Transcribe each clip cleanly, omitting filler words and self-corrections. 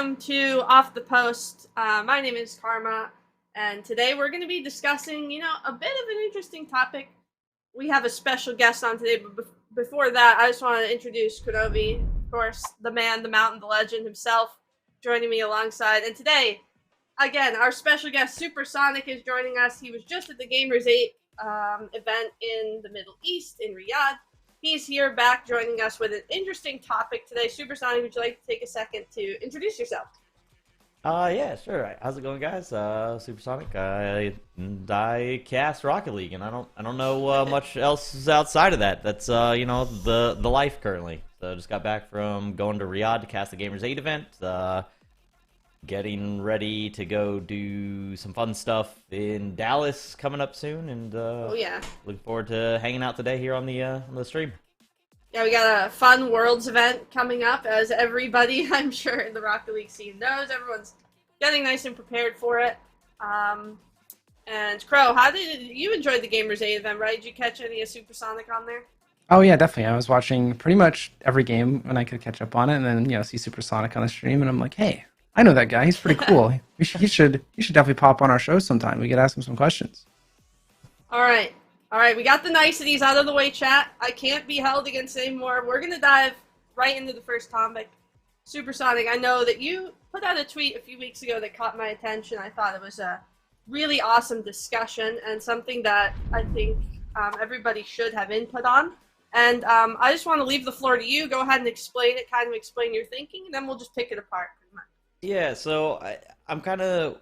welcome to Off the Post. My name is Karma, and today we're going to be discussing, a bit of an interesting topic. We have a special guest on today, but before that, I just want to introduce Kronovi, of course, the man, the mountain, the legend himself, joining me alongside. And today, again, our special guest, Supersonic, is joining us. He was just at the Gamers 8 event in the Middle East, in Riyadh. He's here back joining us with an interesting topic today. Supersonic, would you like to take a second to introduce yourself? Yeah, sure. How's it going, guys? Supersonic. I cast Rocket League, and I don't know much else outside of that. That's the life currently. So I just got back from going to Riyadh to cast the Gamers 8 event. Getting ready to go do some fun stuff in Dallas coming up soon, and looking forward to hanging out today here on the stream. Yeah, we got a fun Worlds event coming up, as everybody, I'm sure, in the Rocket League scene knows. Everyone's getting nice and prepared for it. And Crow, how did you enjoy the Gamers 8 event, right? Did you catch any of Supersonic on there? Oh yeah, definitely. I was watching pretty much every game when I could catch up on it, and then see Supersonic on the stream, and I'm like, hey, I know that guy. He's pretty cool. He should definitely pop on our show sometime. We could ask him some questions. All right. We got the niceties out of the way, chat. I can't be held against anymore. We're going to dive right into the first topic. Supersonic, I know that you put out a tweet a few weeks ago that caught my attention. I thought it was a really awesome discussion and something that I think everybody should have input on. And I just want to leave the floor to you. Go ahead and explain it, kind of explain your thinking, and then we'll just pick it apart pretty much. Yeah, so I'm kind of...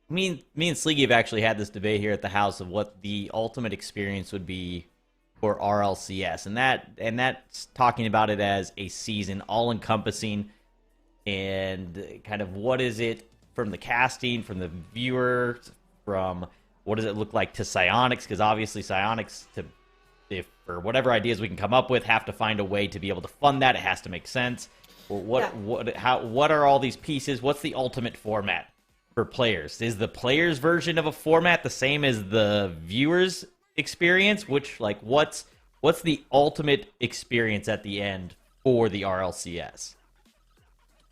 Me and Sleegy have actually had this debate here at the house of what the ultimate experience would be for RLCS. And that's talking about it as a season, all-encompassing, and kind of what is it from the casting, from the viewer, from what does it look like to Psyonix, because obviously Psyonix, if for whatever ideas we can come up with, have to find a way to be able to fund that. It has to make sense. What are all these pieces? What's the ultimate format for players? Is the players' version of a format the same as the viewers' experience? What's the ultimate experience at the end for the RLCS?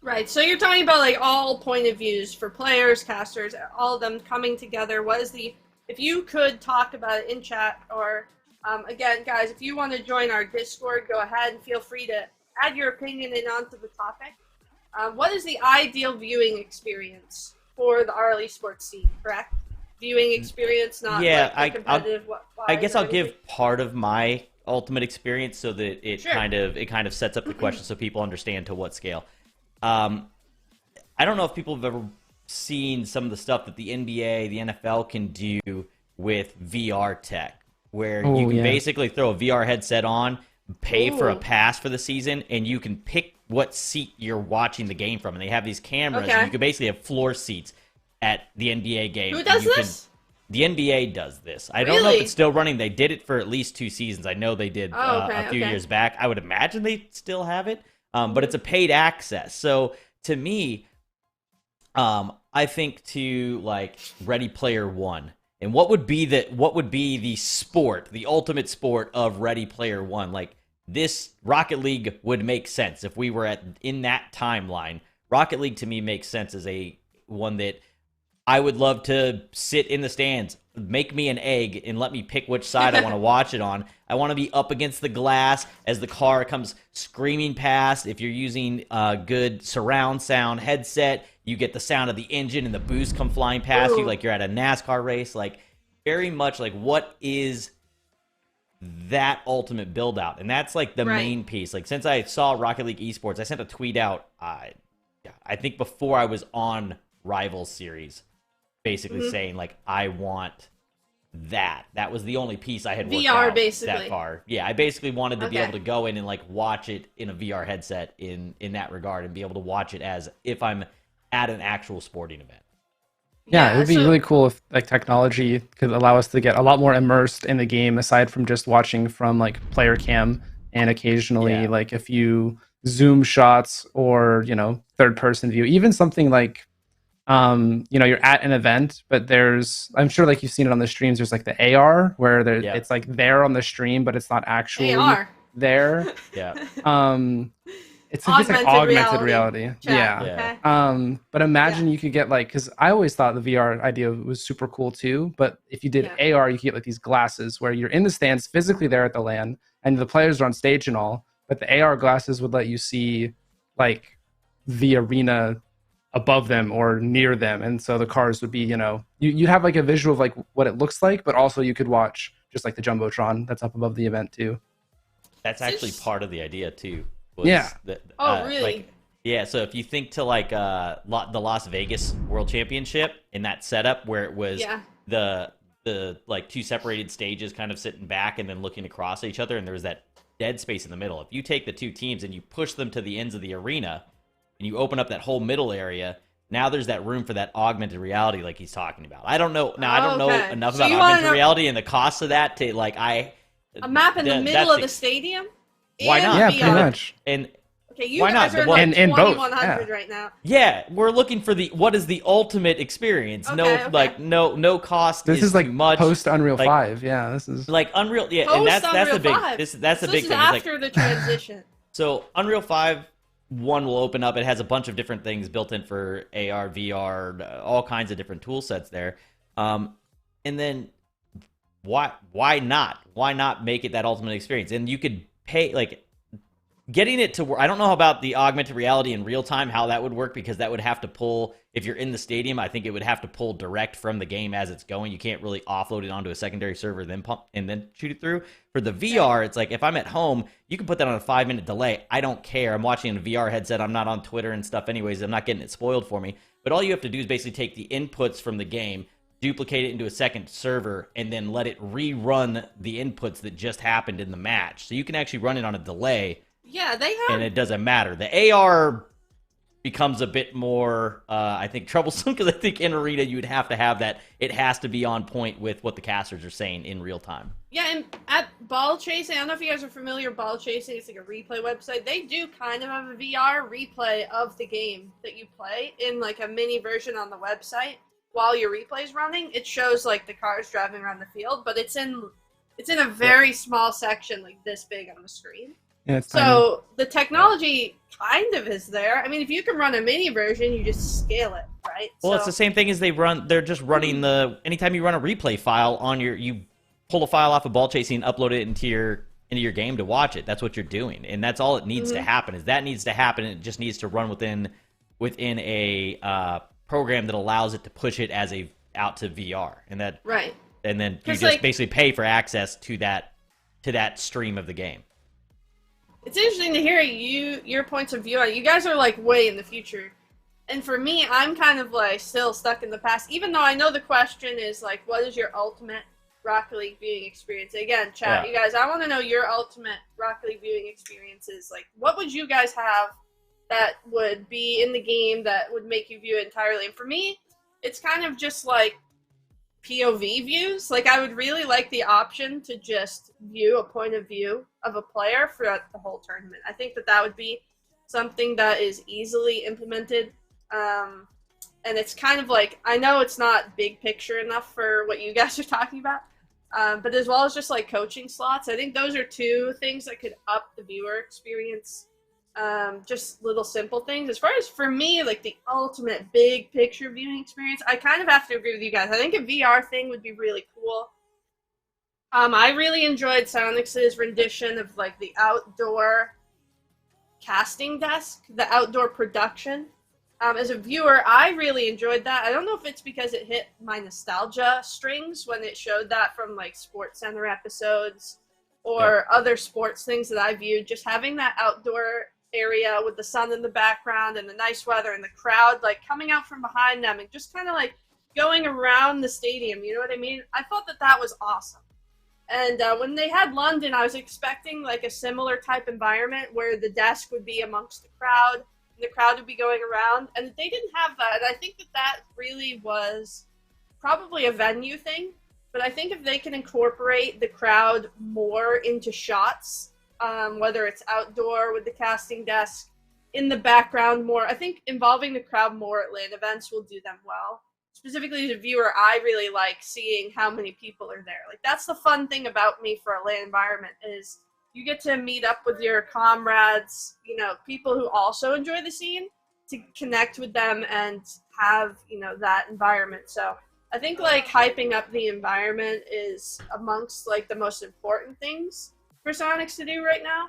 Right, so you're talking about all point of views for players, casters, all of them coming together. If you could talk about it in chat, or again, guys, if you want to join our Discord, go ahead and feel free to add your opinion in onto the topic. What is the ideal viewing experience for the RLEsports scene, correct? Viewing experience, not competitive. I guess I'll give part of my ultimate experience so that it sure. kind of sets up the question so people understand to what scale. I don't know if people have ever seen some of the stuff that the NBA, the NFL can do with VR tech, where you can basically throw a VR headset on, pay for a pass for the season, and you can pick what seat you're watching the game from. And they have these cameras, and you can basically have floor seats at the NBA game. Who does this? The NBA does this. I don't know if it's still running. They did it for at least 2 seasons. I know they did a few years back. I would imagine they still have it, but it's a paid access. So to me, I think to Ready Player One. And what would be the sport, the ultimate sport of Ready Player One? This Rocket League would make sense if we were in that timeline. Rocket League to me makes sense as one that I would love to sit in the stands, make me an egg, and let me pick which side I want to watch it on. I want to be up against the glass as the car comes screaming past. If you're using a good surround sound headset, you get the sound of the engine and the boost come flying past you like you're at a NASCAR race. Very much what is that ultimate build out? And that's the main piece. Since I saw Rocket League Esports, I sent a tweet out, I think before I was on Rivals series, basically saying I want that. That was the only piece I had worked VR, out basically. That far. Yeah, I basically wanted to be able to go in and watch it in a VR headset in that regard, and be able to watch it as if I'm at an actual sporting event. Yeah, it would be really cool if technology could allow us to get a lot more immersed in the game, aside from just watching from player cam and occasionally a few zoom shots or third person view. Even something you're at an event, but I'm sure you've seen it on the streams. There's the AR where it's there on the stream, but it's not actually AR. there. Yeah. It's like augmented reality. Yeah. Okay. But imagine you could get like, because I always thought the VR idea was super cool too. But if you did AR, you could get like these glasses where you're in the stands physically there at the LAN, and the players are on stage and all. But the AR glasses would let you see like the arena above them or near them, and so the cars would be, you'd have like a visual of like what it looks like, but also you could watch just like the jumbotron that's up above the event too. That's actually part of the idea too. Yeah. Really? So if you think to like the Las Vegas World Championship in that setup where it was the like two separated stages kind of sitting back and then looking across at each other, and there was that dead space in the middle. If you take the two teams and you push them to the ends of the arena and you open up that whole middle area, now there's that room for that augmented reality like he's talking about. I don't know. Now, I don't know enough about augmented reality and the cost of that to like a map in the middle of the stadium. Why not? Yeah, pretty much. And you guys are like 2100 right now. Yeah, we're looking for what is the ultimate experience. No cost. This is like much post Unreal 5. Yeah, this is like Unreal. Yeah, and that's the big. That's the big thing. After the transition. So Unreal 5 1 will open up. It has a bunch of different things built in for AR, VR, all kinds of different tool sets there. And then why not? Why not make it that ultimate experience? And you could pay like getting it to work. I don't know about the augmented reality in real time, how that would work, because that would have to pull, if you're in the stadium, I think it would have to pull direct from the game as it's going. You can't really offload it onto a secondary server, then pump and then shoot it through. For the VR, it's like if I'm at home, you can put that on a 5-minute delay. I don't care. I'm watching a VR headset. I'm not on Twitter and stuff anyways. I'm not getting it spoiled for me. But all you have to do is basically take the inputs from the game, duplicate it into a second server, and then let it rerun the inputs that just happened in the match. So you can actually run it on a delay. Yeah, they have. And it doesn't matter. The AR becomes a bit more, I think, troublesome, because I think in Arena you would have to have that. It has to be on point with what the casters are saying in real time. Yeah, and at Ball Chasing, I don't know if you guys are familiar with Ball Chasing. It's like a replay website. They do kind of have a VR replay of the game that you play in like a mini version on the website. While your replay is running, it shows like the cars driving around the field, but it's in a very small section, like this big on the screen. Yeah, so the technology kind of is there. I mean, if you can run a mini version, you just scale it, right? Well, it's the same thing as they're just running anytime you run a replay file on you pull a file off of Ball Chasing, upload it into your game to watch it. That's what you're doing. And that's all it needs to happen. It just needs to run within a program that allows it to push it out to VR. And that right. And then you just basically pay for access to that stream of the game. It's interesting to hear your points of view on it. You guys are like way in the future. And for me, I'm kind of like still stuck in the past, even though I know the question is like, what is your ultimate Rocket League viewing experience? Again, chat, you guys, I want to know your ultimate Rocket League viewing experiences. Like, what would you guys have that would be in the game that would make you view it entirely? And for me, it's kind of just like POV views. Like, I would really like the option to just view a point of view of a player throughout the whole tournament. I think that would be something that is easily implemented. And it's kind of like, I know it's not big picture enough for what you guys are talking about, but as well as just like coaching slots, I think those are two things that could up the viewer experience. Just little simple things. As far as for me, like the ultimate big picture viewing experience, I kind of have to agree with you guys. I think a VR thing would be really cool. I really enjoyed Psyonix's rendition of like the outdoor casting desk, the outdoor production. As a viewer, I really enjoyed that. I don't know if it's because it hit my nostalgia strings when it showed that from like Sports Center episodes or other sports things that I viewed. Just having that outdoor area with the sun in the background and the nice weather and the crowd like coming out from behind them and just kind of like going around the stadium, you know what I mean? I thought that was awesome. And when they had London, I was expecting like a similar type environment where the desk would be amongst the crowd and the crowd would be going around, and they didn't have that. And I think that really was probably a venue thing, but I think if they can incorporate the crowd more into shots, whether it's outdoor with the casting desk, in the background more, I think involving the crowd more at LAN events will do them well. Specifically as a viewer, I really like seeing how many people are there. Like, that's the fun thing about me for a LAN environment is you get to meet up with your comrades, you know, people who also enjoy the scene, to connect with them and have, you know, that environment. So I think like hyping up the environment is amongst like the most important things for Psyonix to do right now.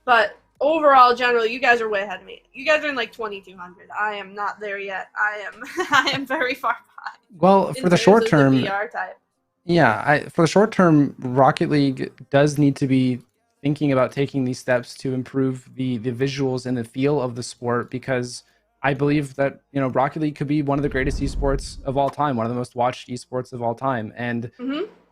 But overall, generally, you guys are way ahead of me. You guys are in like 2,200. I am not there yet. I am very far behind. Well, for the short term, VR type. Yeah, for the short term, Rocket League does need to be thinking about taking these steps to improve the visuals and the feel of the sport, because I believe that, you know, Rocket League could be one of the greatest esports of all time, one of the most watched esports of all time, and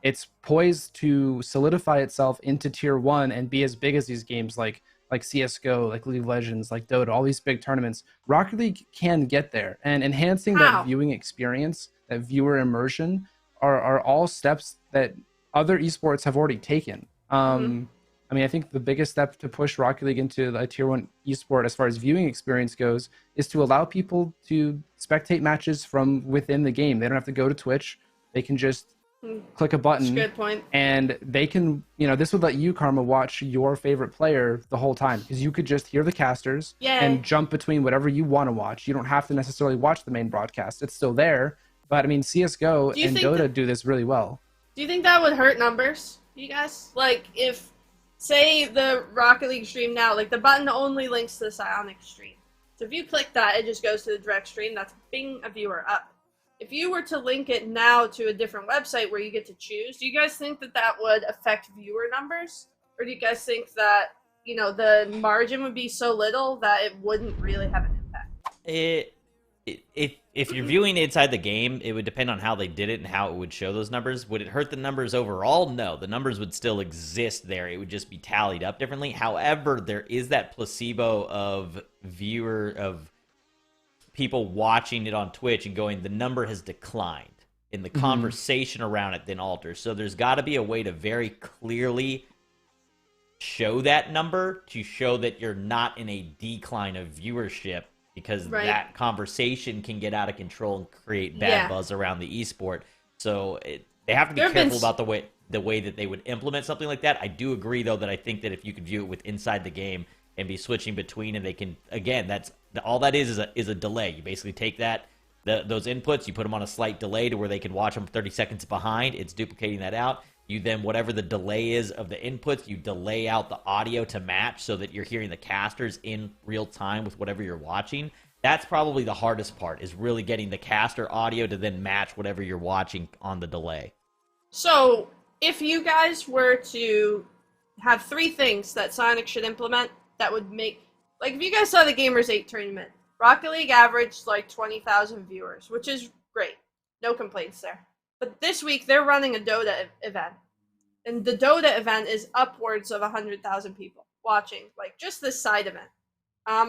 it's poised to solidify itself into tier 1 and be as big as these games like CS:GO, like League of Legends, like Dota, all these big tournaments. Rocket League can get there, and enhancing that viewing experience, that viewer immersion, are all steps that other esports have already taken. I mean, I think the biggest step to push Rocket League into a tier 1 esport as far as viewing experience goes is to allow people to spectate matches from within the game. They don't have to go to Twitch. They can just click a button. That's a good point. And they can, you know, this would let you, Karma, watch your favorite player the whole time, because you could just hear the casters and jump between whatever you want to watch. You don't have to necessarily watch the main broadcast. It's still there. But I mean, CS:GO and Dota do this really well. Do you think that would hurt numbers, you guys? Like, if, say, the Rocket League stream now, like, the button only links to the Psyonix stream. So if you click that, it just goes to the direct stream. That's bing, a viewer up. If you were to link it now to a different website where you get to choose, do you guys think that that would affect viewer numbers? Or do you guys think that, you know, the margin would be so little that it wouldn't really have an impact? If you're viewing inside the game, it would depend on how they did it and how it would show those numbers. Would it hurt the numbers overall? No, the numbers would still exist there. It would just be tallied up differently. However, there is that placebo of people watching it on Twitch and going, the number has declined, and the conversation around it then alters. So there's got to be a way to very clearly show that number, to show that you're not in a decline of viewership, because that conversation can get out of control and create bad buzz around the esport. So they have to be careful about the way that they would implement something like that. I do agree, though, that I think that if you could view it with inside the game and be switching between, and they can, again, that's all that is a delay. You basically take those inputs, you put them on a slight delay to where they can watch them 30 seconds behind. It's duplicating that out. You then, whatever the delay is of the inputs, you delay out the audio to match so that you're hearing the casters in real time with whatever you're watching. That's probably the hardest part, is really getting the caster audio to then match whatever you're watching on the delay. So, if you guys were to have 3 things that Psyonix should implement that would make, like, if you guys saw the Gamers 8 tournament, Rocket League averaged like 20,000 viewers, which is great. No complaints there. But this week, they're running a Dota event. And the Dota event is upwards of 100,000 people watching, like, just this side event.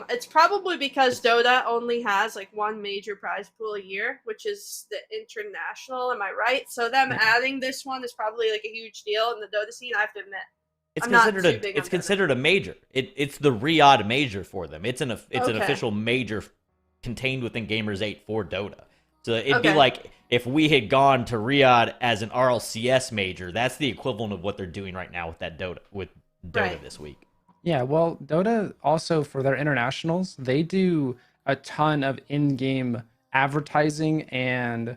It's probably because Dota only has, like, one major prize pool a year, which is the international, am I right? So them adding this one is probably, like, a huge deal in the Dota scene, I have to admit. It's considered a major. It's the Riyadh major for them. It's an official major contained within Gamers 8 for Dota. So it'd be like if we had gone to Riyadh as an RLCS major. That's the equivalent of what they're doing right now with Dota this week. Yeah, well, Dota also, for their internationals, they do a ton of in-game advertising and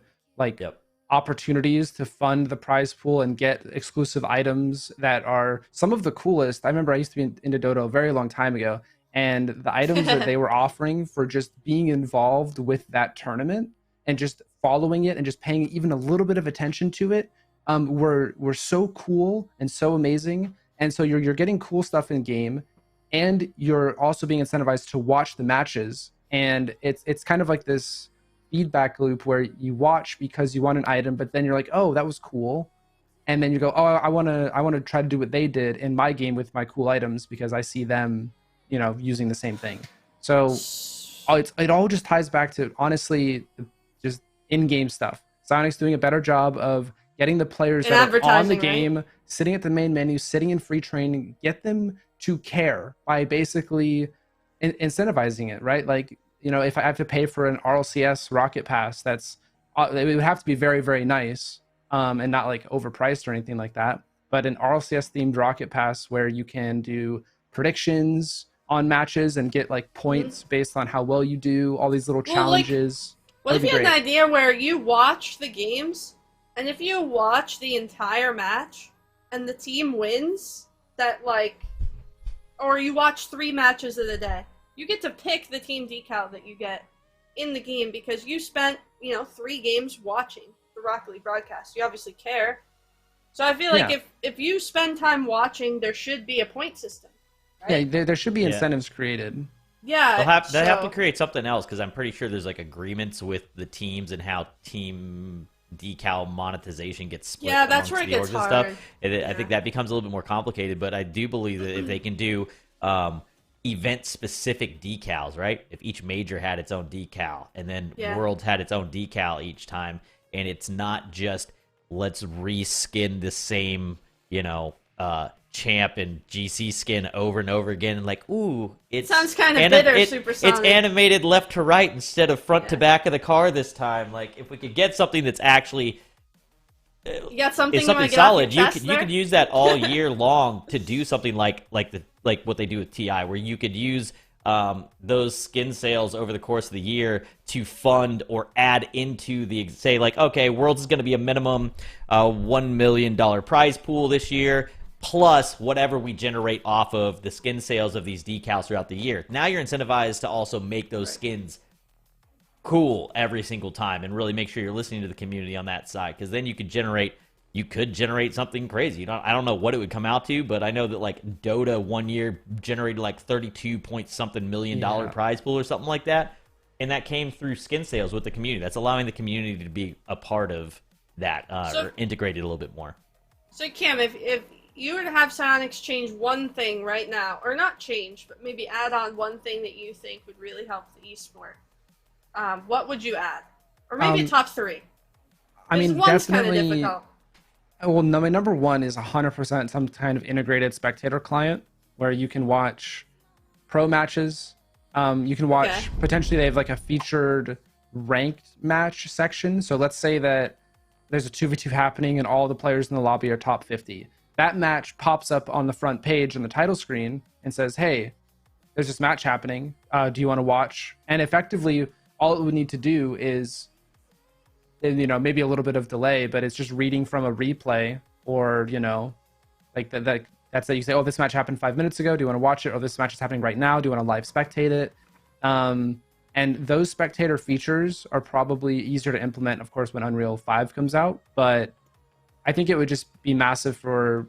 opportunities to fund the prize pool and get exclusive items that are some of the coolest. I remember I used to be into Dota a very long time ago, and the items that they were offering for just being involved with that tournament and just following it and just paying even a little bit of attention to it were so cool and so amazing. And so you're getting cool stuff in game, and you're also being incentivized to watch the matches. And it's kind of like this feedback loop where you watch because you want an item, but then you're like, oh, that was cool. And then you go, oh, I want to try to do what they did in my game with my cool items because I see them, you know, using the same thing. So it all just ties back to, honestly, just in-game stuff. Psyonix doing a better job of getting the players that are on the game, sitting at the main menu, sitting in free training, get them to care by basically incentivizing it, right? Like, you know, if I have to pay for an RLCS Rocket Pass, it would have to be very, very nice and not like overpriced or anything like that. but an RLCS themed Rocket Pass where you can do predictions on matches and get like points based on how well you do, all these little challenges. What if you had an idea where you watch the games, and if you watch the entire match and the team wins, that like, or you watch 3 matches of the day, you get to pick the team decal that you get in the game because you spent, 3 games watching the Rocket League broadcast. You obviously care. So I feel like if you spend time watching, there should be a point system. Right? Yeah, there should be incentives created. Yeah, they'll have to create something else because I'm pretty sure there's like agreements with the teams and how team decal monetization gets split. Yeah, that's where it gets hard. Stuff. I think that becomes a little bit more complicated, but I do believe that if they can do event-specific decals, right? If each major had its own decal, and then Worlds had its own decal each time, and it's not just let's reskin the same, champ and GC skin over and over again, and like, ooh, it sounds kind of bitter. Supersonic. It's animated left to right instead of front to back of the car this time. Like, if we could get something that's actually something solid, you could use that all year long to do something like what they do with TI, where you could use those skin sales over the course of the year to fund or add into the, say, like, okay, Worlds is going to be a minimum $1 million prize pool this year, plus whatever we generate off of the skin sales of these decals throughout the year. Now you're incentivized to also make those skins cool every single time and really make sure you're listening to the community on that side, because then you could generate something crazy. I don't know what it would come out to, but I know that like Dota one year generated like 32 point something million dollar prize pool or something like that, and that came through skin sales with the community. That's allowing the community to be a part of that, or integrated a little bit more. So Cam, if you were to have Psyonix change one thing right now, or not change, but maybe add on one thing that you think would really help the esport, what would you add? Or maybe a top 3? I mean, one's definitely. Kind of difficult. Well, no, my number 1 is 100% some kind of integrated spectator client where you can watch pro matches. You can watch, potentially they have like a featured ranked match section. So let's say that there's a 2v2 happening and all the players in the lobby are top 50. That match pops up on the front page on the title screen and says, hey, there's this match happening. Do you want to watch? And effectively, all it would need to do is, maybe a little bit of delay, but it's just reading from a replay, or, like that's that you say, oh, this match happened 5 minutes ago. Do you want to watch it? Or this match is happening right now. Do you want to live spectate it? And those spectator features are probably easier to implement, of course, when Unreal 5 comes out. But I think it would just be massive for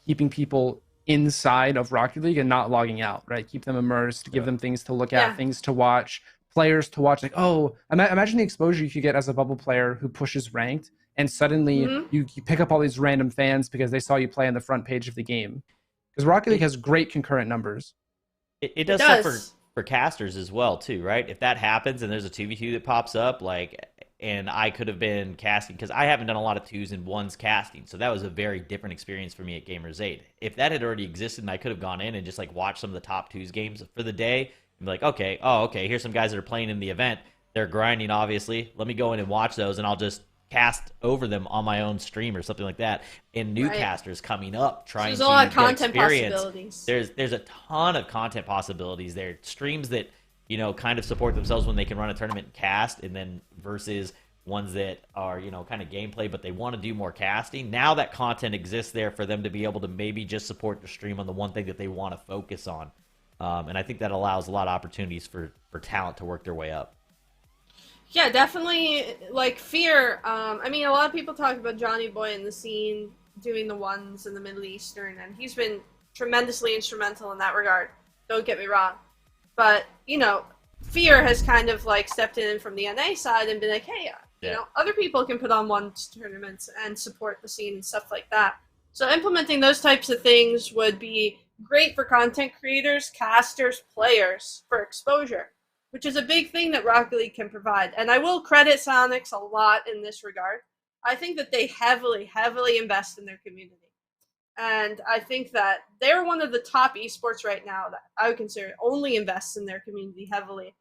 keeping people inside of Rocket League and not logging out, right? Keep them immersed, give them things to look at, things to watch, players to watch. Like, oh, imagine the exposure you could get as a bubble player who pushes ranked, and suddenly you pick up all these random fans because they saw you play on the front page of the game. Because Rocket League has great concurrent numbers. It does stuff for casters as well, too, right? If that happens and there's a 2v2 that pops up, like, and I could have been casting, because I haven't done a lot of 2s and 1s casting, so that was a very different experience for me at Gamers 8. If that had already existed and I could have gone in and just like watched some of the top 2s games for the day, and be like, okay, here's some guys that are playing in the event. They're grinding, obviously. Let me go in and watch those, and I'll just cast over them on my own stream or something like that. And new casters coming up trying to get experience. There's a lot of content possibilities. There's a ton of content possibilities there. Streams that, kind of support themselves when they can run a tournament and cast, and then versus ones that are, kind of gameplay, but they want to do more casting. Now that content exists there for them to be able to maybe just support the stream on the one thing that they want to focus on. And I think that allows a lot of opportunities for talent to work their way up. Yeah, definitely. Like Fear, a lot of people talk about Johnny Boy in the scene doing the 1s in the Middle Eastern, and he's been tremendously instrumental in that regard. Don't get me wrong. But, Fear has kind of like stepped in from the NA side and been like, hey, other people can put on 1s tournaments and support the scene and stuff like that. So implementing those types of things would be great for content creators, casters, players, for exposure, which is a big thing that Rocket League can provide. And I will credit Psyonix a lot in this regard. I think that they heavily, heavily invest in their community. And I think that they're one of the top esports right now that I would consider only invests in their community heavily.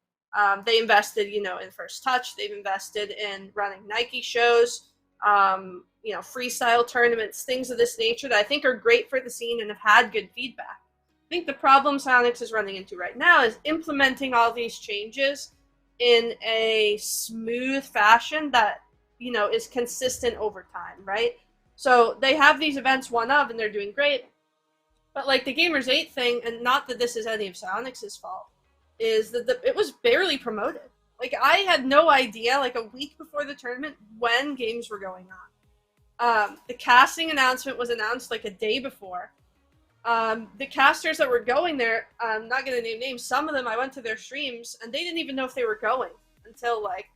They invested, in First Touch. They've invested in running Nike shows. you know, freestyle tournaments, things of this nature that I think are great for the scene and have had good feedback. I think the problem Psyonix is running into right now is implementing all these changes in a smooth fashion that, you know, is consistent over time, right? So they have these events one of, and they're doing great. But like the Gamers 8 thing, and not that this is any of Psyonix's fault, is that it was barely promoted. Like, I had no idea, like, a week before the tournament when games were going on. The casting announcement was announced, like, a day before. The casters that were going there, I'm not going to name names, some of them, I went to their streams, and they didn't even know if they were going until, like,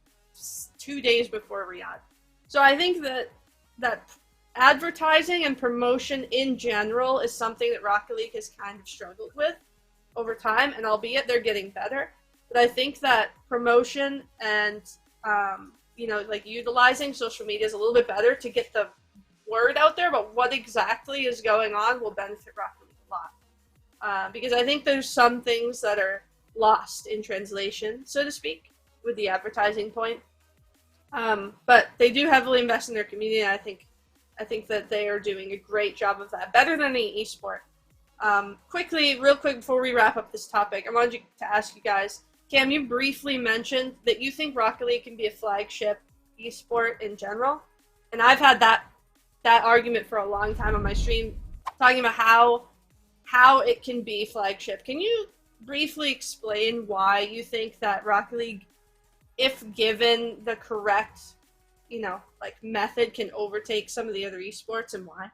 2 days before Riyadh. So I think that advertising and promotion in general is something that Rocket League has kind of struggled with over time, and albeit they're getting better. But I think that promotion and, you know, like utilizing social media is a little bit better to get the word out there about what exactly is going on will benefit Rocket League a lot. Because I think there's some things that are lost in translation, so to speak, with the advertising point. But they do heavily invest in their community, and I think that they are doing a great job of that, better than any esport. Real quick, before we wrap up this topic, I wanted to ask you guys, Cam, you briefly mentioned that you think Rocket League can be a flagship esport in general, and I've had that argument for a long time on my stream, talking about how it can be flagship. Can you briefly explain why you think that Rocket League, if given the correct, you know, like method, can overtake some of the other esports, and why?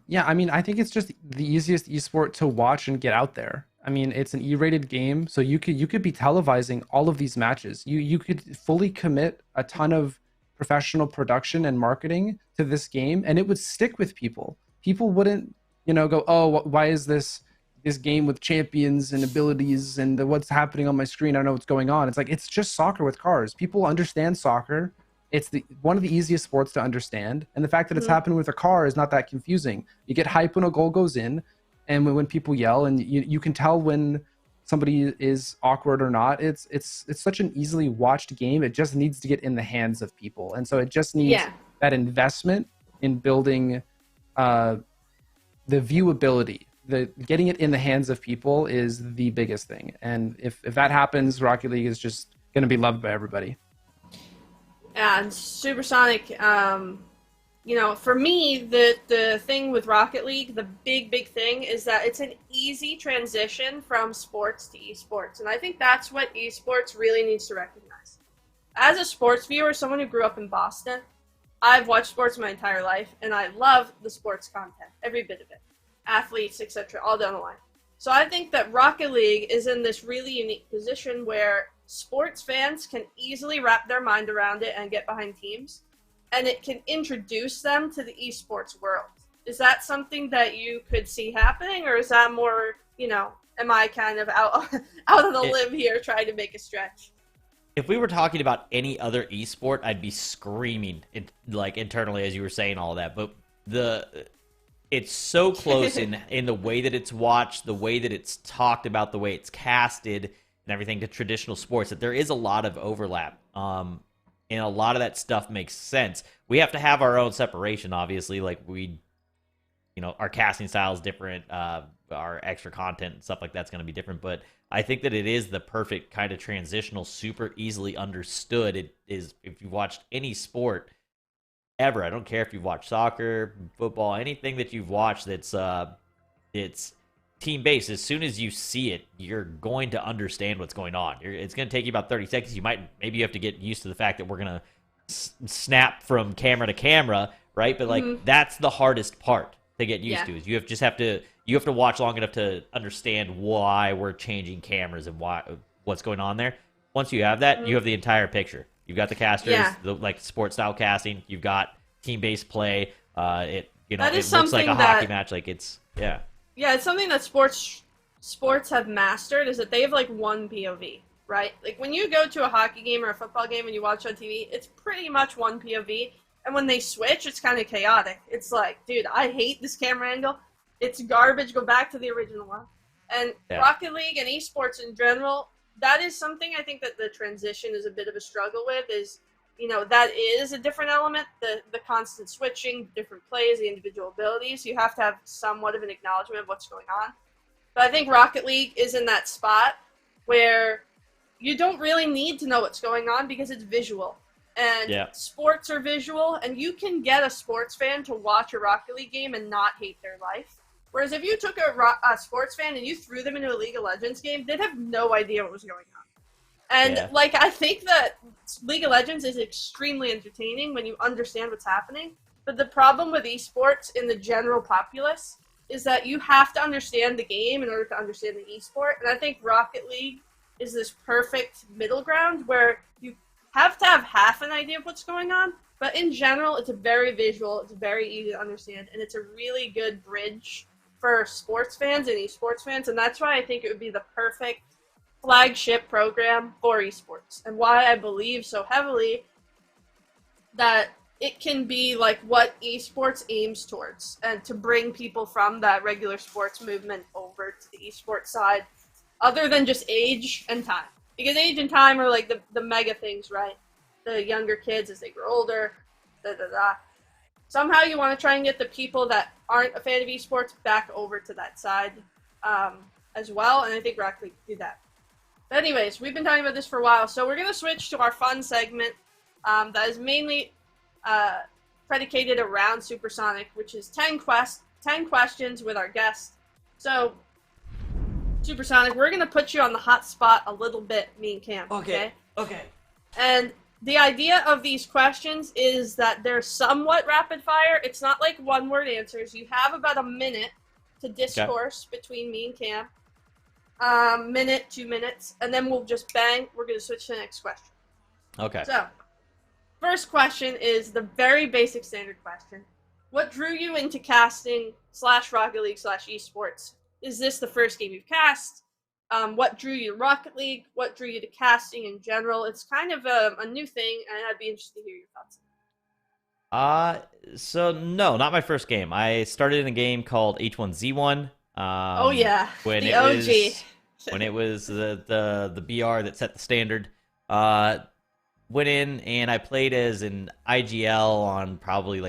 Yeah, I mean, I think it's just the easiest esport to watch and get out there. I mean, it's an E-rated game, so you could be televising all of these matches. You could fully commit a ton of professional production and marketing to this game, and it would stick with people. People wouldn't, you know, go, oh, why is this game with champions and abilities and what's happening on my screen? I don't know what's going on. It's like, it's just soccer with cars. People understand soccer. It's one of the easiest sports to understand, and the fact that it's happening with a car is not that confusing. You get hype when a goal goes in, and when people yell, and you can tell when somebody is awkward or not. It's such an easily watched game. It just needs to get in the hands of people, and so it just needs that investment in building the viewability. Getting it in the hands of people is the biggest thing, and if that happens, Rocket League is just going to be loved by everybody. And Supersonic, you know, for me, the thing with Rocket League, the big thing is that it's an easy transition from sports to esports. And I think that's what esports really needs to recognize. As a sports viewer, someone who grew up in Boston, I've watched sports my entire life, and I love the sports content, every bit of it. Athletes, etc., all down the line. So I think that Rocket League is in this really unique position where sports fans can easily wrap their mind around it and get behind teams, and it can introduce them to the esports world. Is that something that you could see happening, or is that more, you know, am I kind of out on the limb here trying to make a stretch? If we were talking about any other esport, I'd be screaming like internally as you were saying all that, but it's so close in the way that it's watched, the way that it's talked about, the way it's casted, and everything to traditional sports, that there is a lot of overlap. And a lot of that stuff makes sense. We have to have our own separation, obviously. Like, you know, our casting style is different. Our extra content and stuff like that's going to be different. But I think that it is the perfect kind of transitional, super easily understood. It is, if you've watched any sport ever, I don't care if you've watched soccer, football, anything that you've watched that's it's team-based, as soon as you see it, you're going to understand what's going on. It's going to take you about 30 seconds. Maybe you have to get used to the fact that we're going to snap from camera to camera, right? But like that's the hardest part to get used to. Is you have to watch long enough to understand why we're changing cameras and what's going on there. Once you have that, you have the entire picture. You've got the casters, like sports style casting. You've got team-based play. It looks like a hockey match. Like it's Yeah, it's something that sports have mastered, is that they have, like, one POV, right? Like, when you go to a hockey game or a football game and you watch on TV, it's pretty much one POV, and when they switch, it's kind of chaotic. It's like, dude, I hate this camera angle. It's garbage. Go back to the original one. And Rocket League and esports in general, that is something I think that the transition is a bit of a struggle with, is that is a different element, the constant switching, different plays, the individual abilities. You have to have somewhat of an acknowledgement of what's going on. But I think Rocket League is in that spot where you don't really need to know what's going on because it's visual. And sports are visual, and you can get a sports fan to watch a Rocket League game and not hate their life. Whereas if you took a sports fan and you threw them into a League of Legends game, they'd have no idea what was going on. And, I think that League of Legends is extremely entertaining when you understand what's happening. But the problem with esports in the general populace is that you have to understand the game in order to understand the esport. And I think Rocket League is this perfect middle ground where you have to have half an idea of what's going on, but in general, it's very visual, it's very easy to understand, and it's a really good bridge for sports fans and esports fans, and that's why I think it would be the perfect flagship program for esports, and why I believe so heavily that it can be like what esports aims towards, and to bring people from that regular sports movement over to the esports side, other than just age and time. Because age and time are like the mega things, right? The younger kids as they grow older, Somehow you want to try and get the people that aren't a fan of esports back over to that side as well, and I think Rocket League can do that. But anyways, we've been talking about this for a while, so we're going to switch to our fun segment that is mainly predicated around Supersonic, which is 10 questions with our guest. So, Supersonic, we're going to put you on the hot spot a little bit, me and Cam. Okay. And the idea of these questions is that they're somewhat rapid fire. It's not like one-word answers. You have about a minute to discourse between me and Cam. Minute, 2 minutes, and then we'll just bang. We're going to switch to the next question. Okay. So, first question is the very basic standard question. What drew you into casting / Rocket League / esports? Is this the first game you've cast? What drew you to Rocket League? What drew you to casting in general? It's kind of a new thing, and I'd be interested to hear your thoughts. So no, not my first game. I started in a game called H1Z1. Oh yeah, when the it OG. Was, when it was the BR that set the standard. Went in and I played as an IGL on probably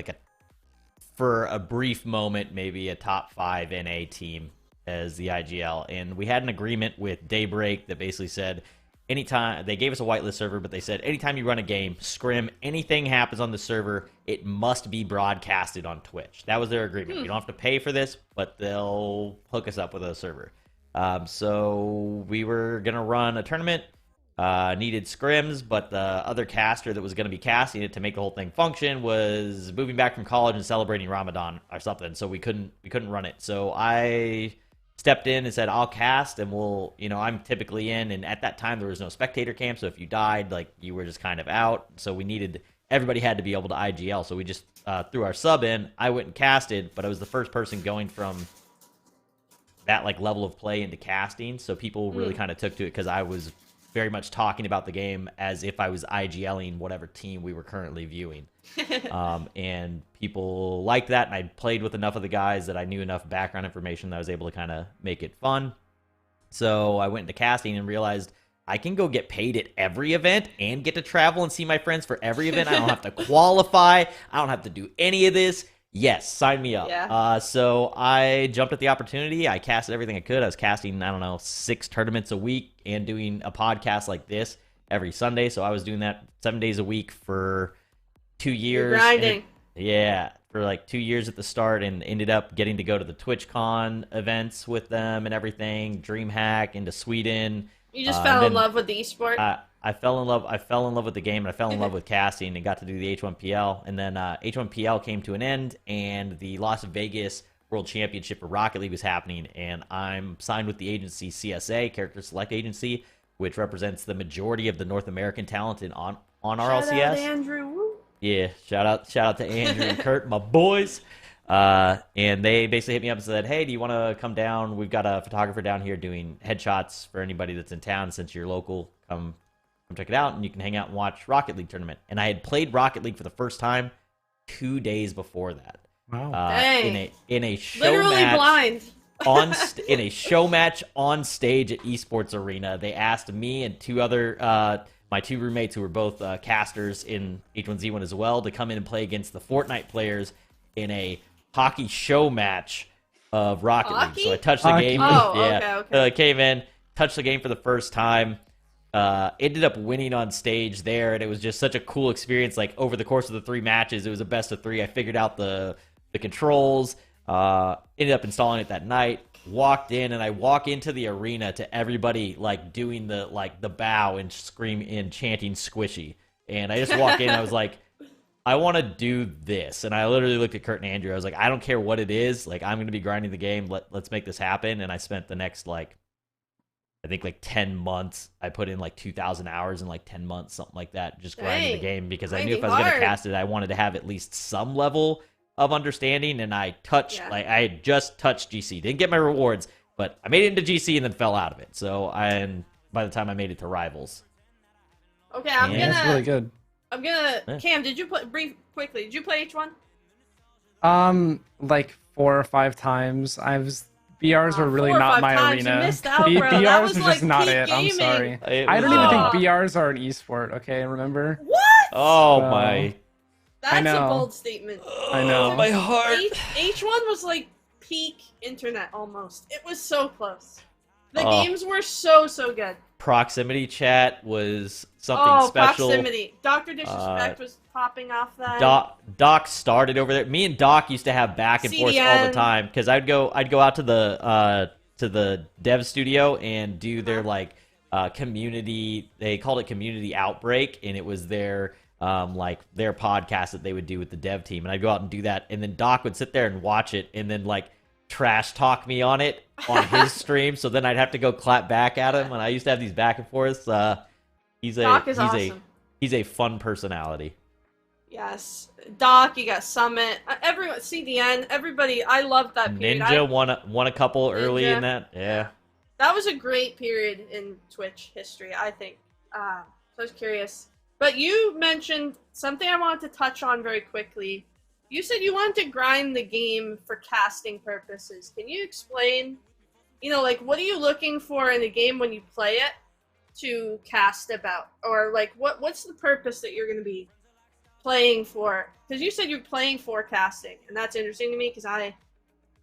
for a brief moment, maybe a top 5 NA team as the IGL, and we had an agreement with Daybreak that basically said anytime they gave us a whitelist server, but they said anytime you run a game, scrim, anything happens on the server, it must be broadcasted on Twitch. That was their agreement. You don't have to pay for this, but they'll hook us up with a server. So we were gonna run a tournament, needed scrims, but the other caster that was gonna be casting it to make the whole thing function was moving back from college and celebrating Ramadan or something, so we couldn't run it. So I stepped in and said, I'll cast, and we'll, I'm typically in, and at that time there was no spectator camp, so if you died, you were just kind of out, so everybody had to be able to IGL, so we just threw our sub in. I went and casted, but I was the first person going from that level of play into casting, so people really kind of took to it because I was very much talking about the game as if I was IGLing whatever team we were currently viewing. And people liked that, and I played with enough of the guys that I knew enough background information that I was able to kind of make it fun. So I went into casting and realized I can go get paid at every event and get to travel and see my friends for every event. I don't have to qualify. I don't have to do any of this. Yes, sign me up. Yeah. So I jumped at the opportunity. I casted everything I could. I was casting, 6 tournaments a week and doing a podcast like this every Sunday. So I was doing that 7 days a week for 2 years. You're grinding. For 2 years at the start, and ended up getting to go to the TwitchCon events with them and everything. DreamHack into Sweden. You just fell in love with the esport. I fell in love with the game, and I fell in love with casting and got to do the H1PL. And then H1PL came to an end, and the Las Vegas World Championship for Rocket League was happening, and I'm signed with the agency CSA, Character Select Agency, which represents the majority of the North American talent on RLCS. Shout out to Andrew. Woo. Yeah, shout out to Andrew and Kurt, my boys. And they basically hit me up and said, hey, do you want to come down? We've got a photographer down here doing headshots for anybody that's in town. Since you're local, come check it out, and you can hang out and watch Rocket League tournament. And I had played Rocket League for the first time 2 days before that. Wow. In a show literally match blind. in a show match on stage at Esports Arena. They asked me and 2 other my two roommates who were both casters in H1Z1 as well to come in and play against the Fortnite players in a hockey show match of Rocket League. So I touched the game. Okay. I came in, touched the game for the first time. Ended up winning on stage there, and it was just such a cool experience. Like over the course of the 3 matches, it was a best of 3. I figured out the controls. Ended up installing it that night. Walked in, and I walk into the arena to everybody like doing the bow and chanting "squishy." And I just walk in. I was like, I want to do this. And I literally looked at Kurt and Andrew. I was like, I don't care what it is. Like, I'm going to be grinding the game. Let's make this happen. And I spent the next, I think 10 months. I put in 2,000 hours in 10 months, something like that, just grinding the game because I knew if I was going to cast it, I wanted to have at least some level of understanding. And I I had just touched GC. Didn't get my rewards, but I made it into GC and then fell out of it. So by the time I made it to Rivals. Okay, that's really good. Cam, did you play quickly? Did you play H1? 4 or 5 times. BRs are really not my arena. You missed out, bro. BRs are just not it. I'm sorry. I don't even think BRs are an esport. Okay, remember? What? Oh my! That's a bold statement. I know. My heart. H1 was peak internet almost. It was so close. The games were so good. Proximity chat was something special. Proximity. Dr. Disrespect was popping off that. Doc started over there. Me and Doc used to have back and forth all the time because I'd go out to the dev studio and do their community. They called it Community Outbreak, and it was their their podcast that they would do with the dev team. And I'd go out and do that, and then Doc would sit there and watch it, and then trash talk me on it on his stream, so then I'd have to go clap back at him, and I used to have these back and forths. He's awesome. He's a fun personality. Yes, Doc. You got Summit. Everyone, CDN. Everybody. I loved that period. Ninja won a couple early in that. Yeah, that was a great period in Twitch history, I think. So I was curious, but you mentioned something I wanted to touch on very quickly. You said you wanted to grind the game for casting purposes. Can you explain, what are you looking for in a game when you play it to cast about? Or, what's the purpose that you're going to be playing for? Because you said you're playing for casting, and that's interesting to me because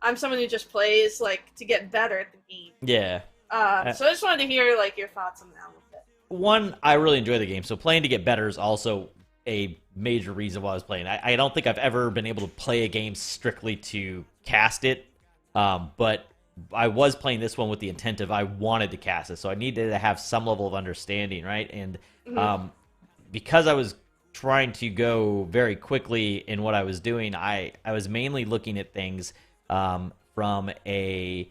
I'm someone who just plays, to get better at the game. Yeah. So I just wanted to hear, your thoughts on that with it. One, I really enjoy the game, so playing to get better is also a major reason why I was playing. I don't think I've ever been able to play a game strictly to cast it, but I was playing this one with the intent of I wanted to cast it, so I needed to have some level of understanding, right? And because I was trying to go very quickly in what I was doing, I was mainly looking at things from a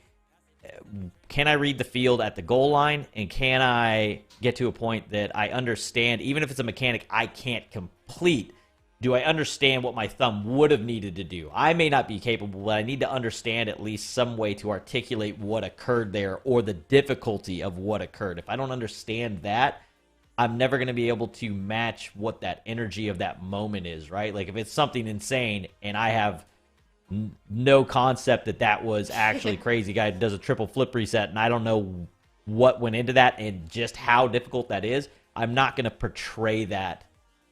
can I read the field at the goal line, and can I get to a point that I understand, even if it's a mechanic I can't complete, do I understand what my thumb would have needed to do? I may not be capable, but I need to understand at least some way to articulate what occurred there or the difficulty of what occurred. If I don't understand that, I'm never going to be able to match what that energy of that moment is, right? If it's something insane and I have no concept that was actually crazy, guy does a triple flip reset and I don't know what went into that and just how difficult that is, I'm not going to portray that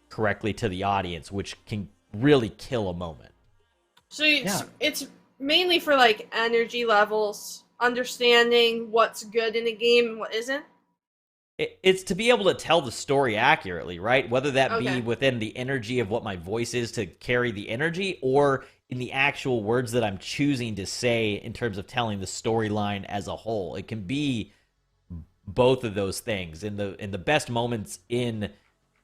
correctly to the audience, which can really kill a moment. So it's mainly for energy levels, understanding what's good in a game and what isn't. It's to be able to tell the story accurately, right? Whether that be within the energy of what my voice is to carry the energy, or in the actual words that I'm choosing to say in terms of telling the storyline as a whole. It can be both of those things. And the best moments in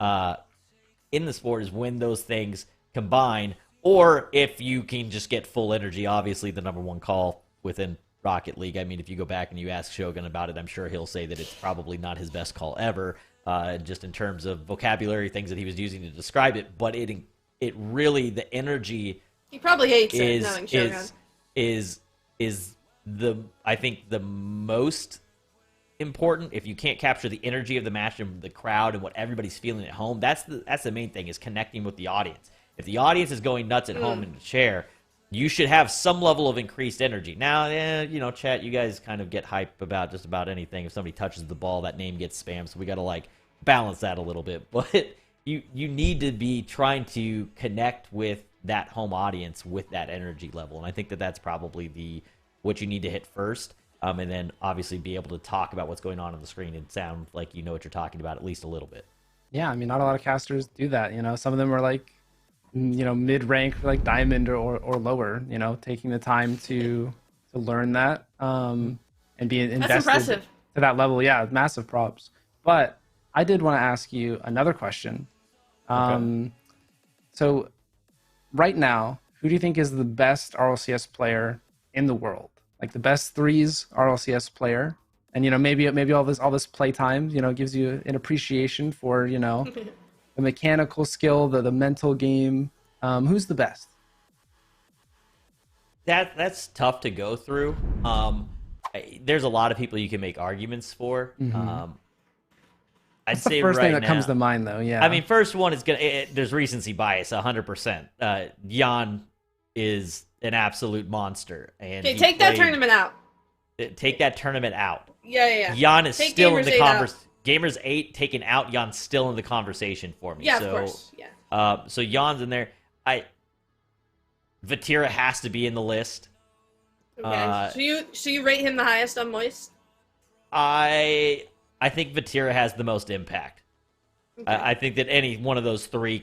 the sport is when those things combine, or if you can just get full energy. Obviously, the number one call within Rocket League. I mean, if you go back and you ask Shogun about it, I'm sure he'll say that it's probably not his best call ever, just in terms of vocabulary, things that he was using to describe it. But it really, the energy. He probably hates it, knowing Shogun. Is I think the most important. If you can't capture the energy of the match and the crowd and what everybody's feeling at home, that's the main thing, is connecting with the audience. If the audience is going nuts at home in the chair, you should have some level of increased energy. Now, chat, you guys kind of get hype about just about anything. If somebody touches the ball, that name gets spammed, so we got to balance that a little bit, but you need to be trying to connect with that home audience with that energy level, and I think that's probably what you need to hit first, and then obviously be able to talk about what's going on the screen and sound like you know what you're talking about at least a little bit. Yeah, I mean, not a lot of casters do that. Some of them are like, mid-rank, like diamond or lower. Taking the time to learn that and be invested to that level. Yeah, massive props. But I did want to ask you another question. Okay. So right now, who do you think is the best RLCS player in the world? Like the best threes RLCS player? And maybe all this play time, gives you an appreciation for the mechanical skill, the mental game. Who's the best? That's tough to go through. There's a lot of people you can make arguments for. Mm-hmm. I'd say the first right thing that now, comes to mind, though. Yeah. I mean, first one is there's recency bias, 100%. Jan is an absolute monster, and okay, take that tournament out. Take that tournament out. Yeah. Jan is still in the conversation. Gamers 8 taken out. Jan's still in the conversation for me. Yeah, of course. Yeah. So Jan's in there. Vatira has to be in the list. Okay. So you rate him the highest on Moist? I think Vatira has the most impact. Okay. I think that any one of those three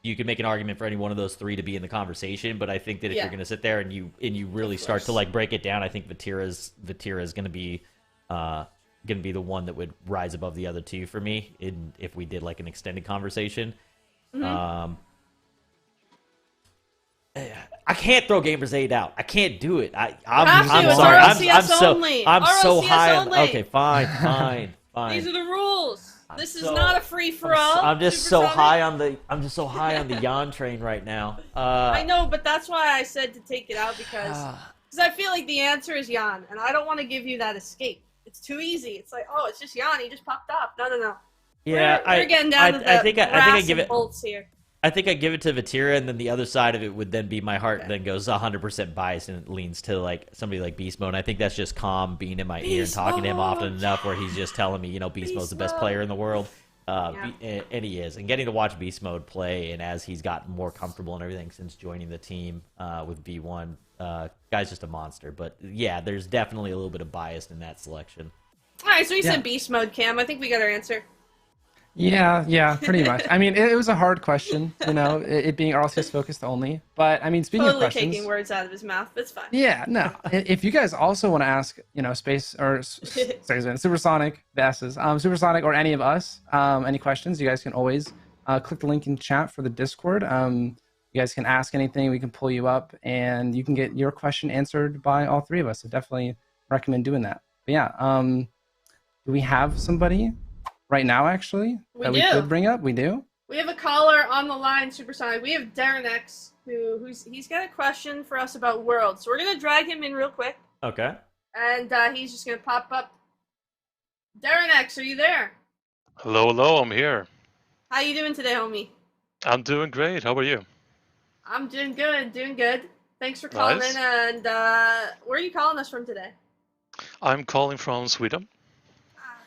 you could make an argument for any one of those three to be in the conversation, but I think that if you're going to sit there and you really start to like break it down, I think Vatira's going to be the one that would rise above the other two for me if we did like an extended conversation. Mm-hmm. I can't throw Gamers 8 out. I can't do it. I'm sorry. I'm so high. Okay, fine. These are the rules. This is not a free for all. I'm just so high on the Jan train right now. I know, but that's why I said to take it out because I feel like the answer is Jan, and I don't want to give you that escape. It's too easy. It's like, oh, it's just Jan. He just popped up. No. Yeah, we're getting down to the bolts here. I think I give it to Vatira, and then the other side of it would then be my heart then goes 100% biased and it leans to like somebody like Beast Mode. And I think that's just Calm being in my ear and talking to him often enough where he's just telling me, Beast Mode's the best player in the world. And he is. And getting to watch Beast Mode play, and as he's gotten more comfortable and everything since joining the team with V1, guy's just a monster. But yeah, there's definitely a little bit of bias in that selection. All right, so you said Beast Mode, Cam. I think we got our answer. Yeah, pretty much. I mean, it was a hard question, it being RLCS focused only. But I mean, speaking of questions, taking words out of his mouth. That's fine. Yeah, no. If you guys also want to ask, Space or Supersonic, the S's, Supersonic, or any of us, any questions, you guys can always click the link in chat for the Discord. You guys can ask anything. We can pull you up, and you can get your question answered by all three of us. So definitely recommend doing that. But yeah, do we have somebody right now, actually, we could bring up? We do. We have a caller on the line, Supersonic. We have Darren X, he's got a question for us about Worlds. So we're gonna drag him in real quick. Okay. And he's just gonna pop up. Darren X, are you there? Hello, I'm here. How you doing today, homie? I'm doing great. How about you? I'm doing good. Thanks for calling in. And where are you calling us from today? I'm calling from Sweden.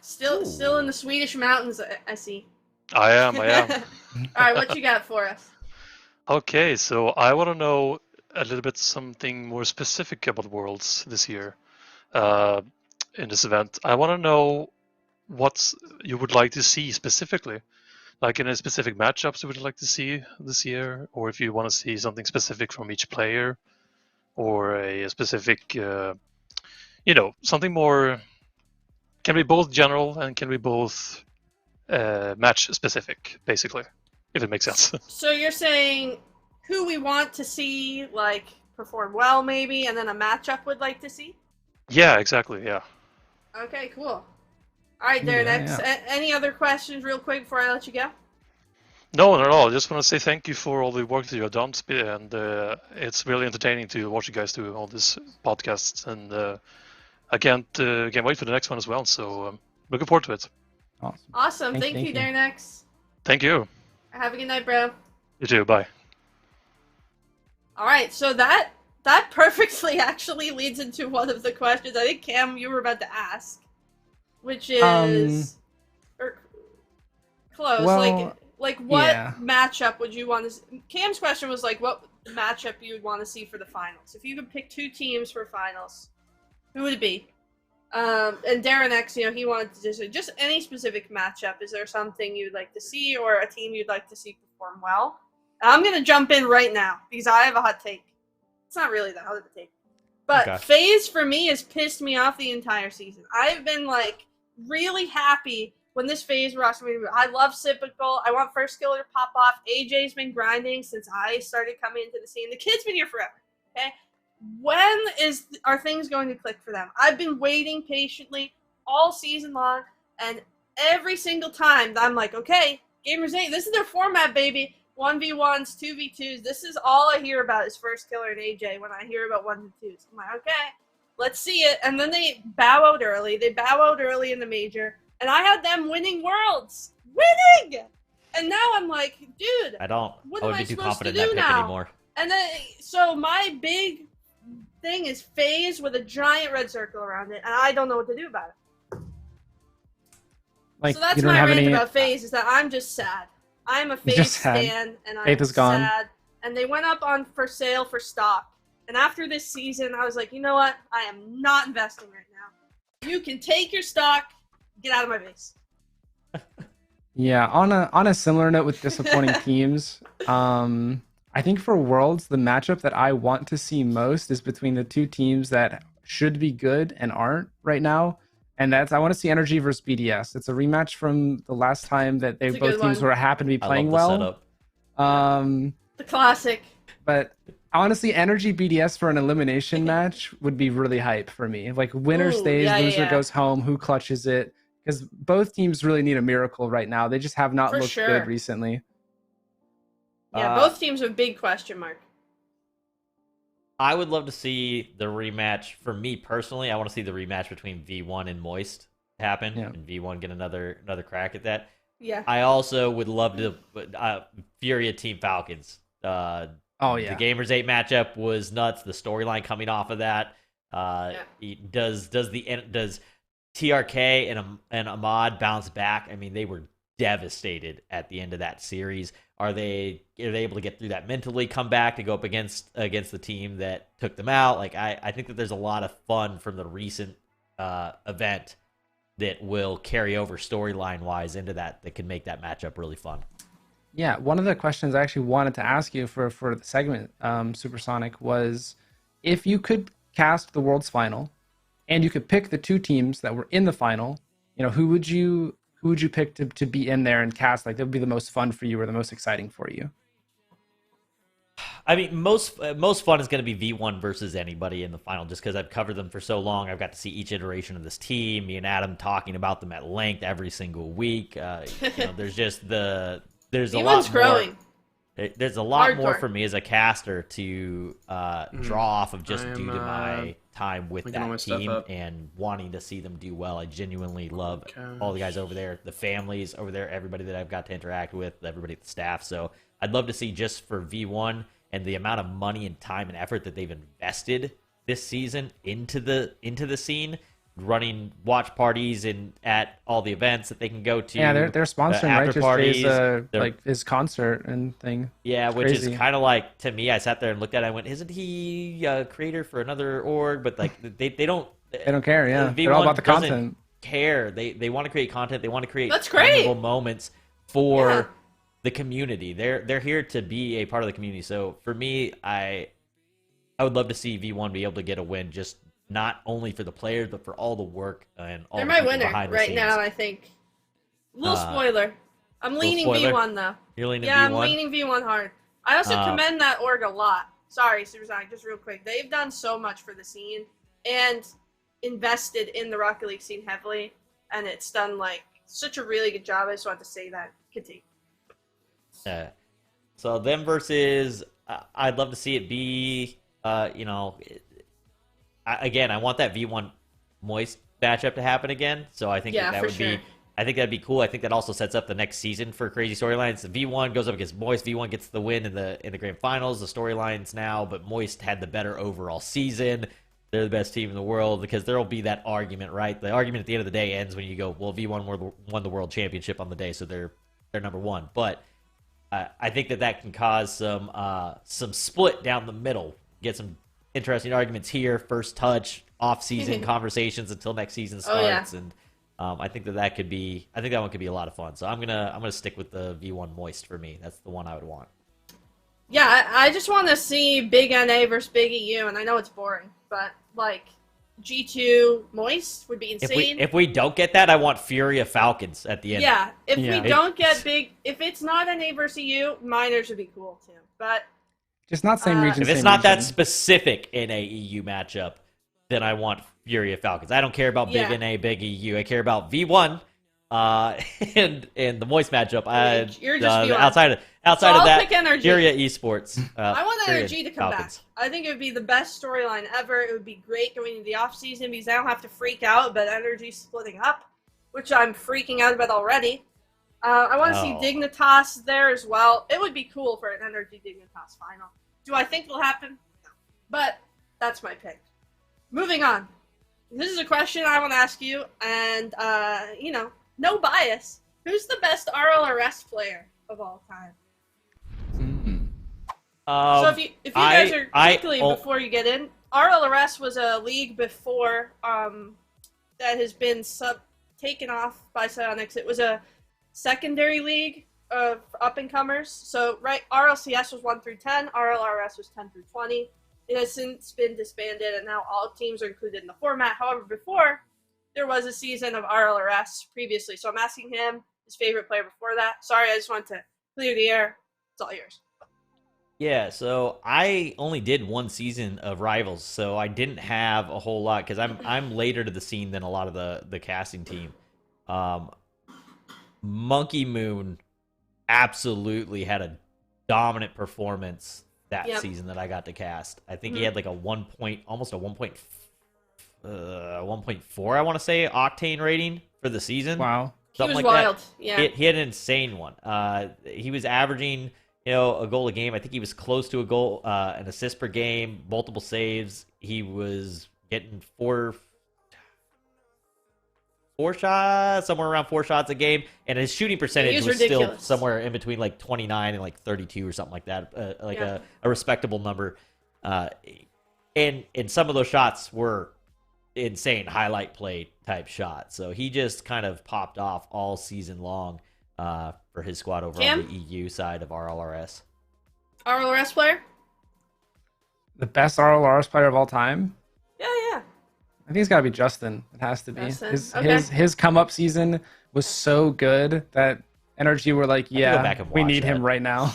Still in the Swedish mountains, I see. I am. All right, what you got for us? Okay, so I want to know a little bit something more specific about Worlds this year in this event. I want to know what you would like to see specifically, like in a specific matchups you would like to see this year, or if you want to see something specific from each player, or a specific, something more. Can be both general and can be both match specific, basically, if it makes sense. So you're saying who we want to see like perform well, maybe, and then a matchup would like to see? Yeah, exactly. Yeah. Okay, cool. All right, Darren X. Any other questions, real quick, before I let you go? No, not at all. I just want to say thank you for all the work that you have done, and it's really entertaining to watch you guys do all these podcasts, and I can't wait for the next one as well. So looking forward to it. Awesome. Thank you, Darren X. Thank you. Have a good night, bro. You too. Bye. All right. So that perfectly actually leads into one of the questions I think, Cam, you were about to ask, which is, Close. Well, like what yeah. matchup would you want to? Cam's question was like, what matchup you would want to see for the finals? If you could pick 2 teams for finals, who would it be? And Darren X, he wanted to just any specific matchup. Is there something you'd like to see, or a team you'd like to see perform well? I'm gonna jump in right now because I have a hot take. It's not really that hot of a take, but FaZe for me has pissed me off the entire season. I've been like really happy when this FaZe roster. I love Cypical. I want First Killer to pop off. AJ's been grinding since I started coming into the scene. The kid's been here forever. Okay. When are things going to click for them? I've been waiting patiently all season long, and every single time I'm like, okay, Gamers 8, this is their format, baby. 1v1s, 2v2s. This is all I hear about is First Killer and AJ when I hear about 1v2s. I'm like, okay, let's see it. And then they bow out early. They bow out early in the major, and I had them winning Worlds. Winning! And now I'm like, dude, what am I supposed to do now? Anymore. And then, so my big thing is FaZe with a giant red circle around it, and I don't know what to do about it. Like, so that's my rant about FaZe, is that I'm just sad. I'm a FaZe fan, and I'm sad. And they went up for sale for stock. And after this season, I was like, you know what? I am not investing right now. You can take your stock, get out of my base. Yeah, on a similar note with disappointing teams, I think for Worlds, the matchup that I want to see most is between the 2 teams that should be good and aren't right now. And I want to see Energy versus BDS. It's a rematch from the last time that both teams happened to be playing well. The classic. But honestly, Energy BDS for an elimination match would be really hype for me. Like, winner stays, loser goes home, who clutches it? Because both teams really need a miracle right now. They just have not looked good recently. Yeah, both teams have a big question mark. I would love to see the rematch. For me personally, I want to see the rematch between V1 and Moist happen, and V1 get another crack at that. Yeah. I also would love to Furia Team Falcons. The Gamers 8 matchup was nuts. The storyline coming off of that. Does TRK and Ahmad bounce back? I mean, they were devastated at the end of that series. Are they able to get through that mentally, come back to go up against the team that took them out? Like, I think that there's a lot of fun from the recent event that will carry over storyline wise into that can make that matchup really fun. Yeah, one of the questions I actually wanted to ask you for the segment, Supersonic, was if you could cast the World's Final and you could pick the 2 teams that were in the final, who would you pick to be in there and cast? Like, that would be the most fun for you or the most exciting for you? I mean, most fun is going to be V1 versus anybody in the final, just because I've covered them for so long. I've got to see each iteration of this team. Me and Adam talking about them at length every single week. There's just there's a lot growing. There's a lot more for me as a caster to draw off of just due to my time with that team and wanting to see them do well. I genuinely love all the guys over there, the families over there, everybody that I've got to interact with, everybody at the staff. So I'd love to see, just for V1 and the amount of money and time and effort that they've invested this season into the scene, running watch parties and at all the events that they can go to. Yeah, they're sponsoring right just like his concert and thing. Yeah, which is kind of like, to me, I sat there and looked at it, I went, isn't he a creator for another org? But like they don't care. Yeah, they're all about the content. Care. They want to create content. They want to create memorable moments for the community. They're here to be a part of the community. So for me, I would love to see V1 be able to get a win, just not only for the players, but for all the work and all the people behind the scenes. They're my winner right now, I think. Little spoiler. I'm leaning V1, though. You're leaning V1? Yeah, I'm leaning V1 hard. I also commend that org a lot. Sorry, Supersonic, just real quick. They've done so much for the scene and invested in the Rocket League scene heavily, and it's done, like, such a really good job. I just wanted to say that. Continue. So them versus, I'd love to see it be, again, I want that V1 Moist matchup to happen again. So I think that would be, I think that'd be cool. I think that also sets up the next season for crazy storylines. The V1 goes up against Moist. V1 gets the win in the grand finals. The storylines now, but Moist had the better overall season. They're the best team in the world, because there will be that argument, right? The argument at the end of the day ends when you go, well, V1 won the world championship on the day, so they're they're number one. But I think that can cause some split down the middle. Get some interesting arguments here. First touch, off-season conversations until next season starts, and I think that could be. I think that one could be a lot of fun. So I'm gonna stick with the V1 Moist for me. That's the one I would want. Yeah, I just want to see Big NA versus Big EU, and I know it's boring, but like G2 Moist would be insane. If we don't get that, I want Furia Falcons at the end. Yeah, if we don't get if it's not NA versus EU, minors would be cool too. But just not same region. If it's not that specific NA EU matchup, then I want Furia Falcons. I don't care about Big NA, Big EU. I care about V1 and the Moist matchup. You're just V1. Outside of that, Energy. Furia Esports. I want Energy to come Falcons. back. I think it would be the best storyline ever. It would be great going into the off season because I don't have to freak out about Energy splitting up, which I'm freaking out about already. I want to see Dignitas there as well. It would be cool for an Energy Dignitas final. Do I think it'll happen? No. But that's my pick. Moving on. This is a question I want to ask you, and, no bias. Who's the best RLRS player of all time? So if you guys are quickly before you get in, RLRS was a league before that has been taken off by Psyonix. It was a secondary league of up-and-comers. So RLCS was 1 through 10, RLRS was 10 through 20. It has since been disbanded, and now all teams are included in the format. However, before, there was a season of RLRS previously. So I'm asking him his favorite player before that. Sorry, I just wanted to clear the air. It's all yours. Yeah, so I only did one season of Rivals, so I didn't have a whole lot because I'm later to the scene than a lot of the casting team. Monkey Moon absolutely had a dominant performance that season that I got to cast. I think he had like almost a 1.4, I want to say, octane rating for the season. Wow. Something he was like wild. That. Yeah. He had an insane one. He was averaging, a goal a game. I think he was close to a goal, an assist per game, multiple saves. He was getting four shots, somewhere around 4 shots a game, and his shooting percentage was still somewhere in between like 29 and like 32 or something like that, a respectable number. And some of those shots were insane highlight play type shots. So he just kind of popped off all season long for his squad over on the EU side of RLRS. RLRS player? The best RLRS player of all time? Yeah. I think it's got to be Justin. It has to be. Justin. His come up season was so good that Energy were like, we need him right now.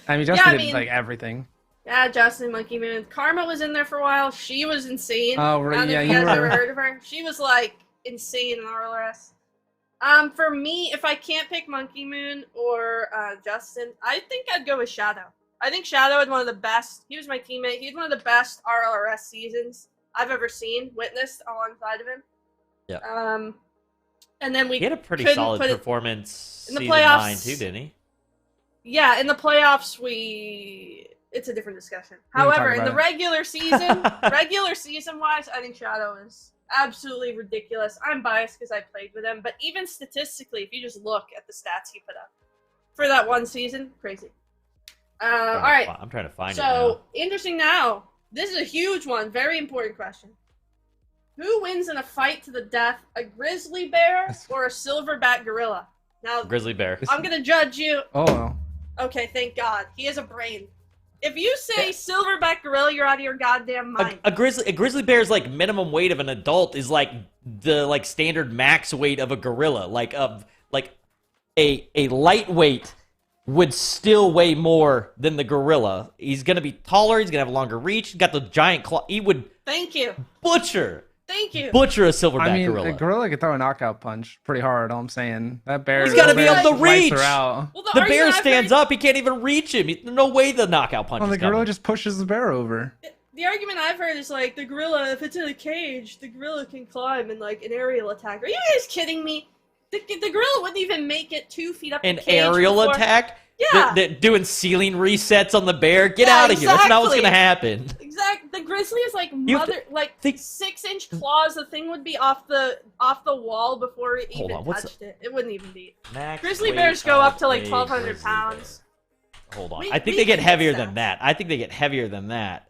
I mean, Justin did like everything. Yeah, Justin, Monkey Moon. Karma was in there for a while. She was insane. Oh, right. I don't know if you guys ever heard of her. She was like insane in RLRS. For me, if I can't pick Monkey Moon or Justin, I think I'd go with Shadow. I think Shadow had one of the best. He was my teammate. He had one of the best RLRS seasons I've ever witnessed alongside of him. Yeah. And then he had a pretty solid performance in the season playoffs 9 too, didn't he? Yeah, in the playoffs it's a different discussion. However, in the regular season, wise, I think Shadow is absolutely ridiculous. I'm biased because I played with him, but even statistically, if you just look at the stats he put up for that one season, crazy. All right. I'm trying to find it now. So, interesting now. This is a huge one. Very important question. Who wins in a fight to the death, a grizzly bear or a silverback gorilla? Now, grizzly bear. I'm going to judge you. Oh. Okay, thank God. He has a brain. If you say silverback gorilla, you're out of your goddamn mind. A grizzly bear's like minimum weight of an adult is like the standard max weight of a gorilla. Like a lightweight would still weigh more than the gorilla. He's gonna be taller. He's gonna have a longer reach. He's got the giant claw. He would. Thank you. Butcher a silverback gorilla. A gorilla could throw a knockout punch pretty hard. All I'm saying, that bear. He's got to be able to reach. Well, the bear stands up. He can't even reach him. No way the knockout punch. The gorilla just pushes the bear over. The argument I've heard is like the gorilla, if it's in a cage, the gorilla can climb and like an aerial attack. Are you guys kidding me? The gorilla wouldn't even make it 2 feet up. An aerial attack? Yeah. They're doing ceiling resets on the bear. Get out of here. That's not what's gonna happen. Exactly. The grizzly is like 6-inch claws. The thing would be off the wall before it even touched it. It wouldn't even be. Grizzly bears go up to like 1,200 pounds. Hold on. I think they get heavier than that. I think they get heavier than that.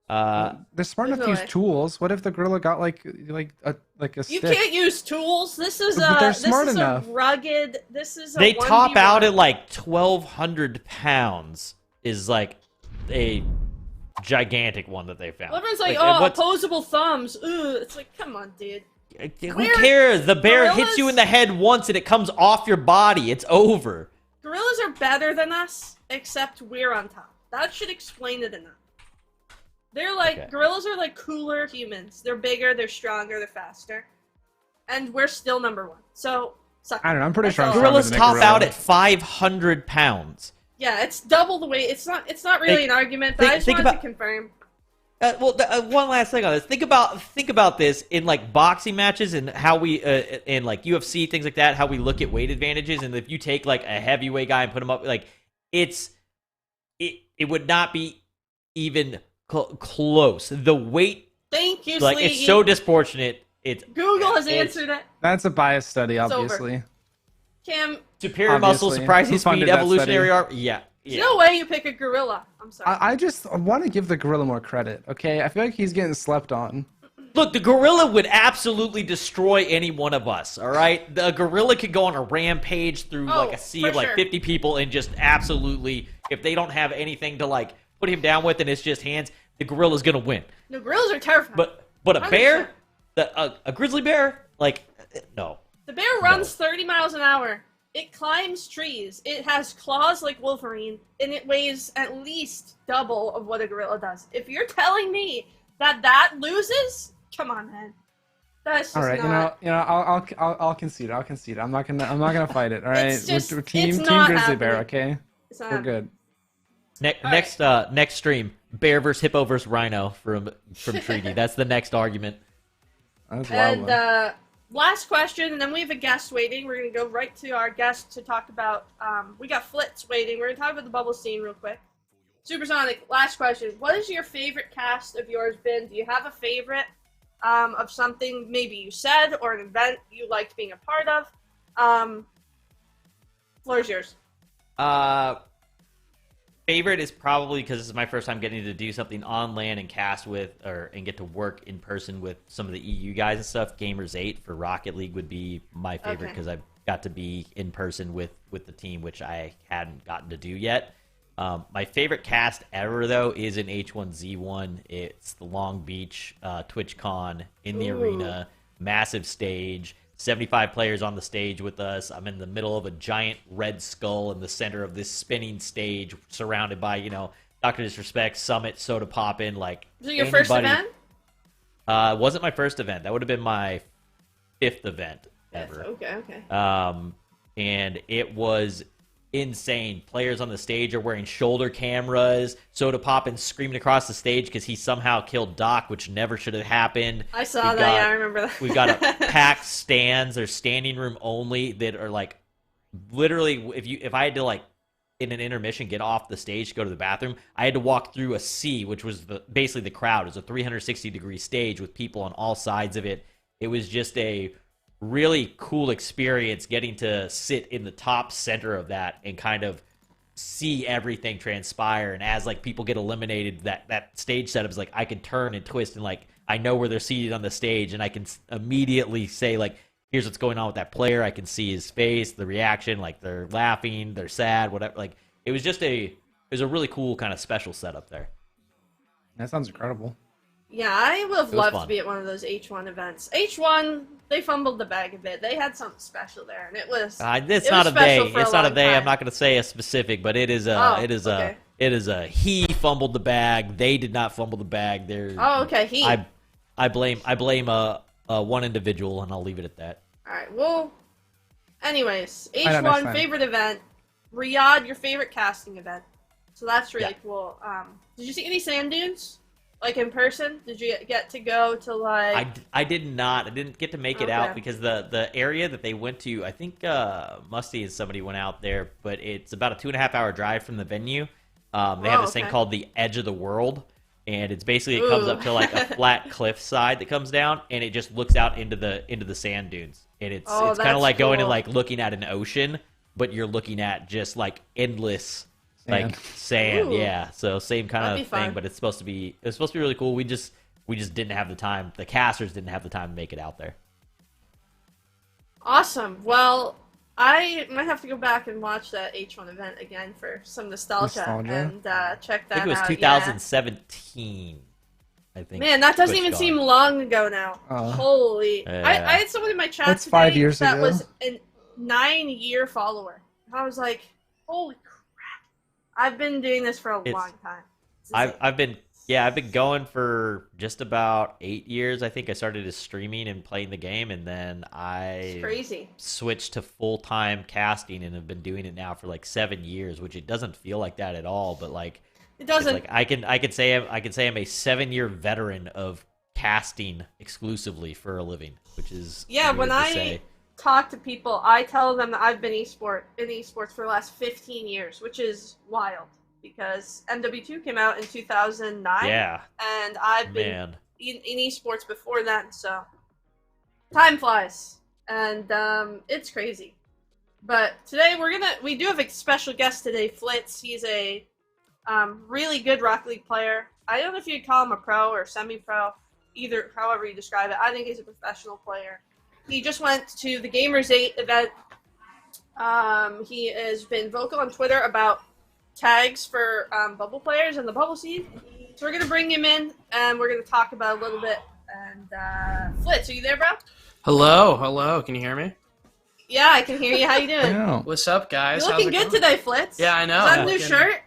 They're smart enough to use tools. What if the gorilla got like a stick? You can't use tools. This is a rugged. This is a They top out at like 1,200 pounds. Is like a gigantic one that they found. Everyone's like, oh, opposable thumbs. Ugh. It's like, come on, dude. Who cares? The bear hits you in the head once and it comes off your body. It's over. Gorillas are better than us, except we're on top. That should explain it enough. They're like, gorillas are like cooler humans. They're bigger, they're stronger, they're faster. And we're still number 1. So, suck. I don't know, I'm pretty sure gorillas top out at 500 pounds. Yeah, it's double the weight. It's not really an argument, but I just wanted to confirm. One last thing on this. Think about this in like boxing matches and how we in like UFC, things like that, how we look at weight advantages, and if you take like a heavyweight guy and put him up, like it would not be even close. The weight, thank you, like it's so disproportionate. Google has answered it. That's a bias study, obviously. Cam, superior muscle, surprising speed, evolutionary arm. Yeah. There's no way you pick a gorilla. I'm sorry. I just want to give the gorilla more credit. Okay, I feel like he's getting slept on. Look, the gorilla would absolutely destroy any one of us, all right? The gorilla could go on a rampage through like a sea of like 50 people and just absolutely, if they don't have anything to like put him down with and it's just hands, the gorilla's gonna win. The gorillas are terrifying. But a bear, a grizzly bear, like, no. The bear runs 30 miles an hour. It climbs trees. It has claws like Wolverine, and it weighs at least double of what a gorilla does. If you're telling me that loses, come on, man. That's just all right. Not... I'll concede. I'll concede. I'm not gonna fight it. All right. We're team grizzly happening. bear. Okay. We're good. Next stream, bear versus hippo versus rhino from Treaty. That's the next argument. That's wild. Last question, and then we have a guest waiting. We're going to go right to our guest to talk about, we got Flitz waiting. We're going to talk about the bubble scene real quick. Supersonic, last question. What is your favorite cast of yours been? Do you have a favorite of something maybe you said or an event you liked being a part of? Floor is yours. Favorite is probably because this is my first time getting to do something on land and cast with, and get to work in person with some of the EU guys and stuff. Gamers 8 for Rocket League would be my favorite because I've got to be in person with the team, which I hadn't gotten to do yet. My favorite cast ever, though, is in H1Z1. It's the Long Beach TwitchCon in the arena, massive stage. 75 players on the stage with us. I'm in the middle of a giant red skull in the center of this spinning stage, surrounded by, Dr. Disrespect, Summit, Soda Poppin', like. Was it your first event? It wasn't my first event. That would have been my 5th event ever. Okay. And it was insane. Players on the stage are wearing shoulder cameras. Soda Poppin' screaming across the stage because he somehow killed Doc, which never should have happened. I saw that. Yeah, I remember that. We've got a packed stands. They're standing room only that are like literally. If I had to like in an intermission get off the stage to go to the bathroom, I had to walk through a sea, which was basically the crowd. It was a 360-degree stage with people on all sides of it. It was just a really cool experience getting to sit in the top center of that and kind of see everything transpire. And as like people get eliminated, that stage setup is like I can turn and twist and like I know where they're seated on the stage and I can immediately say like here's what's going on with that player. I can see his face, the reaction, like they're laughing, they're sad, whatever. Like it was a really cool kind of special setup there. That sounds incredible. Yeah, I would have loved to be at one of those H1 events. H1, they fumbled the bag a bit. They had something special there, and it was. It's not a they. It's not a they. I'm not going to say a specific, but it is a he fumbled the bag. They did not fumble the bag. He. I blame one individual, and I'll leave it at that. All right. Well, anyways, H1 favorite event. Riyadh, your favorite casting event. So that's really cool. Did you see any sand dunes? Like in person? Did you get to go to like? I did not. I didn't get to make it out because the area that they went to, I think Musty and somebody went out there, but it's about a 2.5-hour drive from the venue. They have this thing called the Edge of the World, and it's basically it comes up to like a flat cliff side that comes down, and it just looks out into the sand dunes, and it's kind of like going and like looking at an ocean, but you're looking at just like endless. Like sand, yeah. So same kind of thing, but it's supposed to be really cool. We just didn't have the time. The casters didn't have the time to make it out there. Awesome. Well, I might have to go back and watch that H1 event again for some nostalgia. And check that out. I think it was 2017. I think. Man, that doesn't even seem long ago now. Holy! I had someone in my chat today 5 years that ago. was a 9-year follower. I was like, holy crap! I've been doing this for a long time. I've been going for just about 8 years. I think I started as streaming and playing the game, and then I switched to full-time casting and have been doing it now for like 7 years, which it doesn't feel like that at all, but like it doesn't. Like I can say I'm a 7-year veteran of casting exclusively for a living, which is when I talk to people, I tell them that I've been in esports for the last 15 years, which is wild because MW2 came out in 2009. Yeah. And I've been in esports before then, so time flies. And it's crazy. But today we do have a special guest today, Flitz. He's a really good Rocket League player. I don't know if you'd call him a pro or semi-pro, either however you describe it. I think he's a professional player. He just went to the Gamers 8 event. He has been vocal on Twitter about tags for bubble players and the bubble seed. So we're going to bring him in, and we're going to talk about a little bit. And Flitz, are you there, bro? Hello. Can you hear me? Yeah, I can hear you. How you doing? What's up, guys? You're looking good today, Flitz. Yeah, I know. Is that a new shirt?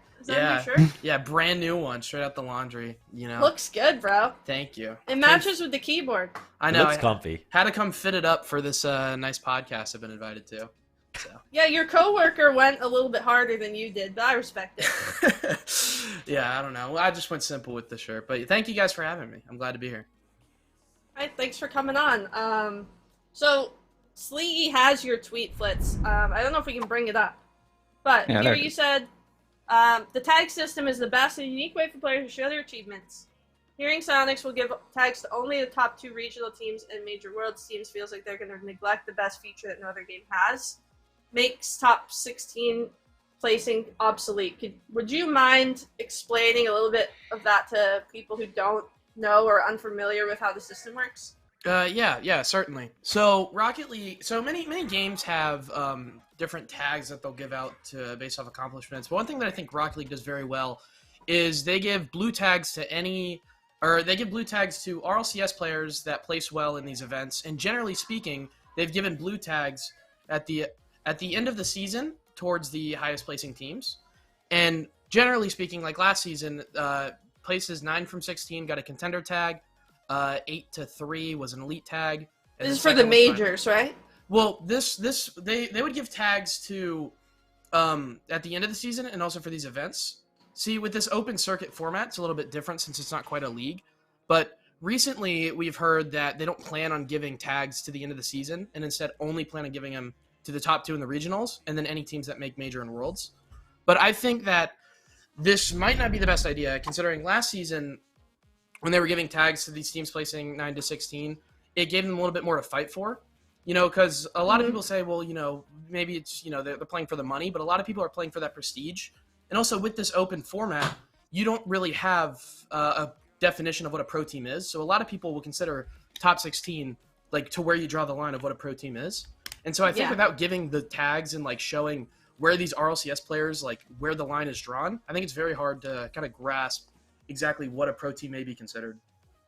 Yeah, brand new one, straight out the laundry. You know, looks good, bro. Thank you. It matches with the keyboard. I know. It looks comfy. Had to come fit it up for this nice podcast I've been invited to. So. Yeah, your coworker went a little bit harder than you did, but I respect it. Yeah, I don't know. I just went simple with the shirt, but thank you guys for having me. I'm glad to be here. All right, thanks for coming on. So Sleegy has your tweet, Flitz. I don't know if we can bring it up, but here you said. The tag system is the best and unique way for players to share their achievements. Hearing Psyonix will give tags to only the top 2 regional teams and major worlds teams feels like they're going to neglect the best feature that no other game has. Makes top 16 placing obsolete. Would you mind explaining a little bit of that to people who don't know or are unfamiliar with how the system works? Yeah, certainly. So Rocket League, many games have different tags that they'll give out to based off accomplishments. But one thing that I think Rocket League does very well is they give blue tags to blue tags to RLCS players that place well in these events. And generally speaking, they've given blue tags at the end of the season towards the highest placing teams. And generally speaking, like last season, places 9 from 16 got a contender tag. 8 to 3 was an elite tag. This is for the majors, right? Well, they would give tags to at the end of the season and also for these events. See, with this open circuit format, it's a little bit different since it's not quite a league. But recently, we've heard that they don't plan on giving tags to the end of the season and instead only plan on giving them to the top 2 in the regionals and then any teams that make major and worlds. But I think that this might not be the best idea considering last season when they were giving tags to these teams placing 9 to 16, it gave them a little bit more to fight for. You know, because a lot of people say, well, you know, maybe it's, you know, they're playing for the money, but a lot of people are playing for that prestige. And also with this open format, you don't really have a definition of what a pro team is. So a lot of people will consider top 16 like to where you draw the line of what a pro team is. And so I think without giving the tags and like showing where these RLCS players, like where the line is drawn, I think it's very hard to kind of grasp exactly what a pro team may be considered.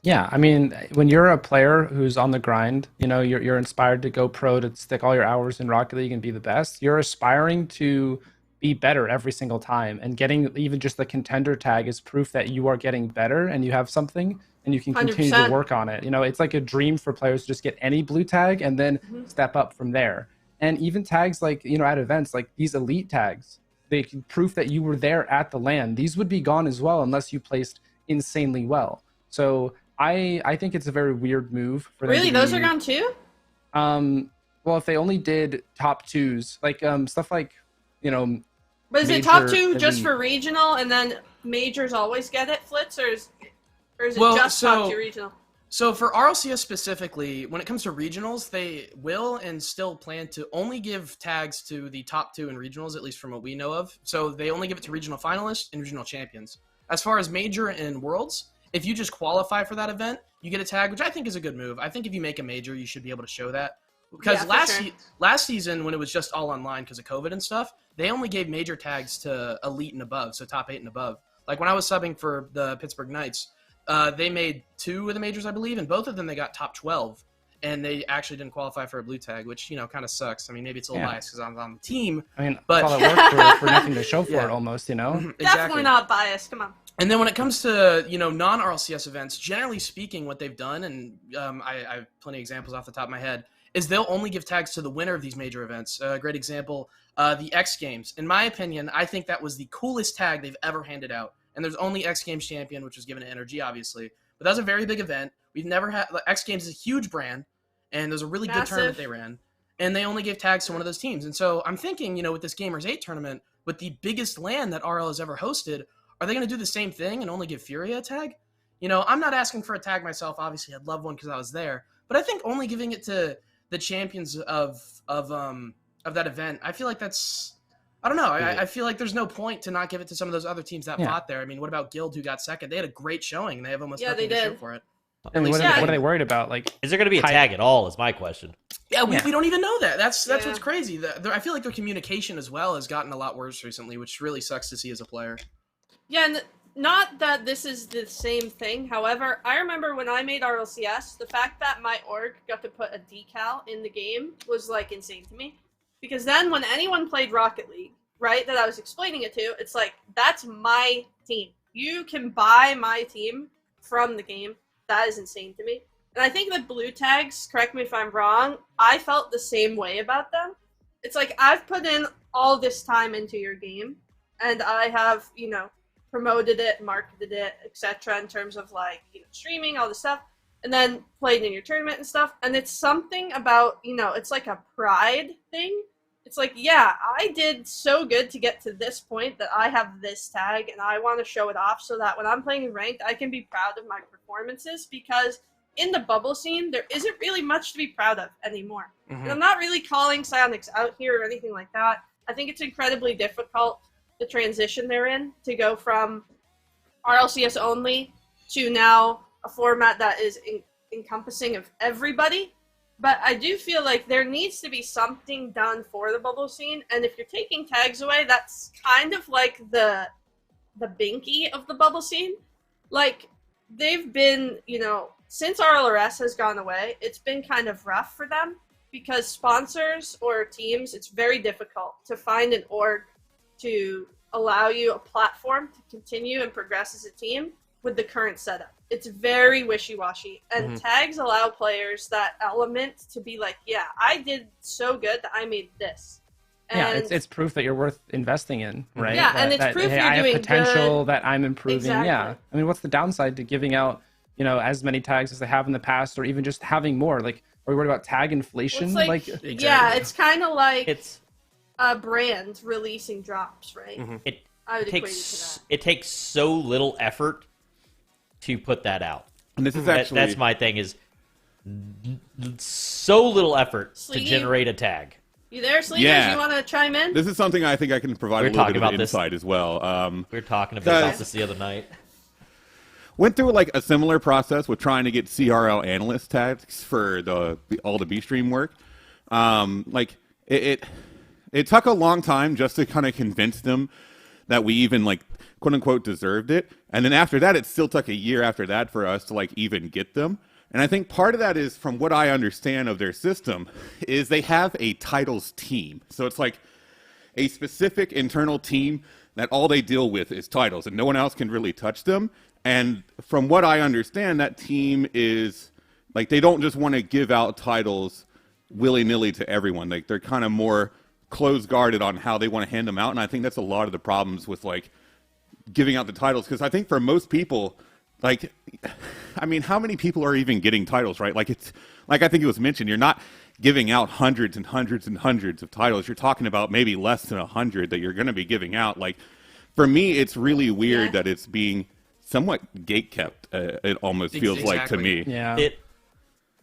Yeah, I mean, when you're a player who's on the grind, you know, you're inspired to go pro, to stick all your hours in Rocket League and be the best. You're aspiring to be better every single time, and getting even just the contender tag is proof that you are getting better and you have something and you can continue 100%. to work on it. You know, it's like a dream for players to just get any blue tag and then step up from there. And even tags like, you know, at events like these elite tags, they can proof that you were there at the LAN. These would be gone as well unless you placed insanely well. So I think it's a very weird move for them. Really, those are gone too? Well, if they only did top twos, like stuff like, you know. But is it top two just for regional, and then majors always get it, Flitz, or is it just top two regional? So for RLCS specifically, when it comes to regionals, they will and still plan to only give tags to the top two in regionals, at least from what we know of. So they only give it to regional finalists and regional champions. As far as major and worlds, if you just qualify for that event, you get a tag, which I think is a good move. I think if you make a major, you should be able to show that. Because last season, when it was just all online because of COVID and stuff, they only gave major tags to elite and above, so top 8 and above. Like when I was subbing for the Pittsburgh Knights, they made 2 of the majors, I believe, and both of them they got top 12, and they actually didn't qualify for a blue tag, which, you know, kind of sucks. I mean, maybe it's a little biased because I'm on the team. I mean, but all that work for nothing to show for it almost, you know? Exactly. Definitely not biased. Come on. And then when it comes to, you know, non-RLCS events, generally speaking, what they've done, and I have plenty of examples off the top of my head, is they'll only give tags to the winner of these major events. A great example, the X Games. In my opinion, I think that was the coolest tag they've ever handed out. And there's only X Games champion, which was given to NRG, obviously. But that was a very big event. We've never had X Games is a huge brand, and there's a really good tournament they ran. And they only gave tags to one of those teams. And so I'm thinking, you know, with this Gamers 8 tournament, with the biggest LAN that RL has ever hosted, are they going to do the same thing and only give Furia a tag? You know, I'm not asking for a tag myself. Obviously, I'd love one because I was there. But I think only giving it to the champions of that event, I feel like that's, I don't know. I feel like there's no point to not give it to some of those other teams that fought there. I mean, what about Guild, who got second? They had a great showing, and they have almost nothing to show for it. I mean, what are they worried about? Like, is there going to be a tag at all? Is my question. Yeah, we don't even know that. That's what's crazy. I feel like their communication as well has gotten a lot worse recently, which really sucks to see as a player. Yeah, and not that this is the same thing. However, I remember when I made RLCS, the fact that my org got to put a decal in the game was, like, insane to me. Because then when anyone played Rocket League, right, that I was explaining it to, it's like, that's my team. You can buy my team from the game. That is insane to me. And I think the blue tags, correct me if I'm wrong, I felt the same way about them. It's like, I've put in all this time into your game, and I have, you know, promoted it, marketed it, etc. in terms of, like, you know, streaming, all this stuff, and then played in your tournament and stuff. And it's something about, you know, it's like a pride thing. It's like, yeah, I did so good to get to this point that I have this tag, and I want to show it off so that when I'm playing in ranked, I can be proud of my performances, because in the bubble scene, there isn't really much to be proud of anymore. And I'm not really calling Psyonix out here or anything like that. I think it's incredibly difficult, the transition they're in, to go from RLCS only to now a format that is encompassing of everybody. But I do feel like there needs to be something done for the bubble scene, and if you're taking tags away, that's kind of like the binky of the bubble scene. Like, they've been, you know, since RLRS has gone away, it's been kind of rough for them, because sponsors or teams, it's very difficult to find an org to allow you a platform to continue and progress as a team with the current setup. It's very wishy-washy, and tags allow players that element to be like, yeah, I did so good that I made this. And it's proof that you're worth investing in, right? Yeah, and it's proof you're I have doing potential good. That I'm improving. Exactly. Yeah, I mean, what's the downside to giving out, you know, as many tags as they have in the past, or even just having more? Like, are we worried about tag inflation? Well, it's like, yeah, it's kind of like a brand releasing drops, right? I would equate it to that. It takes so little effort to put that out. And this is actually that's my thing, is so little effort to generate a tag. You there, Sleevers? Yeah. You want to chime in? This is something I think I can provide a little bit of insight as well. We were talking about this the other night. Went through like a similar process with trying to get CRL analyst tags for all the B-Stream work. Like it took a long time just to kind of convince them that we even, like, quote unquote deserved it. And then after that, it still took a year after that for us to, like, even get them. And I think part of that is, from what I understand of their system, is they have a titles team. So it's like a specific internal team that all they deal with is titles, and no one else can really touch them. And from what I understand, that team is, like, they don't just want to give out titles willy-nilly to everyone. Like, they're kind of more closed-guarded on how they want to hand them out. And I think that's a lot of the problems with, like, giving out the titles. Because I think for most people, like, I mean, how many people are even getting titles, right? Like, it's like I think it was mentioned, you're not giving out hundreds and hundreds and hundreds of titles. You're talking about maybe less than 100 that you're going to be giving out. Like, for me, it's really weird that it's being somewhat gatekept. It almost feels like to me. Yeah.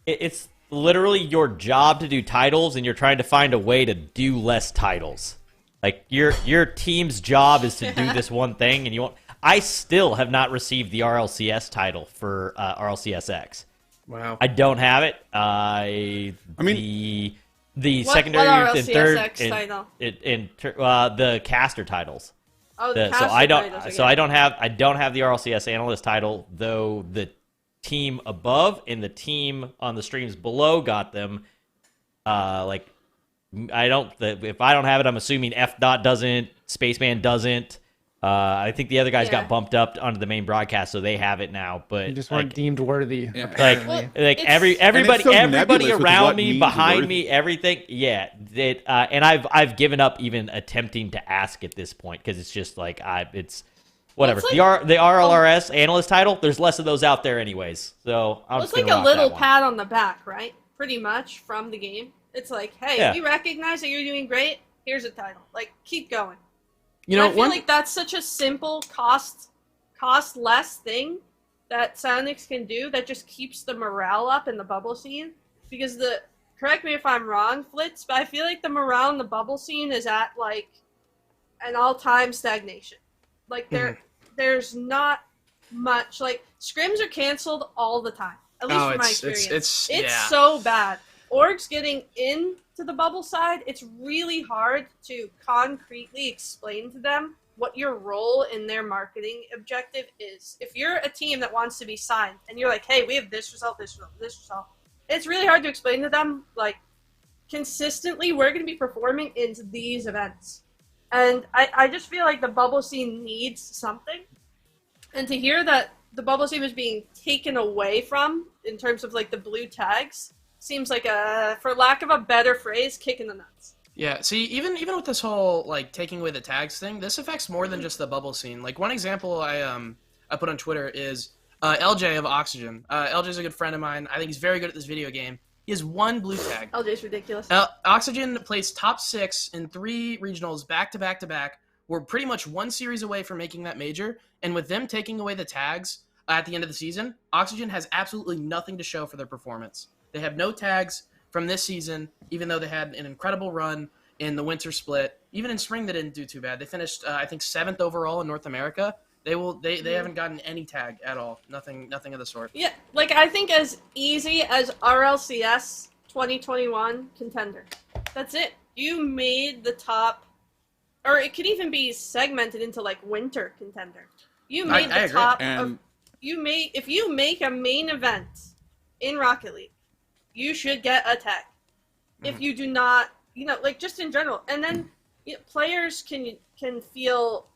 It's literally your job to do titles, and you're trying to find a way to do less titles. Like, your team's job is to do this one thing, and you won't. I still have not received the RLCS title for RLCSX. Wow. I don't have it. I mean, the secondary what and third title? in the caster titles. Oh, the caster so I don't. titles, So I don't have the RLCS analyst title, though. The team above and the team on the streams below got them. Like, I don't. If I don't have it, I'm assuming F Dot doesn't. Spaceman doesn't. I think the other guys got bumped up onto the main broadcast, so they have it now. But you just weren't deemed worthy. Like everybody so around me, behind me, everything. Yeah, and I've given up even attempting to ask at this point because it's just like it's whatever. It's like, the RLRS analyst title. There's less of those out there, anyways. So I'm it's just like gonna a rock little that one. pat on the back, right? Pretty much from the game. It's like, hey, we recognize that you're doing great. Here's a title. Like, keep going. You know, I feel like that's such a simple cost less thing that Psyonix can do that just keeps the morale up in the bubble scene. Because correct me if I'm wrong, Flitz, but I feel like the morale in the bubble scene is at like an all-time stagnation. Like there's not much, like scrims are canceled all the time. At least from my experience. It's so bad. Orgs getting into the bubble side, it's really hard to concretely explain to them what your role in their marketing objective is. If you're a team that wants to be signed and you're like, hey, we have this result, this result, this result, it's really hard to explain to them, like, consistently, we're going to be performing into these events. And I just feel like the bubble scene needs something. And to hear that the bubble scene is being taken away from, in terms of, like, the blue tags, seems like for lack of a better phrase, kick in the nuts. Yeah, see, even with this whole, like, taking away the tags thing, this affects more than just the bubble scene. Like, one example I put on Twitter is LJ of Oxygen. LJ's a good friend of mine. I think he's very good at this video game. He has one blue tag. LJ's ridiculous. Oxygen placed top 6 in 3 regionals back to back to back. We're pretty much one series away from making that major, and with them taking away the tags at the end of the season, Oxygen has absolutely nothing to show for their performance. They have no tags from this season, even though they had an incredible run in the winter split. Even in spring, they didn't do too bad. They finished, I think, 7th overall in North America. They haven't gotten any tag at all. Nothing of the sort. Yeah, like, I think as easy as RLCS 2021 contender. That's it. You made the top, or it could even be segmented into, like, winter contender. You made the top of, if you make a main event in Rocket League, you should get a tag. If you do not, like, just in general. And then players can feel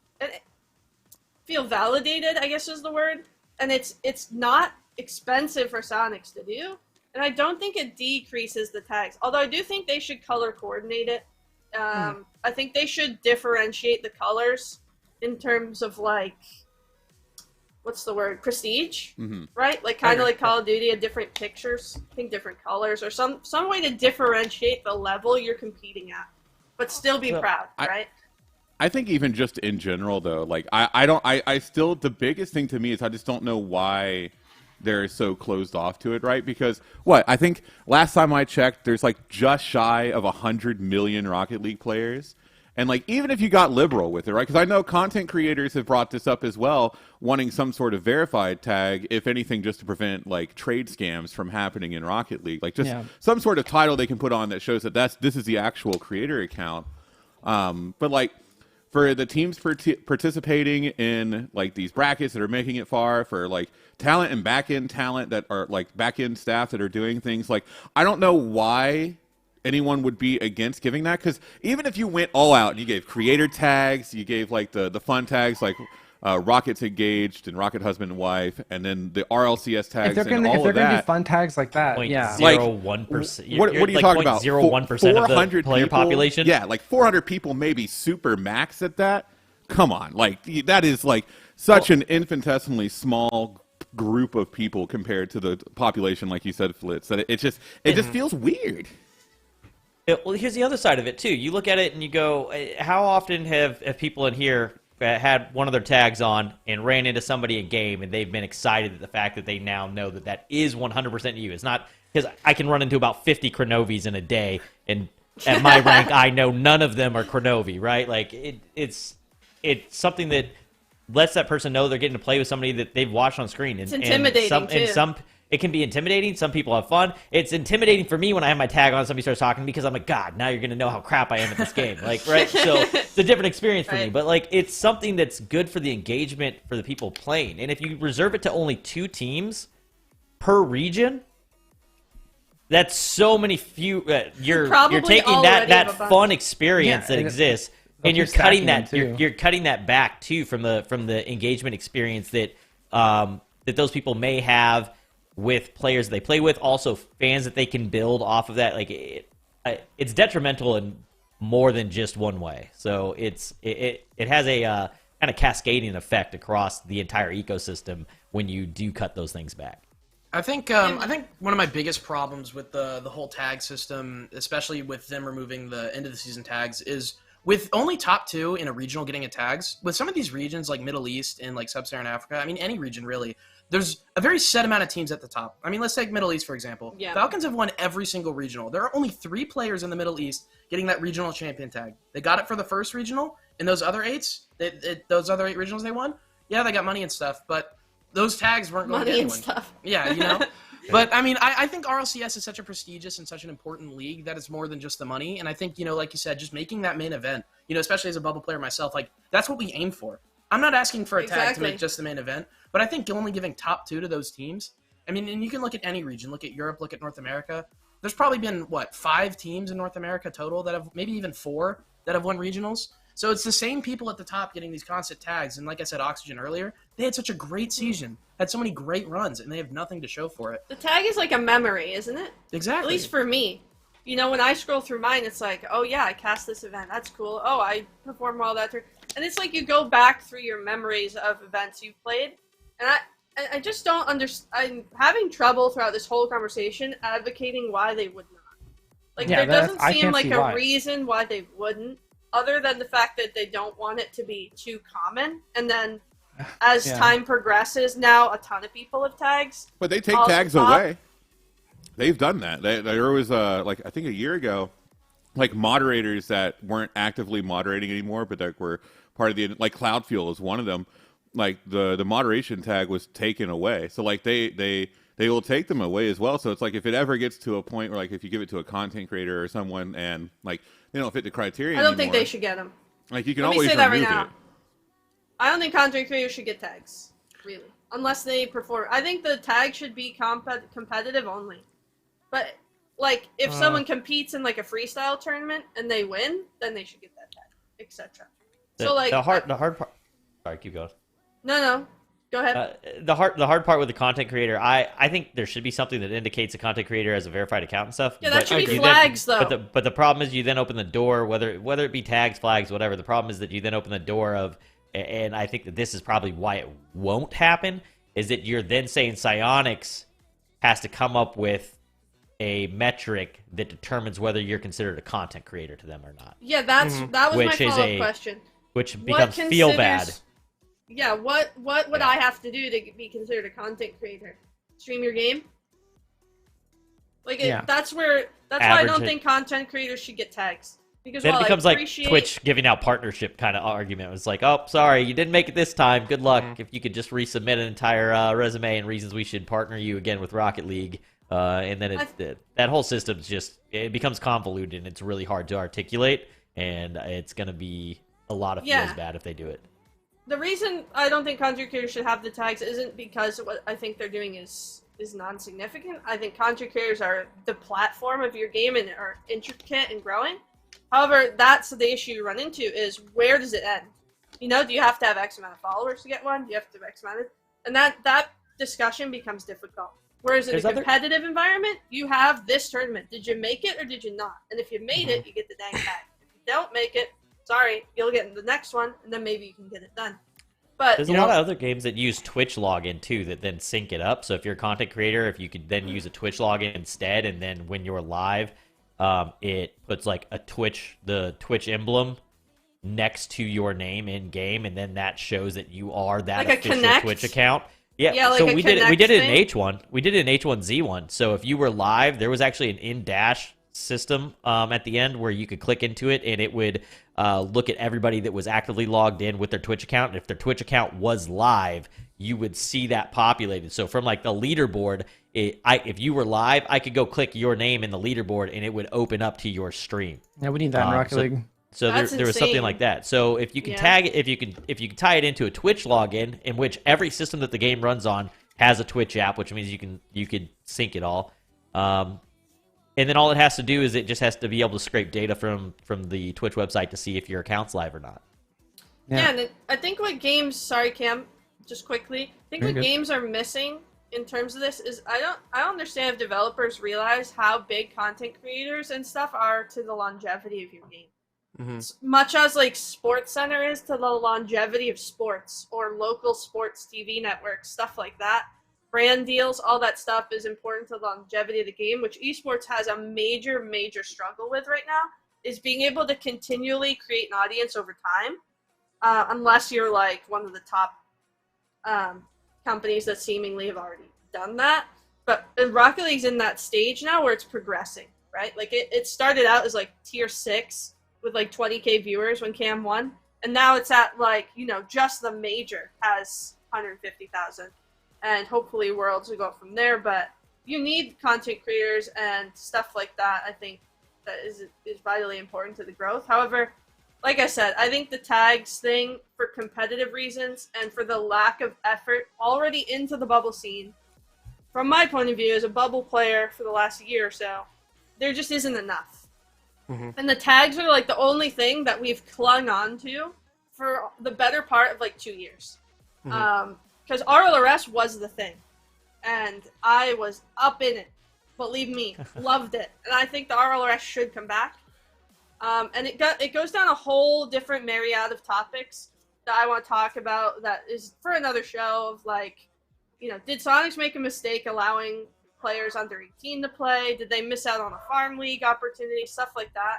validated, I guess is the word. And it's not expensive for Psyonix to do. And I don't think it decreases the tags. Although I do think they should color coordinate it. I think they should differentiate the colors in terms of, like, what's the word? Prestige, right? Like, kind of like Call of Duty, different pictures, I think different colors, or some way to differentiate the level you're competing at, but still be proud, right? I think even just in general, though, like, I still, the biggest thing to me is I just don't know why they're so closed off to it, right? Because, I think last time I checked, there's, like, just shy of 100 million Rocket League players. And, like, even if you got liberal with it, right? Because I know content creators have brought this up as well, wanting some sort of verified tag, if anything, just to prevent, like, trade scams from happening in Rocket League. Like, just some sort of title they can put on that shows that this is the actual creator account. But, like, for the teams participating in, like, these brackets that are making it far, for, like, talent and back-end talent that are, like, back-end staff that are doing things, like, I don't know why anyone would be against giving that, because even if you went all out and you gave creator tags, you gave, like, the fun tags, like Rocket's Engaged and Rocket Husband and Wife, and then the RLCS tags, if they're gonna do fun tags like that, 0.01%. What are you talking about? 0.01% of the player population. Yeah, like 400 people, maybe super max at that. Come on, like, that is, like, such an infinitesimally small group of people compared to the population, like you said, Flitz. That it just feels weird. Well, here's the other side of it too. You look at it and you go, how often have people in here had one of their tags on and ran into somebody in game and they've been excited at the fact that they now know that is 100% you. It's not because I can run into about 50 Kronovis in a day, and at my rank, I know none of them are Kronovi, right? Like it's something that lets that person know they're getting to play with somebody that they've watched on screen. It's intimidating too. It can be intimidating. Some people have fun. It's intimidating for me when I have my tag on and somebody starts talking because I'm like, God, now you're going to know how crap I am at this game. Like, right? So it's a different experience for me. But, like, it's something that's good for the engagement for the people playing. And if you reserve it to only 2 teams per region, that's so many few. You're taking that fun experience that exists, and you're cutting that back, too, from the engagement experience that that those people may have with players they play with, also fans that they can build off of that. Like it's detrimental in more than just one way. So it has a kind of cascading effect across the entire ecosystem when you do cut those things back. I think one of my biggest problems with the whole tag system, especially with them removing the end of the season tags, is with only top 2 in a regional getting a tags. With some of these regions like Middle East and like Sub-Saharan Africa, I mean any region really, there's a very set amount of teams at the top. I mean, let's take Middle East, for example. Yeah. Falcons have won every single regional. There are only 3 players in the Middle East getting that regional champion tag. They got it for the first regional, and those other 8 regionals they won, yeah, they got money and stuff, but those tags weren't going to anyone. Money and stuff. Yeah, you know? But, I mean, I think RLCS is such a prestigious and such an important league that it's more than just the money. And I think, you know, like you said, just making that main event, you know, especially as a bubble player myself, like, that's what we aim for. I'm not asking for a tag to make just the main event, but I think only giving top 2 to those teams. I mean, and you can look at any region, look at Europe, look at North America. There's probably been, 5 teams in North America total that have, maybe even 4 that have won regionals. So it's the same people at the top getting these constant tags. And like I said, Oxygen earlier, they had such a great season, had so many great runs, and they have nothing to show for it. The tag is like a memory, isn't it? Exactly. At least for me. You know, when I scroll through mine, it's like, oh yeah, I cast this event. That's cool. Oh, I performed well that turn. And it's like you go back through your memories of events you've played. And I just don't understand. I'm having trouble throughout this whole conversation advocating why they would not. Like, there doesn't seem like a reason why they wouldn't, other than the fact that they don't want it to be too common. And then as time progresses, now a ton of people have tags. But they take tags away. They've done that. There was, like, I think a year ago, like, moderators that weren't actively moderating anymore, but that were part of the, like, Cloud Fuel is one of them. Like, the moderation tag was taken away. So, like, they will take them away as well. So it's like, if it ever gets to a point where, like, if you give it to a content creator or someone and, like, they don't fit the criteria I don't think they should get them. Like, you can always remove it. I don't think content creators should get tags, really, unless they perform. I think the tag should be competitive only. But, like, if someone competes in, like, a freestyle tournament and they win, then they should get that tag, etc. So, like, the hard part. Sorry, keep going. No, go ahead. The hard part with the content creator, I think there should be something that indicates a content creator as a verified account and stuff. Yeah, that should be flags, though. But the problem is you then open the door, whether it be tags, flags, whatever. The problem is that you then open the door of, and I think that this is probably why it won't happen, is that you're then saying Psyonix has to come up with a metric that determines whether you're considered a content creator to them or not. Yeah, that was my follow-up question. Which becomes feel bad. Yeah, what would I have to do to be considered a content creator? Stream your game? Like, that's why I don't think content creators should get tags. Because then it becomes like Twitch giving out partnership kind of argument. It's like, oh, sorry, you didn't make it this time. Good luck. If you could just resubmit an entire resume and reasons we should partner you again with Rocket League. And then that whole system's just, it becomes convoluted and it's really hard to articulate. And it's going to be a lot of feels bad if they do it. The reason I don't think content creators should have the tags isn't because what I think they're doing is non-significant. I think content creators are the platform of your game and are intricate and growing. However, that's the issue you run into is, where does it end? You know, do you have to have X amount of followers to get one? Do you have to have X amount of... And that discussion becomes difficult. Whereas in a competitive environment, you have this tournament. Did you make it or did you not? And if you made it, you get the dang tag. If you don't make it, sorry, you'll get the next one, and then maybe you can get it done. But there's a lot of other games that use Twitch login too that then sync it up. So if you're a content creator, if you could then use a Twitch login instead, and then when you're live, it puts like the Twitch emblem next to your name in game, and then that shows that you are that like official Twitch account. Yeah, like so we did it in H1. We did it in H1Z1. So if you were live, there was actually an in-dash system at the end where you could click into it, and it would look at everybody that was actively logged in with their Twitch account. And if their Twitch account was live, you would see that populated. So from like the leaderboard, if you were live, I could go click your name in the leaderboard, and it would open up to your stream. Yeah, we need that in Rocket League. So there was something like that. So if you can tag it, if you can tie it into a Twitch login, in which every system that the game runs on has a Twitch app, which means you could sync it all. And then all it has to do is it just has to be able to scrape data from the Twitch website to see if your account's live or not. Yeah, and I think what games, sorry Cam, just quickly, I think what games are missing in terms of this is I don't understand if developers realize how big content creators and stuff are to the longevity of your game. Much as like Sports Center is to the longevity of sports or local sports TV networks, stuff like that. Brand deals, all that stuff is important to the longevity of the game, which esports has a major, major struggle with right now, is being able to continually create an audience over time, unless you're like one of the top companies that seemingly have already done that. But Rocket League's in that stage now where it's progressing, right? Like it started out as like tier 6 with like 20K viewers when Cam won, and now it's at like, just the major has 150,000, and hopefully Worlds will go up from there. But you need content creators and stuff like that. I think that is vitally important to the growth. However, like I said, I think the tags thing, for competitive reasons and for the lack of effort already into the bubble scene, from my point of view as a bubble player for the last year or so, there just isn't enough. And the tags are like the only thing that we've clung on to for the better part of like 2 years. Because RLRS was the thing. And I was up in it. Believe me, loved it. And I think the RLRS should come back. And it goes down a whole different myriad of topics that I want to talk about that is for another show of like, did Psyonix make a mistake allowing players under 18 to play? Did they miss out on a farm league opportunity? Stuff like that.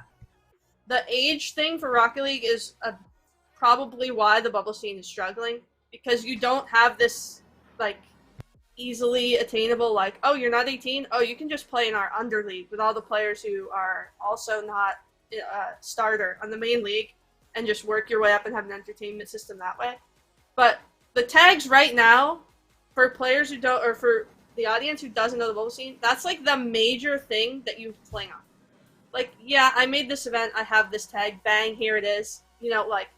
The age thing for Rocket League is probably why the bubble scene is struggling, because you don't have this like easily attainable like, oh, you're not 18, oh, you can just play in our under league with all the players who are also not starter on the main league, and just work your way up and have an entertainment system that way. But the tags right now, for players who don't, or for the audience who doesn't know the bubble scene, that's like the major thing that you play on. Like, yeah, I made this event, I have this tag, bang, here it is. Like,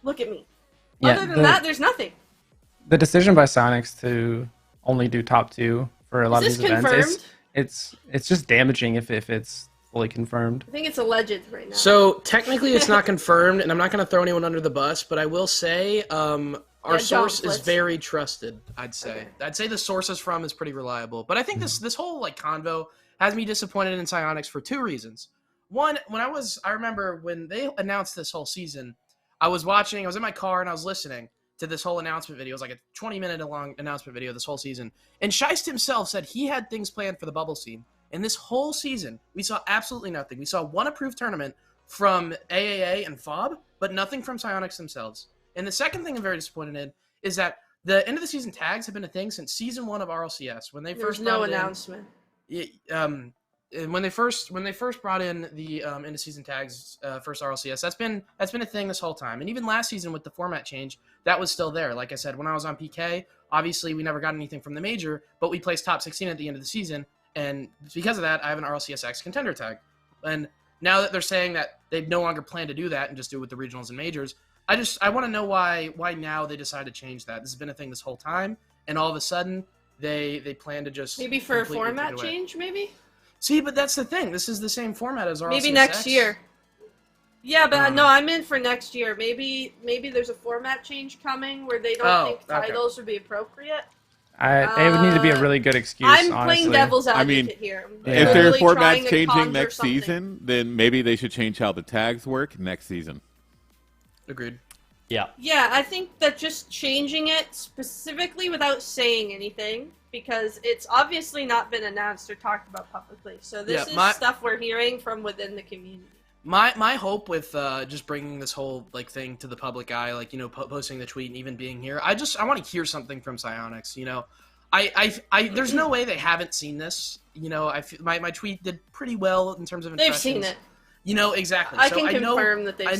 look at me. Yeah, other than that, there's nothing. The decision by Psyonix to only do top 2 for a lot of these events, it's just damaging if it's fully confirmed. I think it's alleged right now. So technically it's not confirmed, and I'm not going to throw anyone under the bus, but I will say our source is very trusted, I'd say. Okay. I'd say the sources from is pretty reliable. But I think this whole like convo has me disappointed in Psyonix for 2 reasons. One, I remember when they announced this whole season, I was in my car and I was listening to this whole announcement video. It was like a 20-minute long announcement video this whole season. And Scheist himself said he had things planned for the bubble scene. And this whole season, we saw absolutely nothing. We saw one approved tournament from AAA and FOB, but nothing from Psyonix themselves. And the second thing I'm very disappointed in is that the end of the season tags have been a thing since season 1 of RLCS. When they first no announcement. When they first brought in the end of season tags, first RLCS, that's been a thing this whole time. And even last season with the format change, that was still there. Like I said, when I was on PK, obviously we never got anything from the major, but we placed top 16 at the end of the season. And because of that, I have an RLCSX contender tag. And now that they're saying that they no longer plan to do that and just do it with the regionals and majors, I want to know why now they decided to change that. This has been a thing this whole time, and all of a sudden they plan to just maybe for a format change, maybe. See, but that's the thing. This is the same format as RLCSX. Maybe next year. Yeah, but no, I'm in for next year. Maybe there's a format change coming where they don't think titles would be appropriate. It would need to be a really good excuse. I'm honestly. playing devil's advocate here. If their format's changing next season, then maybe they should change how the tags work next season. Agreed. Yeah, I think that just changing it specifically without saying anything, because it's obviously not been announced or talked about publicly. So this is stuff we're hearing from within the community. My hope with just bringing this whole like thing to the public eye, like, you know, posting the tweet and even being here, I want to hear something from Psyonix. You know, I there's no way they haven't seen this. You know, my tweet did pretty well in terms of impressions. They've seen it. You know, exactly. I can confirm that they've seen it.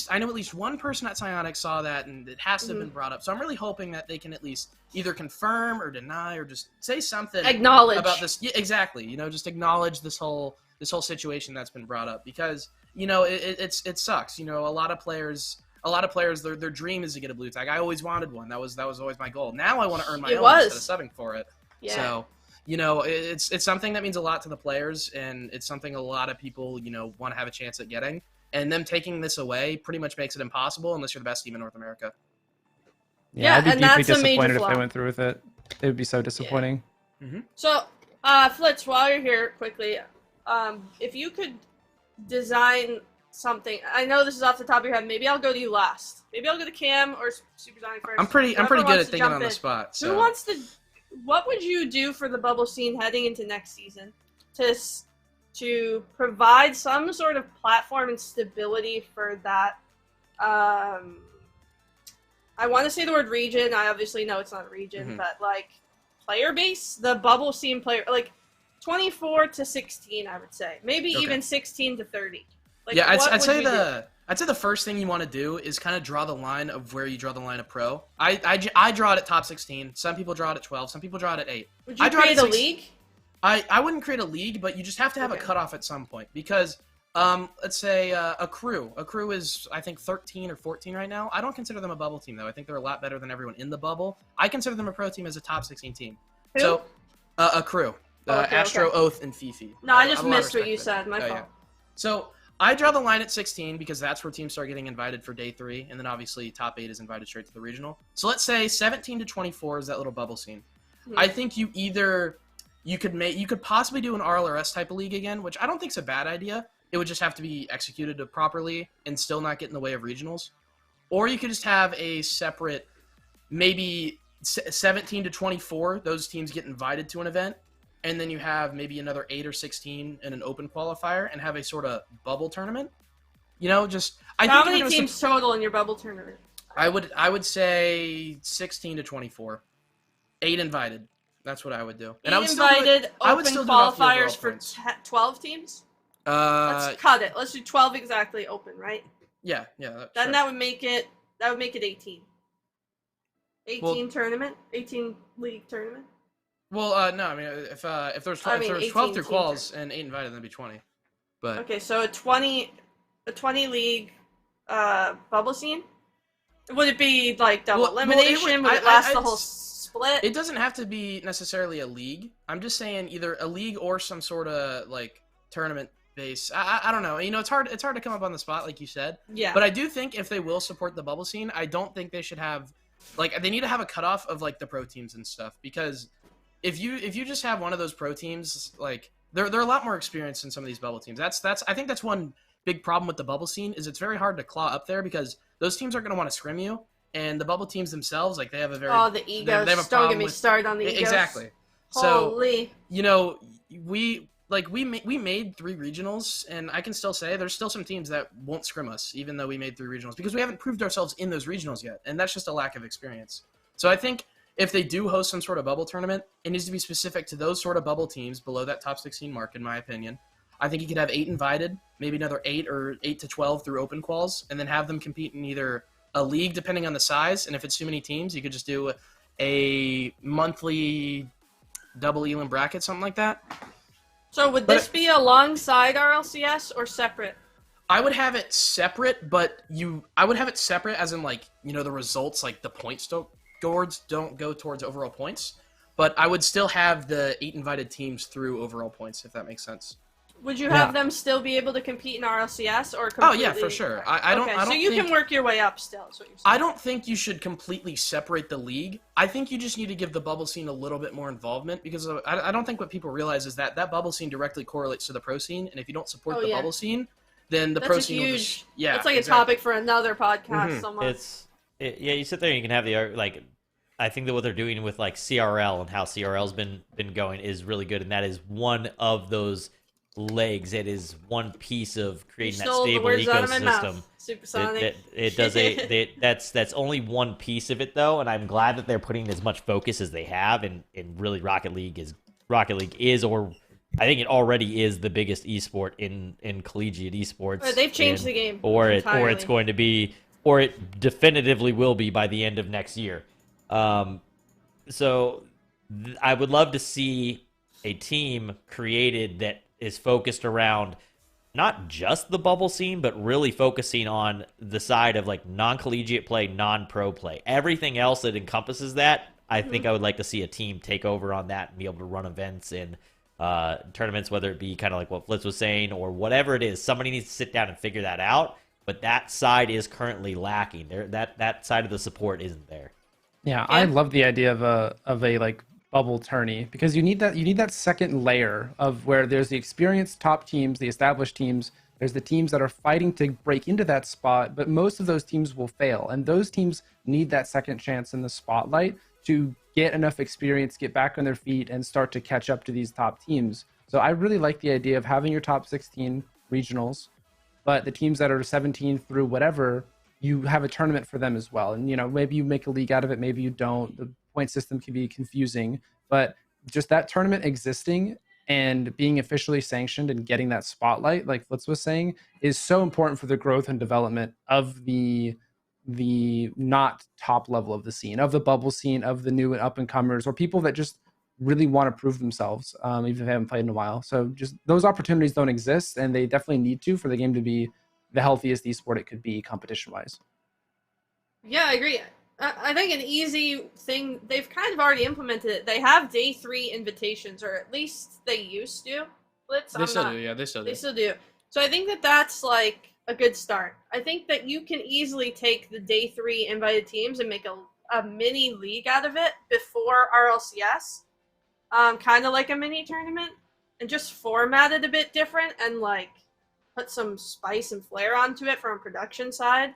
I know at least one person at Psyonix saw that, and it has to have been brought up. So I'm really hoping that they can at least either confirm or deny or just say something about this. Yeah, exactly. You know, just acknowledge this whole situation that's been brought up, because, you know, it sucks. You know, a lot of players their dream is to get a blue tag. I always wanted one. That was always my goal. Now I want to earn my own instead of subbing for it. Yeah. So, you know, it's something that means a lot to the players, and it's something a lot of people, you know, want to have a chance at getting. And them taking this away pretty much makes it impossible unless you're the best team in North America. Yeah, I'd be deeply disappointed if they went through with it. It would be so disappointing. Yeah. Mm-hmm. So, Flitz, while you're here, quickly, if you could design something, I know this is off the top of your head. Maybe I'll go to you last. Maybe I'll go to Cam or Supersonic first. I'm pretty good at thinking on the spot. So. Who wants to? What would you do for the bubble scene heading into next season to provide some sort of platform and stability for that? I want to say the word region. I obviously know it's not a region, but like player base, the bubble scene player, like 24 to 16, I would say, maybe even 16 to 30. Like, yeah, I'd say the first thing you want to do is kind of draw the line of where you draw the line of pro. I draw it at top 16. Some people draw it at 12. Some people draw it at 8. Would you create a league? I wouldn't create a league, but you just have to have a cutoff at some point, because let's say a crew. A crew is, I think, 13 or 14 right now. I don't consider them a bubble team, though. I think they're a lot better than everyone in the bubble. I consider them a pro team as a top 16 team. Who? So a crew. Astro, Oath, and Fifi. No, I just missed what you said. My fault. Yeah. So I draw the line at 16 because that's where teams start getting invited for day 3, and then obviously top 8 is invited straight to the regional. So let's say 17 to 24 is that little bubble scene. I think you could possibly do an RLRS type of league again, which I don't think is a bad idea. It would just have to be executed properly and still not get in the way of regionals. Or you could just have a separate, maybe 17 to 24, those teams get invited to an event, and then you have maybe another 8 or 16 in an open qualifier and have a sort of bubble tournament. You know, just how many teams total in your bubble tournament? I would say 16 to 24. 8 invited. That's what I would do. And 8 invited open qualifiers for 12 teams? Let's cut it. Let's do 12 exactly open, right? Yeah. Then that would make it 18. 18 tournament? 18 league tournament? Well, no, I mean, if there's 12 through quals and 8 invited, that'd be 20. But okay, so a 20 league bubble scene. Would it be like double elimination? Would it last the whole split? It doesn't have to be necessarily a league. I'm just saying either a league or some sort of like tournament base. I don't know. You know, it's hard to come up on the spot, like you said. Yeah. But I do think if they will support the bubble scene, I don't think they should have they need to have a cutoff of like the pro teams and stuff, because if you just have one of those pro teams, like they're a lot more experienced than some of these bubble teams. I think that's one big problem with the bubble scene, is it's very hard to claw up there because those teams are going to want to scrim you, and the bubble teams themselves, like they have a very the egos. Don't get me started on the egos. Exactly. Holy. So you know, we made 3 regionals, and I can still say there's still some teams that won't scrim us even though we made 3 regionals, because we haven't proved ourselves in those regionals yet, and that's just a lack of experience. So I think if they do host some sort of bubble tournament, it needs to be specific to those sort of bubble teams below that top 16 mark, in my opinion. I think you could have 8 invited, maybe another 8 or 8 to 12 through open quals, and then have them compete in either a league, depending on the size. And if it's too many teams, you could just do a monthly double elim bracket, something like that. So would this be alongside RLCS or separate? I would have it separate, but I would have it separate as in, like, you know, the results, like the points don't go towards overall points, but I would still have the 8 invited teams through overall points, if that makes sense. Would you have them still be able to compete in RLCS or completely? Oh yeah, for sure. I don't so you can work your way up still, is what you're saying. I don't think you should completely separate the league. I think you just need to give the bubble scene a little bit more involvement, because I don't think what people realize is that bubble scene directly correlates to the pro scene, and if you don't support the bubble scene, then the pro scene will just... Yeah, it's like a topic for another podcast. Yeah, you sit there and you can have the like. I think that what they're doing with like CRL and how CRL's been going is really good, and that is one of those legs. It is one piece of creating that stable ecosystem. Supersonic. It does that's only one piece of it though, and I'm glad that they're putting as much focus as they have. And really, Rocket League is, or I think it already is, the biggest esport in collegiate esports. They've changed the game, or it's going to be, or it definitively will be by the end of next year. So I would love to see a team created that is focused around not just the bubble scene, but really focusing on the side of like non-collegiate play, non-pro play. Everything else that encompasses that, I think I would like to see a team take over on that and be able to run events and tournaments, whether it be kind of like what Flitz was saying or whatever it is. Somebody needs to sit down and figure that out, but that side is currently lacking. That side of the support isn't there. Yeah, I love the idea of a like bubble tourney, because you need that second layer of where there's the experienced top teams, the established teams, there's the teams that are fighting to break into that spot, but most of those teams will fail, and those teams need that second chance in the spotlight to get enough experience, get back on their feet, and start to catch up to these top teams. So I really like the idea of having your top 16 regionals, but the teams that are 17 through whatever, you have a tournament for them as well. And, maybe you make a league out of it, maybe you don't. The point system can be confusing, but just that tournament existing and being officially sanctioned and getting that spotlight, like Flitz was saying, is so important for the growth and development of the not top level of the scene, of the bubble scene, of the new and up and comers, or people that just really want to prove themselves, even if they haven't played in a while. So just those opportunities don't exist, and they definitely need to, for the game to be the healthiest esport it could be competition-wise. Yeah, I agree. I think an easy thing, they've kind of already implemented it. They have day 3 invitations, or at least they used to. They still do. So I think that's like a good start. I think that you can easily take the day 3 invited teams and make a mini league out of it before RLCS, kind of like a mini tournament, and just format it a bit different and like put some spice and flair onto it from a production side.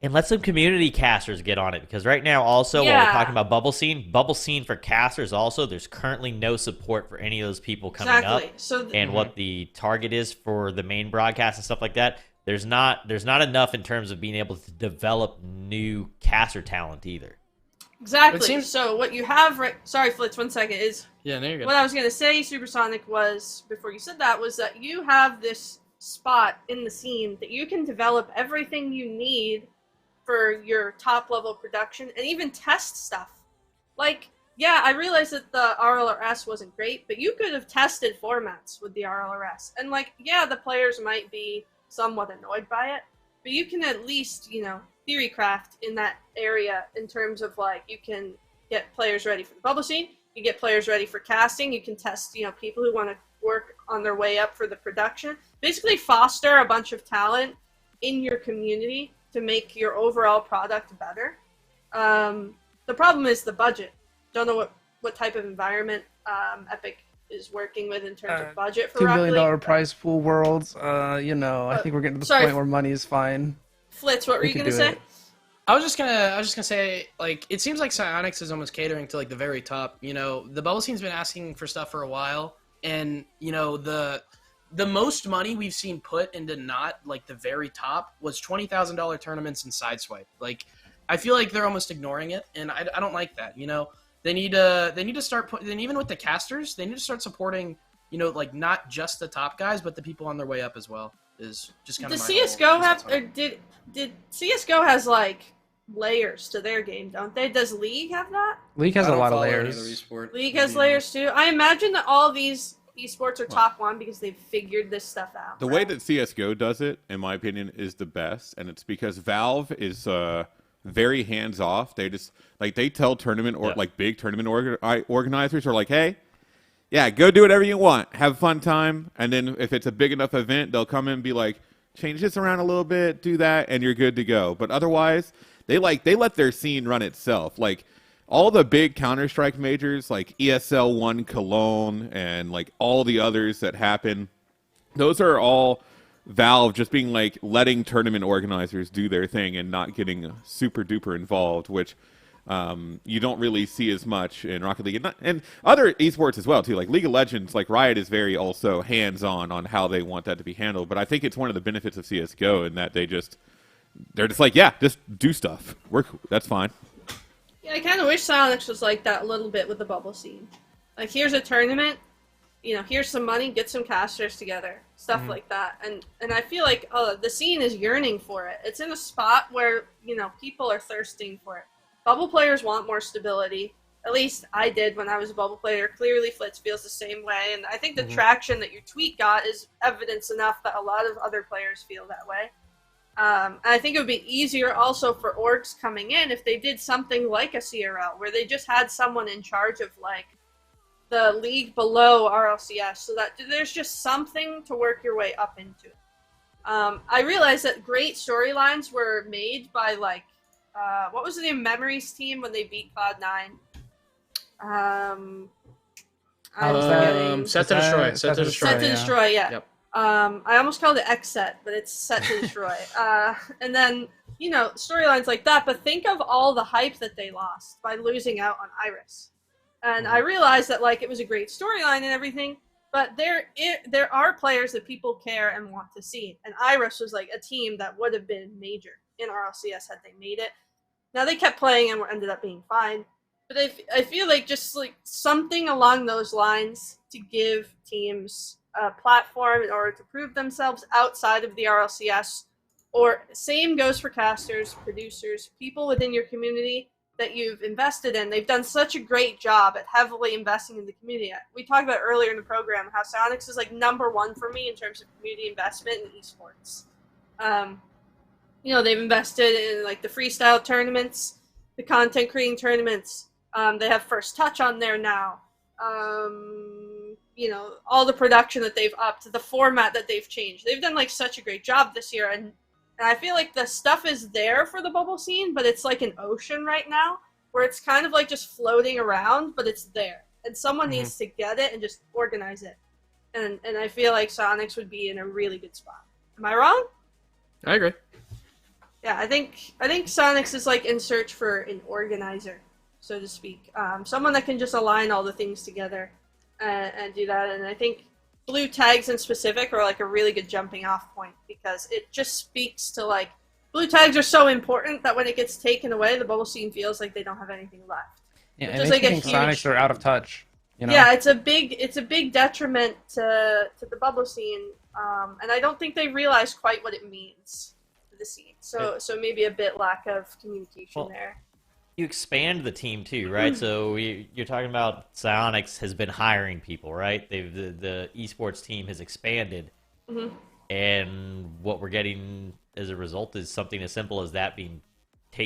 And let some community casters get on it, because right now also, while we're talking about bubble scene for casters also, there's currently no support for any of those people coming up. So what the target is for the main broadcast and stuff like that, there's not enough in terms of being able to develop new caster talent either. Exactly. So what you have sorry, Flitz, 1 second, is no, you're good. What I was going to say, Supersonic, was, before you said that, was that you have this spot in the scene that you can develop everything you need for your top level production and even test stuff. Like, yeah, I realized that the RLRS wasn't great, but you could have tested formats with the RLRS. And like, yeah, the players might be somewhat annoyed by it, but you can at least, theory craft in that area in terms of like, you can get players ready for the bubble scene, you get players ready for casting, you can test, people who want to work on their way up for the production. Basically foster a bunch of talent in your community to make your overall product better. The problem is the budget. Don't know what type of environment Epic is working with in terms of budget for Rocket League. $2 million prize pool worlds. I think we're getting to the point where money is fine. Flitz, what were you gonna say? I was just gonna say, like, it seems like Psyonix is almost catering to like the very top. The bubble scene's been asking for stuff for a while, and the most money we've seen put into not like the very top was $20,000 tournaments and Sideswipe. Like, I feel like they're almost ignoring it, and I don't like that. They need to start putting, and even with the casters, they need to start supporting, like not just the top guys, but the people on their way up as well. Is just kind of Does CS:GO have, or did CS:GO has like layers to their game, don't they? Does League have that? League has a lot of layers. League has layers too. I imagine that all of these esports are top 1 because they've figured this stuff out. The way that CS:GO does it, in my opinion, is the best, and it's because Valve is very hands off. They just they tell tournament or like big tournament organizers are like, hey, yeah, go do whatever you want, have a fun time, and then if it's a big enough event, they'll come in and be like, change this around a little bit, do that, and you're good to go. But otherwise, they let their scene run itself. Like all the big Counter-Strike majors, like ESL1 Cologne and like all the others that happen, those are all Valve just being like letting tournament organizers do their thing and not getting super duper involved, which you don't really see as much in Rocket League and other esports as well too. Like League of Legends, like Riot is very also hands-on how they want that to be handled. But I think it's one of the benefits of CS:GO in that they're just like, yeah, just do stuff. That's fine. Yeah, I kind of wish Psyonix was like that a little bit with the bubble scene. Like, here's a tournament, here's some money, get some casters together, stuff like that. And I feel like the scene is yearning for it. It's in a spot where people are thirsting for it. Bubble players want more stability. At least I did when I was a bubble player. Clearly, Flitz feels the same way. And I think the traction that your tweet got is evidence enough that a lot of other players feel that way. And I think it would be easier also for orgs coming in if they did something like a CRL, where they just had someone in charge of, like, the league below RLCS, so that there's just something to work your way up into. I realized that great storylines were made by, like, what was the name of Memories team when they beat Cloud9? Set to Destroy. Set to Destroy, yeah. Yep. I almost called it X-Set, but it's Set to Destroy. And then, storylines like that, but think of all the hype that they lost by losing out on Iris. And I realized that, like, it was a great storyline and everything, but there are players that people care and want to see. And Iris was, like, a team that would have been major in RLCS had they made it. Now, they kept playing and ended up being fine. But I feel like just, like, something along those lines to give teams a platform in order to prove themselves outside of the RLCS. Or same goes for casters, producers, people within your community that you've invested in. They've done such a great job at heavily investing in the community. We talked about earlier in the program how Psyonix is, like, #1 for me in terms of community investment in esports. They've invested in, like, the freestyle tournaments, the content creating tournaments. They have First Touch on there now. All the production that they've upped, the format that they've changed. They've done, like, such a great job this year, and I feel like the stuff is there for the bubble scene, but it's like an ocean right now, where it's kind of like just floating around, but it's there. And someone needs to get it and just organize it. And I feel like Psyonix would be in a really good spot. Am I wrong? I agree. Yeah, I think Psyonix is, like, in search for an organizer, so to speak. Someone that can just align all the things together and do that. And I think blue tags in specific are, like, a really good jumping off point, because it just speaks to, like, blue tags are so important that when it gets taken away, the bubble scene feels like they don't have anything left. Yeah, and I think Psyonix are out of touch. Yeah, it's a big detriment to the bubble scene, and I don't think they realize quite what it means to the scene. So maybe a bit lack of communication there. You expand the team too, right? So you're talking about Psyonix has been hiring people, right? The esports team has expanded, and what we're getting as a result is something as simple as that being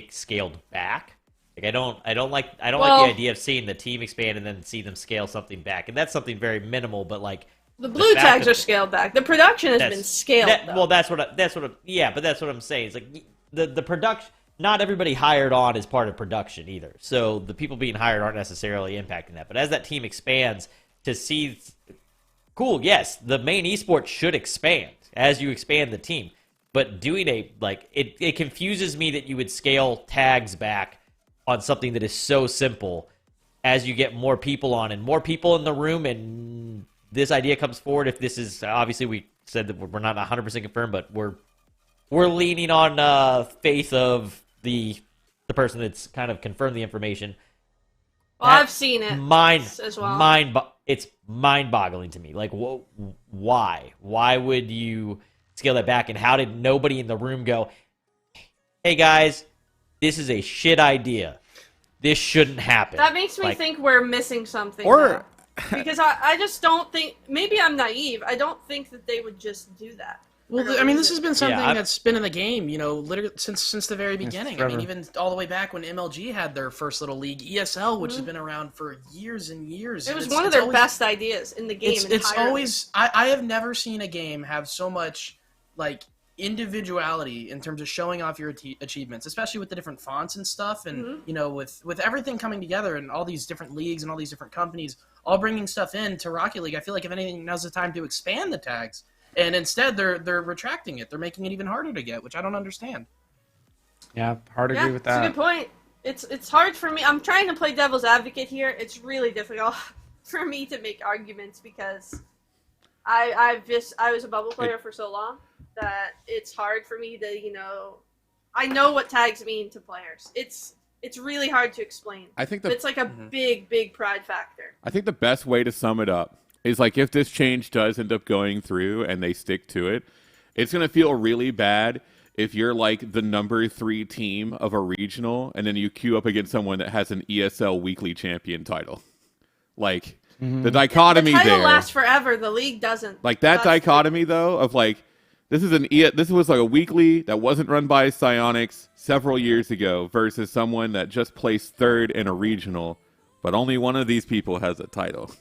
scaled back. Like, I don't like the idea of seeing the team expand and then see them scale something back, and that's something very minimal. But, like, the blue tags are scaled back. The production has been scaled. Well, that's what I'm saying. It's like the production. Not everybody hired on is part of production either. So the people being hired aren't necessarily impacting that. But as that team expands, to see, cool, yes, the main esport should expand as you expand the team. But doing it confuses me that you would scale tags back on something that is so simple as you get more people on and more people in the room, and this idea comes forward. If this is, obviously we said that we're not 100% confirmed, but we're leaning on faith of the person that's kind of confirmed the information. Well, I've seen it as well. It's mind-boggling to me. Like, why? Why would you scale that back? And how did nobody in the room go, hey, guys, this is a shit idea. This shouldn't happen. That makes me think we're missing something. Because I just don't think, maybe I'm naive, I don't think that they would just do that. Well, I mean, this has been something that's been in the game, literally since the very beginning. I mean, even all the way back when MLG had their first little league, ESL, which has been around for years and years. It was one of their best ideas in the game. It's always, I have never seen a game have so much, like, individuality in terms of showing off your achievements, especially with the different fonts and stuff, and with everything coming together and all these different leagues and all these different companies all bringing stuff in to Rocket League. I feel like if anything, now's the time to expand the tags And instead, they're retracting it. They're making it even harder to get, which I don't understand. Yeah, hard to agree with that. That's a good point. It's hard for me. I'm trying to play devil's advocate here. It's really difficult for me to make arguments because I was a bubble player for so long that it's hard for me to, I know what tags mean to players. It's really hard to explain. I think it's like a big pride factor. I think the best way to sum it up is like if this change does end up going through and they stick to it, it's going to feel really bad if you're like the number 3 team of a regional and then you queue up against someone that has an ESL weekly champion title. Like the dichotomy the title there lasts forever. The league doesn't. Like that dichotomy though of like this was like a weekly that wasn't run by Psyonix several years ago versus someone that just placed 3rd in a regional, but only one of these people has a title.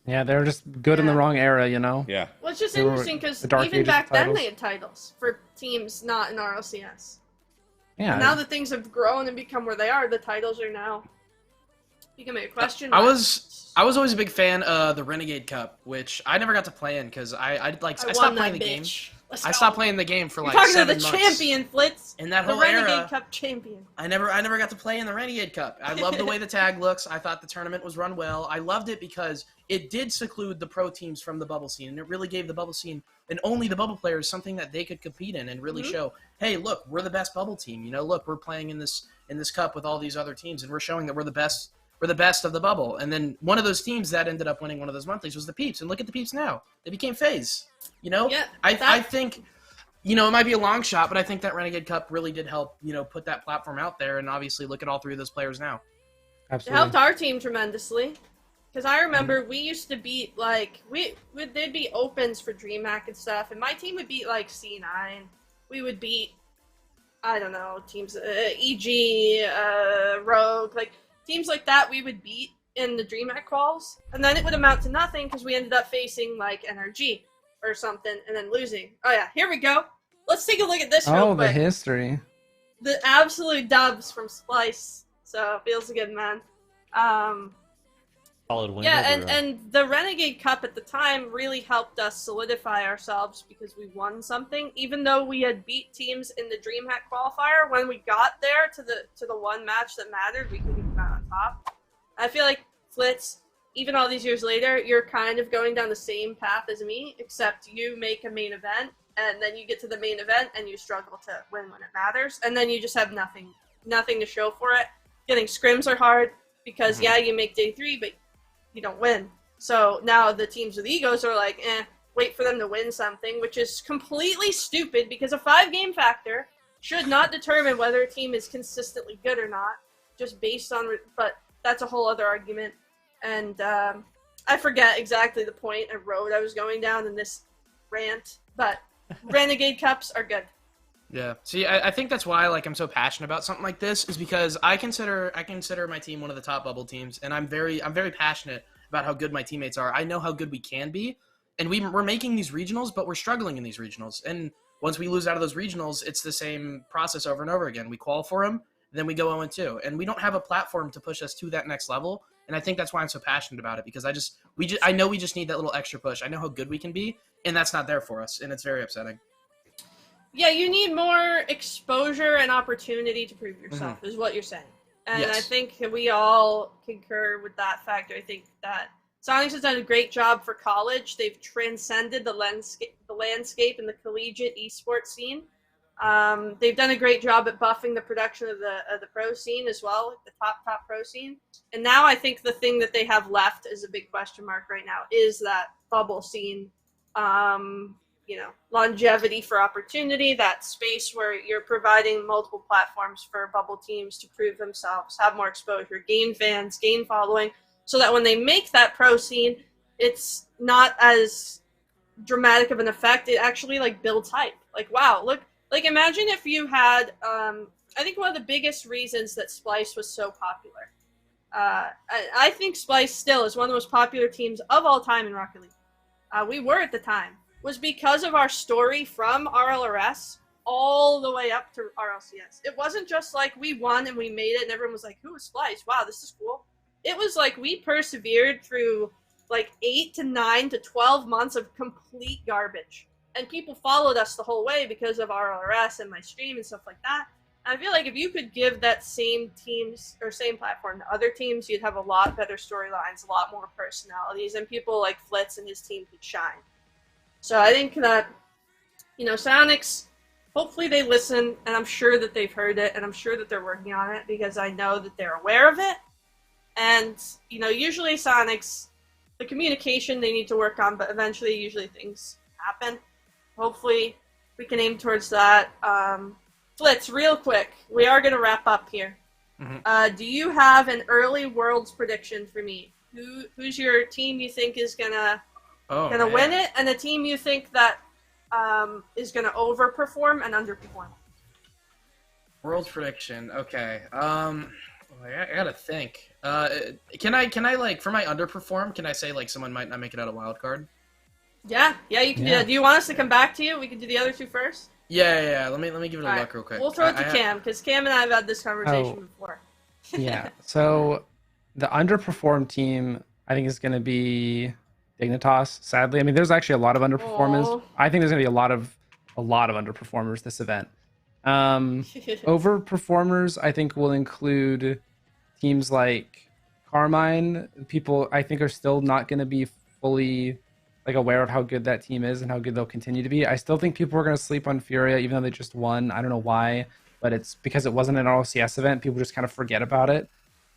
Yeah, they're just good in the wrong era, Yeah. Well, it's just interesting because even back then they had titles for teams not in RLCS. Yeah. And now that things have grown and become where they are, the titles are now becoming a question. I was always a big fan of the Renegade Cup, which I never got to play in because I stopped playing the game. I stopped playing the game for like 7 months. You're talking to the champion, Flitz. In that whole the Renegade era, Cup champion. I never got to play in the Renegade Cup. I love the way the tag looks. I thought the tournament was run well. I loved it because it did seclude the pro teams from the bubble scene, and it really gave the bubble scene and only the bubble players something that they could compete in and really show, hey, look, we're the best bubble team. Look, we're playing in this cup with all these other teams, and we're showing that we're the best. We're the best of the bubble. And then one of those teams that ended up winning one of those monthlies was the Peeps. And look at the Peeps now. They became FaZe. Yeah, I think, it might be a long shot, but I think that Renegade Cup really did help, put that platform out there. And obviously look at all 3 of those players now. Absolutely. It helped our team tremendously. Because I remember we used to beat, there'd be opens for DreamHack and stuff. And my team would beat, C9. We would beat, I don't know, teams, EG, Rogue, teams like that we would beat in the DreamHack quals, and then it would amount to nothing because we ended up facing NRG or something and then losing. Oh yeah, here we go. Let's take a look at this real quick. The history. The absolute dubs from Splice. So it feels good, man. Solid win. Yeah, and the Renegade Cup at the time really helped us solidify ourselves because we won something. Even though we had beat teams in the DreamHack qualifier, when we got there to the one match that mattered, we couldn't come out on top. I feel like Flitz, even all these years later, you're kind of going down the same path as me, except you make a main event, and then you get to the main event and you struggle to win when it matters, and then you just have nothing to show for it. Getting scrims are hard because you make day 3, but you don't win. So now the teams with egos are like, wait for them to win something, which is completely stupid because a 5-game factor should not determine whether a team is consistently good or not, just based on, but that's a whole other argument. And I forget exactly the point and road I was going down in this rant, but Renegade Cups are good. Yeah. See, I think that's why I'm so passionate about something like this is because I consider my team one of the top bubble teams, and I'm very passionate about how good my teammates are. I know how good we can be, and we're making these regionals, but we're struggling in these regionals. And once we lose out of those regionals, it's the same process over and over again. We qual for them, then we go 0-2, and we don't have a platform to push us to that next level. And I think that's why I'm so passionate about it because I know we just need that little extra push. I know how good we can be, and that's not there for us, and it's very upsetting. Yeah, you need more exposure and opportunity to prove yourself, is what you're saying. And yes. I think we all concur with that factor. I think that Psyonix has done a great job for college. They've transcended the landscape in the collegiate esports scene. They've done a great job at buffing the production of the pro scene as well, the top pro scene. And now I think the thing that they have left is a big question mark right now is that bubble scene. Longevity for opportunity, that space where you're providing multiple platforms for bubble teams to prove themselves, have more exposure, gain fans, gain following, so that when they make that pro scene, it's not as dramatic of an effect. It actually builds hype. Wow, look, imagine if you had, I think one of the biggest reasons that Splice was so popular, I think Splice still is one of the most popular teams of all time in Rocket League. We were at the time. Was because of our story from RLRS all the way up to RLCS. It wasn't just we won and we made it and everyone was like, who is Splice? Wow, this is cool. It was we persevered through like 8 to 9 to 12 months of complete garbage. And people followed us the whole way because of RLRS and my stream and stuff like that. And I feel like if you could give that same teams or same platform to other teams, you'd have a lot better storylines, a lot more personalities, and people like Flitz and his team could shine. So I think that, you know, Psyonix, hopefully they listen, and I'm sure that they've heard it, and I'm sure that they're working on it because I know that they're aware of it. And, you know, usually Psyonix, the communication they need to work on, but eventually usually things happen. Hopefully we can aim towards that. Flitz, real quick, we are going to wrap up here. Mm-hmm. Do you have an early Worlds prediction for me? Who's your team you think is gonna win it, and a team you think that is gonna overperform and underperform? Worlds prediction. Okay. I gotta think. Can I like for my underperform? Can I say like someone might not make it out of wild card? Yeah, you can do that. Do you want us to come back to you? We can do the other two first. Yeah. Let me give it a look real quick. We'll throw it to Cam because Cam and I have had this conversation before. Yeah. So the underperformed team, I think, is going to be Dignitas. Sadly, I mean, there's actually a lot of underperformers. Aww. I think there's going to be a lot of underperformers this event. Overperformers, I think, will include teams like Carmine. People, I think, are still not going to be fully like aware of how good that team is and how good they'll continue to be. I still think people are going to sleep on Furia, even though they just won. I don't know why, but it's because it wasn't an RLCS event. People just kind of forget about it.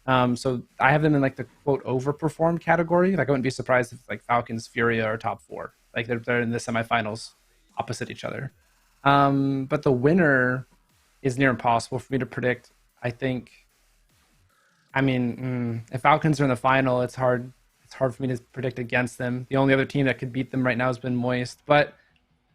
So I have them in like the quote overperformed category. Like I wouldn't be surprised if like Falcons, Furia are top 4. Like they're in the semifinals opposite each other. But the winner is near impossible for me to predict. I think. I mean, if Falcons are in the final, it's hard. It's hard for me to predict against them. The only other team that could beat them right now has been Moist, but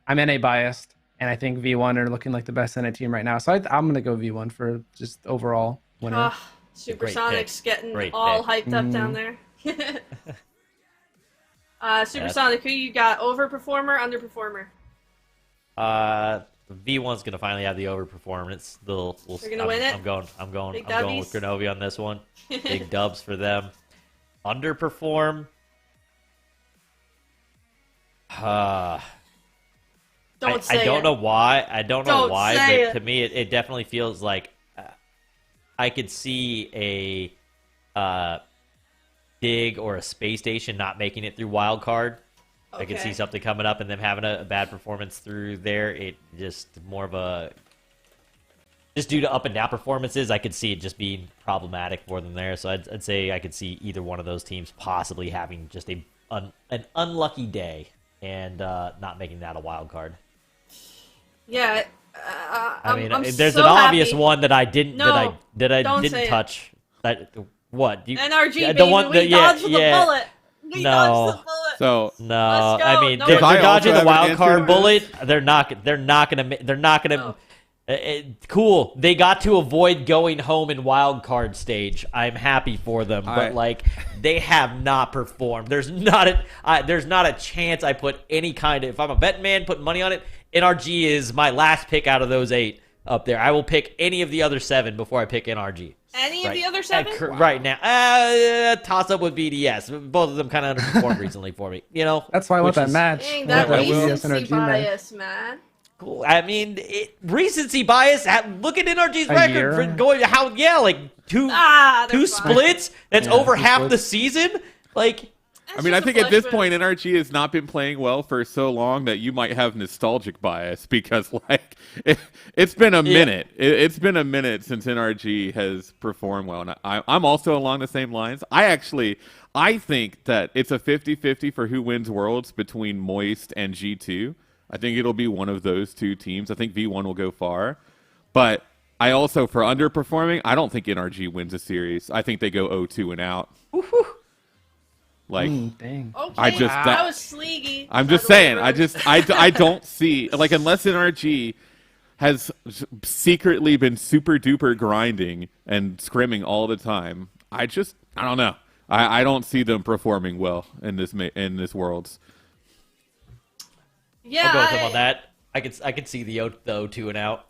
I'm NA biased, and I think V1 are looking like the best NA team right now. So I'm going to go V1 for just overall winner. Supersonic's getting all hyped up down there. Supersonic, who you got? Overperformer, underperformer? V1's gonna finally have the overperformance. They're gonna win it. I'm going with Kronovi on this one. Big dubs for them. Underperform. I don't know why. But to me, it definitely feels like I could see a Dig or a Space Station not making it through wild card. Okay. I could see something coming up and them having a bad performance through there. It just more of a just due to up and down performances. I could see it just being problematic for them there. So I'd say I could see either one of those teams possibly having just an unlucky day and not making that a wild card. Yeah. There's an obvious one that I didn't touch. What? NRG, baby. We dodged the bullet. We dodged the bullet. So I mean, they're dodging the wild card bullet. They're not gonna. Cool. They got to avoid going home in wild card stage. I'm happy for them, but like they have not performed. There's not a chance I put any kind of. If I'm a bet man, putting money on it. NRG is my last pick out of those 8 up there. I will pick any of the other 7 before I pick NRG. Any of the other 7? Right now. Toss up with BDS. Both of them kind of underperformed recently for me. You know? That's why I want that match. Dang, that recency bias, man. Cool. I mean, recency bias. Look at NRG's record for going two splits. That's over half the season. Like, I mean, I think at this point, NRG has not been playing well for so long that you might have nostalgic bias because, like, it's been a minute. It's been a minute since NRG has performed well. And I'm also along the same lines. I think that it's a 50-50 for who wins Worlds between Moist and G2. I think it'll be one of those 2 teams. I think V1 will go far. But I also, for underperforming, I don't think NRG wins a series. I think they go 0-2 and out. Woohoo! Like, dang. Okay, that was sleagy. I'm just saying. I don't see, like, unless NRG has secretly been super duper grinding and scrimming all the time. I don't know. I don't see them performing well in this Worlds. Yeah, I'll go with him on that. I could see the 0-2 and out.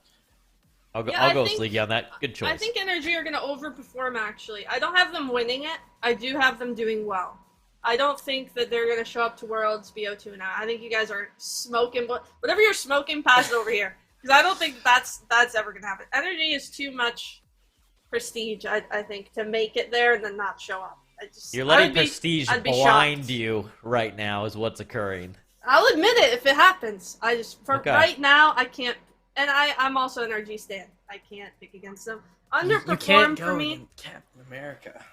I'll go Sleeky on that. Good choice. I think NRG are going to overperform, actually. I don't have them winning it. I do have them doing well. I don't think that they're going to show up to Worlds BO2 now. I think you guys are smoking, whatever you're smoking, pass it over here. Because I don't think that's ever going to happen. Energy is too much prestige, I think, to make it there and then not show up. You're letting prestige blind you right now is what's occurring. I'll admit it if it happens. Right now, I can't. And I'm also an RG stan. I can't pick against them. Underperform for me. Captain America.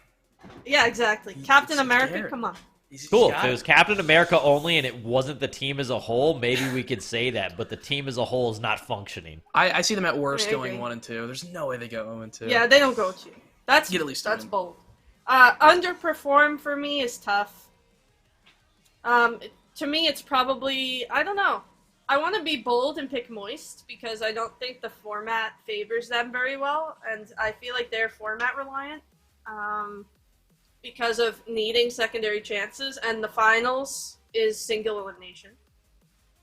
Yeah, exactly. Captain America, come on. Cool. If it was Captain America only and it wasn't the team as a whole, maybe we could say that. But the team as a whole is not functioning. I see them at worst going 1 and 2. There's no way they go 0 and 2. Yeah, they don't go 2. That's bold. Underperform for me is tough. To me, it's probably, I don't know. I want to be bold and pick Moist because I don't think the format favors them very well, and I feel like they're format reliant because of needing secondary chances, and the finals is single elimination.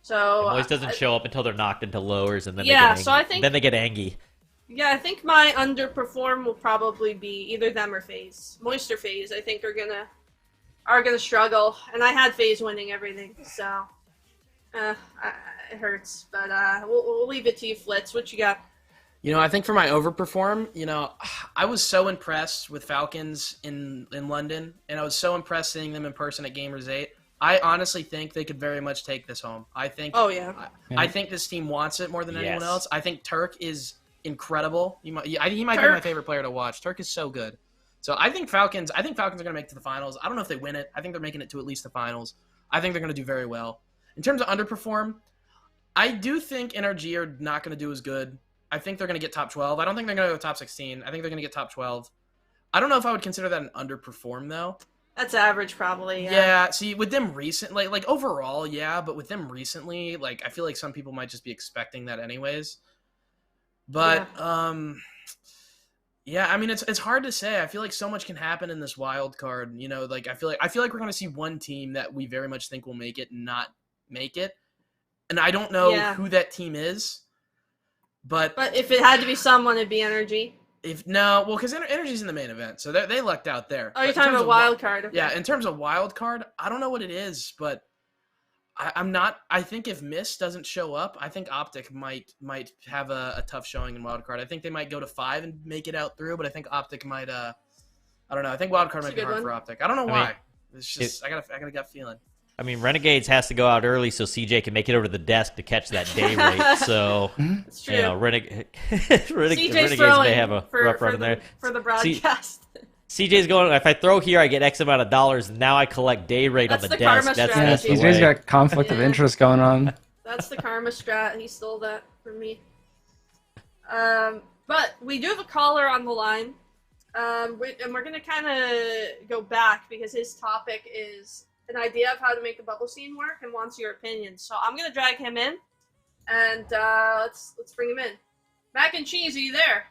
So Moist doesn't show up until they're knocked into lowers, and then they get angry. Yeah, I think my underperform will probably be either them or FaZe. Moist or FaZe, I think are gonna struggle, and I had FaZe winning everything, so it hurts. But we'll leave it to you, Flitz. What you got? I think for my overperform, I was so impressed with Falcons in London, and I was so impressed seeing them in person at Gamers 8. I honestly think they could very much take this home. I think. Oh yeah. I think this team wants it more than anyone else. I think Turk is incredible. He might be my favorite player to watch. Turk is so good. So I think Falcons are going to make it to the finals. I don't know if they win it. I think they're making it to at least the finals. I think they're going to do very well. In terms of underperform, I do think NRG are not going to do as good. I think they're going to get top 12. I don't think they're going to go top 16. I think they're going to get top 12. I don't know if I would consider that an underperform, though. That's average, probably. Yeah, see, with them recently, like overall, yeah, but with them recently, like I feel like some people might just be expecting that anyways. But yeah, I mean it's hard to say. I feel like so much can happen in this wild card. Like I feel like we're going to see one team that we very much think will make it not make it, and I don't know who that team is. But if it had to be someone, it'd be Energy. Because Energy's in the main event, so they lucked out there. Oh, you're talking about wild card. Okay. Yeah, in terms of wild card, I don't know what it is, but I'm not. I think if Mist doesn't show up, I think Optic might have a tough showing in wild card. I think they might go to 5 and make it out through, but I think Optic might. I don't know. I think wild card might be hard for Optic. I don't know why. It's just I got a gut feeling. I mean, Renegades has to go out early so CJ can make it over to the desk to catch that day rate. So, it's true. Renegades may have a rough run there. For the broadcast. CJ's going, if I throw here, I get X amount of dollars, and now I collect day rate on the desk. Karma strategy. CJ's got conflict of interest going on. That's the karma strat. He stole that from me. But we do have a caller on the line. And we're going to kind of go back because his topic is an idea of how to make a bubble scene work and wants your opinion. So I'm going to drag him in, and let's bring him in. Mac and Cheese, are you there?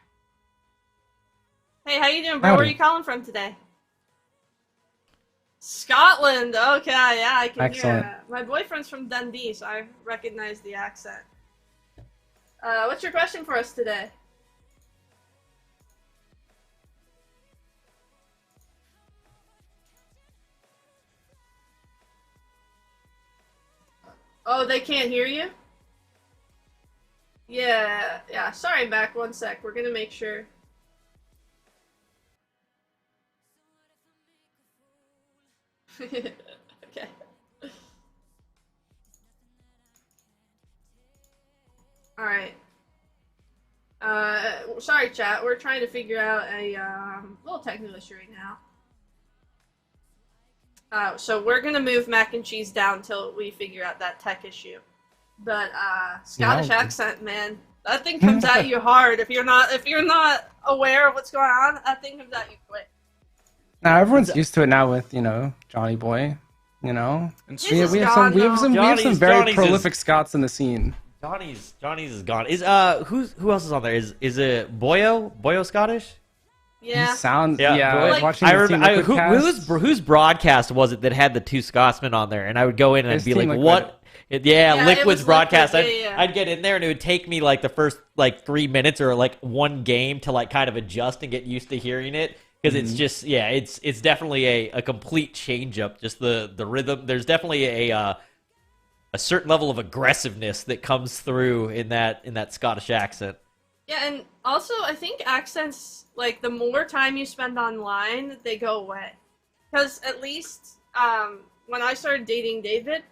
Hey, how you doing, bro? Howdy. Where are you calling from today? Scotland. Okay, yeah, I can hear. My boyfriend's from Dundee, so I recognize the accent. What's your question for us today? Oh, they can't hear you? Yeah. Sorry, Mac. 1 sec. We're gonna make sure. Okay. Alright. Sorry, chat. We're trying to figure out a little technical issue right now. So we're gonna move Mac and Cheese down until we figure out that tech issue. But Scottish accent, man, that thing comes at you hard. If you're not aware of what's going on, that thing comes at you quick. Now everyone's used to it now with Johnny Boy. We have some very prolific Scots in the scene. Johnny's is gone. Is who else is on there? Is it Boyo Scottish? Yeah. Watching I remember whose broadcast was it that had the 2 Scotsmen on there, and I would go in and I'd be like, what? Liquid's broadcast. I'd get in there and it would take me like the first 3 minutes or like one game to like kind of adjust and get used to hearing it. because it's just it's definitely a complete change up. Just the rhythm. There's definitely a certain level of aggressiveness that comes through in that Scottish accent. Yeah, and also I think accents, like, the more time you spend online, they go away. Because at least when I started dating David,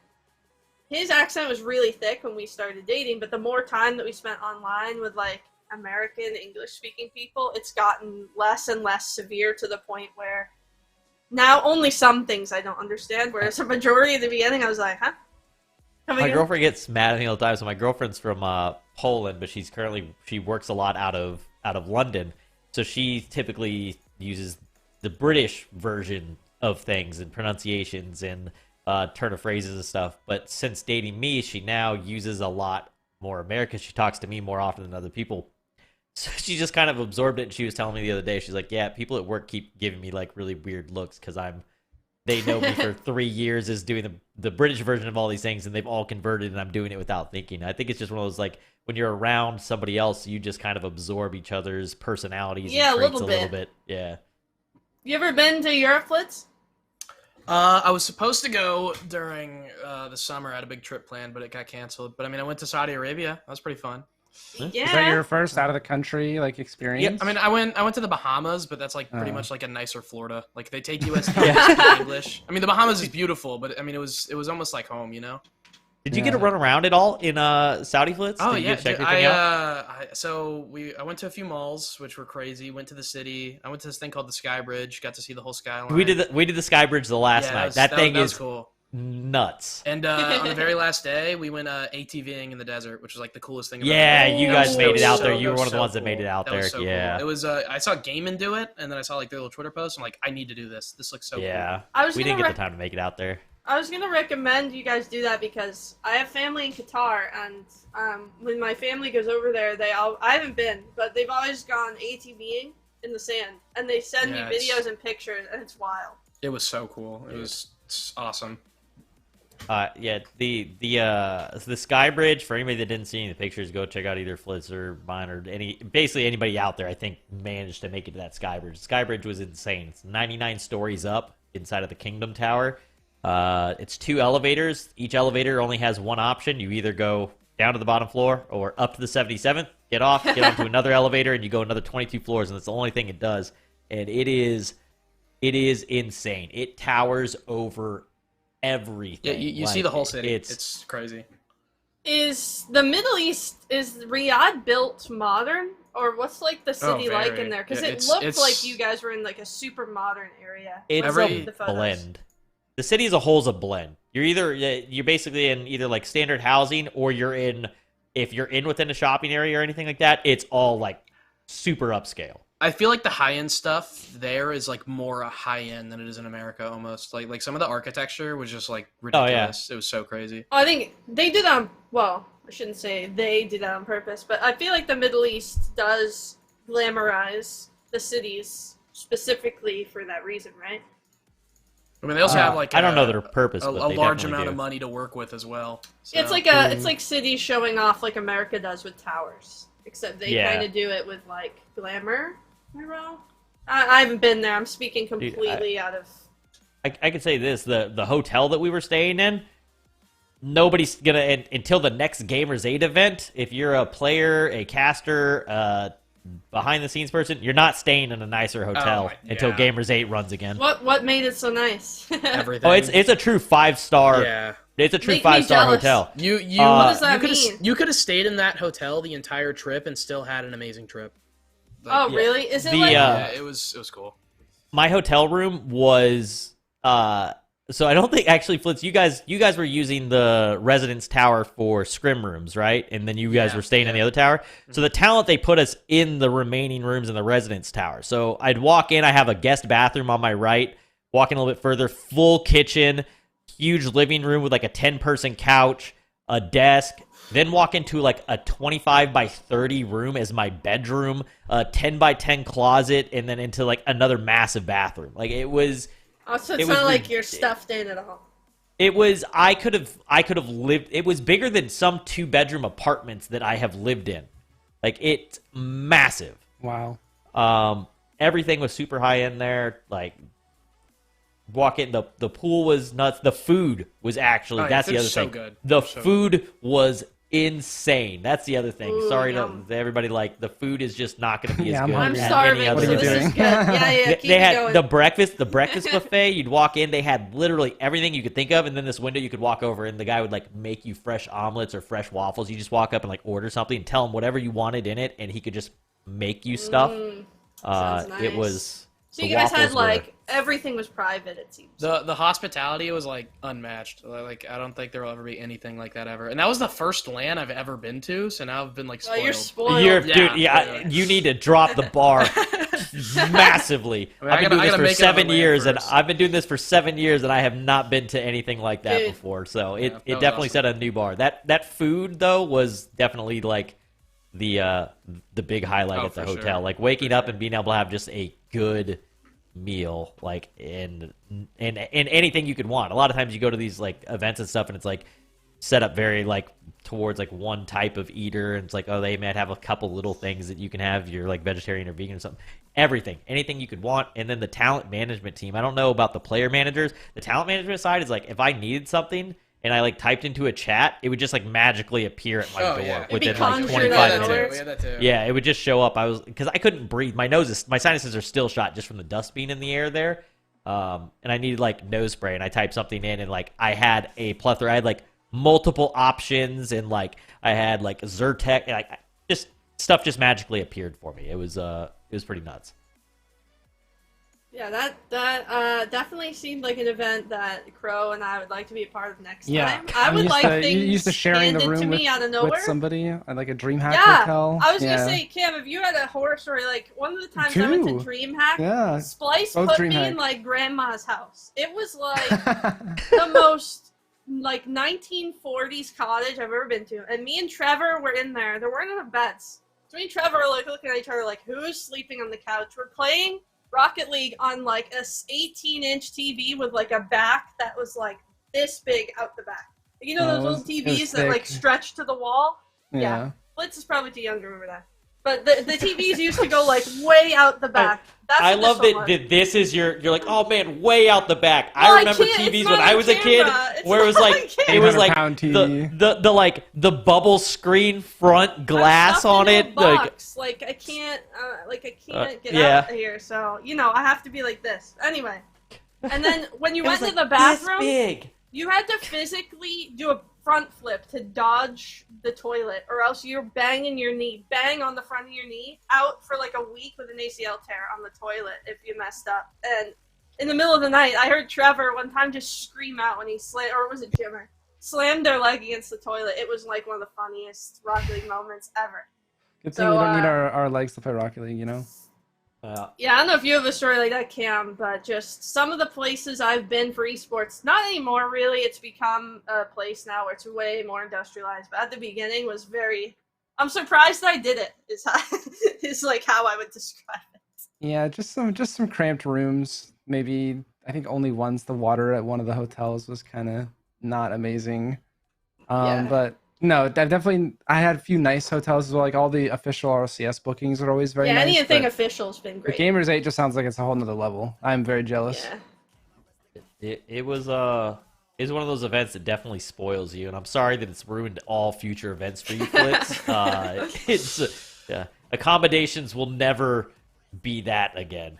his accent was really thick when we started dating, but the more time that we spent online with, like, American English-speaking people, it's gotten less and less severe to the point where now only some things I don't understand, whereas a majority at the beginning I was like, huh? My girlfriend gets mad at me all the time. So my girlfriend's from Poland, but she works a lot out of London. So she typically uses the British version of things and pronunciations and turn of phrases and stuff. But since dating me, she now uses a lot more American. She talks to me more often than other people. So she just kind of absorbed it. And she was telling me the other day, she's like, yeah, people at work keep giving me like really weird looks because they know me for 3 years as doing the British version of all these things, and they've all converted, and I'm doing it without thinking. I think it's just one of those, like, when you're around somebody else, you just kind of absorb each other's personalities and traits a little bit. Yeah. You ever been to Europe, Flitz? I was supposed to go during the summer. I had a big trip planned, but it got canceled. But I mean, I went to Saudi Arabia. That was pretty fun. Yeah. Was that your first out of the country like experience? Yeah, I mean, I went to the Bahamas, but that's like pretty much like a nicer Florida. Like they take US speak English. I mean, the Bahamas is beautiful, but I mean, it was almost like home, you know. Did you get to run around at all in Saudi, Flitz? Oh Did you yeah, get to check dude, everything out? I went to a few malls, which were crazy. Went to the city. I went to this thing called the Sky Bridge. Got to see the whole skyline. We did the Sky Bridge the last night. That thing is cool. Nuts. And on the very last day, we went ATVing in the desert, which was like the coolest thing. Yeah, you guys made it out there. You were one of the ones that made it out there. Yeah, cool. It was. I saw Gaiman do it, and then I saw like their little Twitter post. I'm like, I need to do this. This looks so cool. Yeah, we didn't get the time to make it out there. I was gonna recommend you guys do that because I have family in Qatar, and when my family goes over there, I haven't been, but they've always gone ATVing in the sand, and they send me videos and pictures, and it's wild. It was so cool. It was awesome. Yeah, the Sky Bridge, for anybody that didn't see any of the pictures, go check out either Flitz or mine or basically anybody out there, I think, managed to make it to that Sky Bridge. The Sky Bridge was insane. It's 99 stories up inside of the Kingdom Tower. It's 2 elevators. Each elevator only has one option. You either go down to the bottom floor or up to the 77th, get off, get onto another elevator, and you go another 22 floors, and that's the only thing it does. And it is insane. It towers over everything. Yeah, you see the whole city. It's crazy. Is the Middle East, is Riyadh built modern, or what's like the city like in there? Because it looked like you guys were in like a super modern area. It's a blend. The city as a whole is a blend. You're basically in either like standard housing, or if you're in within a shopping area or anything like that, it's all like super upscale. I feel like the high-end stuff there is like more a high-end than it is in America almost. Like some of the architecture was just like ridiculous. Oh, yeah. It was so crazy. I think they did I shouldn't say they did that on purpose, but I feel like the Middle East does glamorize the cities specifically for that reason, right? I mean, they also have like I don't know their purpose, a but they large amount do. of money to work with as well. So. It's like cities showing off like America does with towers, except they kind of do it with like glamour. Am I wrong? I haven't been there. I'm speaking completely out of. I could say this: the hotel that we were staying in, nobody's gonna until the next Gamers 8 event. If you're a player, a caster, behind the scenes person, you're not staying in a nicer hotel until Gamers 8 runs again. What made it so nice? Everything. Oh, it's a true 5-star. Yeah. It's a true 5-star hotel. What does that mean? You could have stayed in that hotel the entire trip and still had an amazing trip. Like, really? Is it it was cool. My hotel room was so I don't think actually Flitz, you guys were using the residence tower for scrim rooms, right? And then you guys were staying in the other tower. So the talent, they put us in the remaining rooms in the residence tower. So I'd walk in, I have a guest bathroom on my right, walk in a little bit further, full kitchen, huge living room with like a 10-person couch, a desk, then walk into like a 25 by 30 room as my bedroom, a 10 by 10 closet, and then into like another massive bathroom. Like it was. Oh, so it's not like you're stuffed in at all. It was. I could have lived. It was bigger than some 2-bedroom apartments that I have lived in. Like it's massive. Wow. everything was super high in there. Like, walk in, the pool was nuts. The food was actually, that's the other so thing. Good. The so food good. was insane. That's the other thing. Ooh, Sorry yum. to everybody. Like, the food is just not going to be as I'm good. hungry. as I'm starving. any other So What are you this is doing? good. Yeah, keep they it had going. the breakfast buffet. You'd walk in, they had literally everything you could think of, and then this window you could walk over, and the guy would like make you fresh omelets or fresh waffles. You just walk up and like order something and tell him whatever you wanted in it, and he could just make you stuff. Sounds nice. It was. So the you guys had waffles were- like everything was private. It seems. The hospitality was like unmatched. Like I don't think there will ever be anything like that ever. And that was the first LAN I've ever been to. So now I've been like Oh, spoiled. you're spoiled. Dude, Yeah. you need to drop the bar massively. I mean, I've been doing I this gotta for make it on the 7 land years, and first. I've been doing this for 7 years, and I have not been to anything like that Dude. before. So Yeah, it that definitely was set a new bar. That food though was definitely like the big highlight Oh, at the for hotel. sure. Like waking up and being able to have just a good meal, like in anything you could want. A lot of times you go to these like events and stuff, and it's like set up very like towards like one type of eater, and it's like, oh, they might have a couple little things that you can have. You're like vegetarian or vegan or something. Anything you could want. And then the talent management team. I don't know about the player managers. The talent management side is like, if I needed something and I like typed into a chat, it would just like magically appear at my door yeah. It'd within be like conjured 25 out of nowhere. minutes. We had that too. Yeah, it would just show up. Because I couldn't breathe. My sinuses are still shot just from the dust being in the air there. And I needed like nose spray, and I typed something in, and like I had a plethora. I had like multiple options, and like I had like Zyrtec, and like just stuff just magically appeared for me. It was pretty nuts. Yeah, that definitely seemed like an event that Crow and I would like to be a part of next time. I I'm would used like to, things you used to sharing the handed room to me out of nowhere. with somebody at like a DreamHack Yeah, hotel. I was yeah. gonna say, Cam, if you had a horror story, like one of the times I went to Two. DreamHack, Yeah. Splice Both put me DreamHack. in like grandma's house. It was like the most like 1940s cottage I've ever been to, and me and Trevor were in there. There weren't enough beds, so me and Trevor were like looking at each other like, who's sleeping on the couch? We're playing Rocket League on like a 18-inch TV with like a back that was like this big out the back. You know those old it was TVs that like thick. stretch to the wall? Yeah. Flitz is probably too young to remember that. But the TVs used to go like way out the back. That's I what love this one that was. this is you're like, oh man, way out the back. Well, I remember can't- it's TVs not when I on was a kid camera. It's where it was not like on it was like 800-pound TV. the like the bubble screen front glass I'm stuffed on into it. a box. Like I can't get yeah. out of here. So I have to be like this anyway. And then when you It went was to like the bathroom, this big. you had to physically do a front flip to dodge the toilet, or else you're banging your knee, bang on the front of your knee, out for like a week with an ACL tear on the toilet if you messed up. And in the middle of the night, I heard Trevor one time just scream out when he slammed their leg against the toilet. It was like one of the funniest Rocket League moments ever. Good thing So, we don't need our legs to play Rocket League, you know? Yeah, I don't know if you have a story like that, Cam, but just some of the places I've been for esports, not anymore really, it's become a place now where it's way more industrialized, but at the beginning was I'm surprised I did it, is like how I would describe it. Yeah, just some cramped rooms. Maybe I think only once the water at one of the hotels was kind of not amazing. Yeah. But no, I had a few nice hotels as well. Like all the official RLCS bookings are always very Yeah, nice. anything but official's been the great. Gamers 8 just sounds like it's a whole nother level. I'm very jealous. Yeah. It was one of those events that definitely spoils you, and I'm sorry that it's ruined all future events for you, Flitz. Accommodations will never be that again.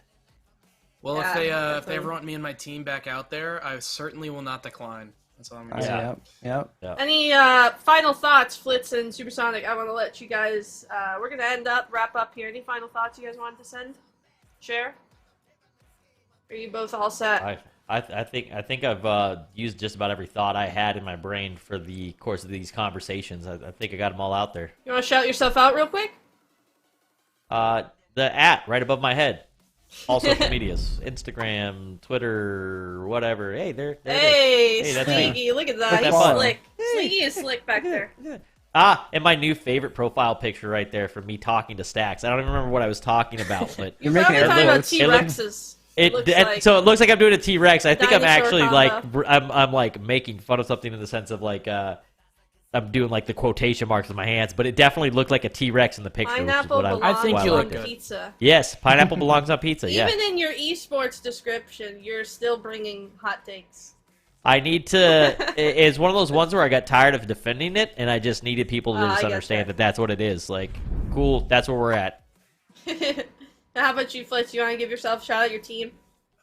Well, Yeah, if they definitely. ever want me and my team back out there, I certainly will not decline. That's all I'm gonna say. Yeah. Yep. Any final thoughts, Flitz and Supersonic? I want to let you guys, we're going to wrap up here. Any final thoughts you guys wanted to share? Are you both all set? I think I've used just about every thought I had in my brain for the course of these conversations. I think I got them all out there. You want to shout yourself out real quick? The right above my head. All social medias, Instagram, Twitter, whatever. Hey, there it is. Hey, that's me. Sneaky, look at that. Click He's that button. slick. Sneaky is slick back there. And my new favorite profile picture right there for me talking to Stacks. I don't even remember what I was talking about, but You're making Probably talking about airlifts. T-Rexes. so it looks like I'm doing a T-Rex. I think I'm Dinosaur actually combo. like I'm like making fun of something in the sense of like I'm doing like the quotation marks with my hands, but it definitely looked like a T-Rex in the picture. Pineapple belongs I think you on look good. pizza. Yes, pineapple belongs on pizza. Yeah. Even in your esports description, you're still bringing hot takes. I need to. It's one of those ones where I got tired of defending it, and I just needed people to just understand that that's what it is. Like, cool, that's where we're at. Now, how about you, Flitz? You want to give yourself a shout out your team?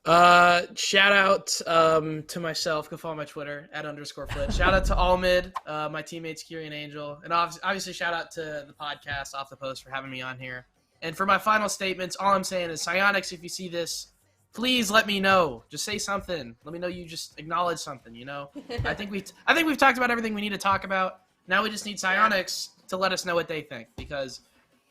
Shout out to myself. Go follow my Twitter @_Flitz. Shout out to Almid, my teammates Kiri and Angel, and obviously shout out to the podcast Off the Post for having me on here. And for my final statements, all I'm saying is Psyonix, if you see this, please let me know. Just say something. Let me know you just acknowledge something. You know, I think we've talked about everything we need to talk about. Now we just need Psyonix to let us know what they think, because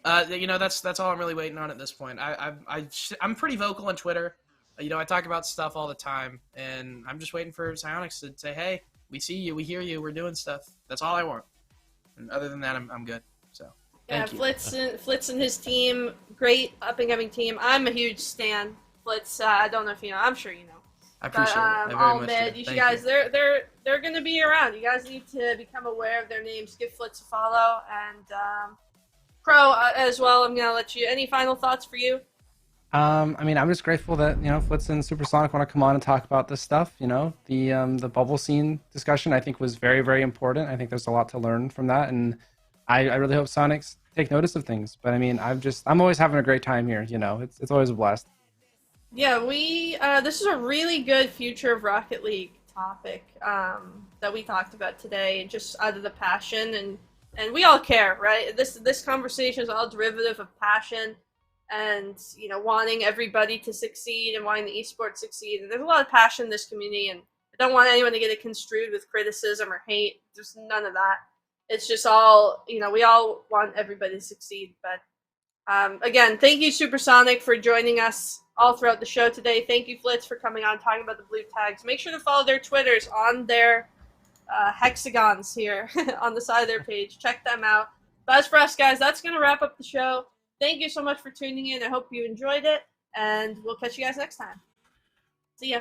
that's all I'm really waiting on at this point. I'm pretty vocal on Twitter. I talk about stuff all the time, and I'm just waiting for Psyonix to say, hey, we see you, we hear you, we're doing stuff. That's all I want. And other than that, I'm good. So, thank you. Flitz and his team, great up-and-coming team. I'm a huge stan. Flitz, I don't know if you know. I'm sure you know. I appreciate it. I all very mid. much You do. guys, they're going to be around. You guys need to become aware of their names. Give Flitz a follow, and Pro as well. I'm going to let you. Any final thoughts for you? I'm just grateful that Flitz and Supersonic want to come on and talk about this stuff. The bubble scene discussion I think was very, very important. I think there's a lot to learn from that, and I really hope Sonics take notice of things. But I'm always having a great time here. It's always a blast. Yeah, this is a really good future of Rocket League topic that we talked about today, just out of the passion, and we all care, right? This conversation is all derivative of passion. And wanting everybody to succeed and wanting the esports succeed. And there's a lot of passion in this community, and I don't want anyone to get it construed with criticism or hate. There's none of that. It's just all we all want everybody to succeed. But again, thank you, Supersonic, for joining us all throughout the show today. Thank you, Flitz, for coming on talking about the blue tags. Make sure to follow their Twitters on their hexagons here on the side of their page. Check them out. But as for us, guys, that's going to wrap up the show. Thank you so much for tuning in. I hope you enjoyed it, and we'll catch you guys next time. See ya.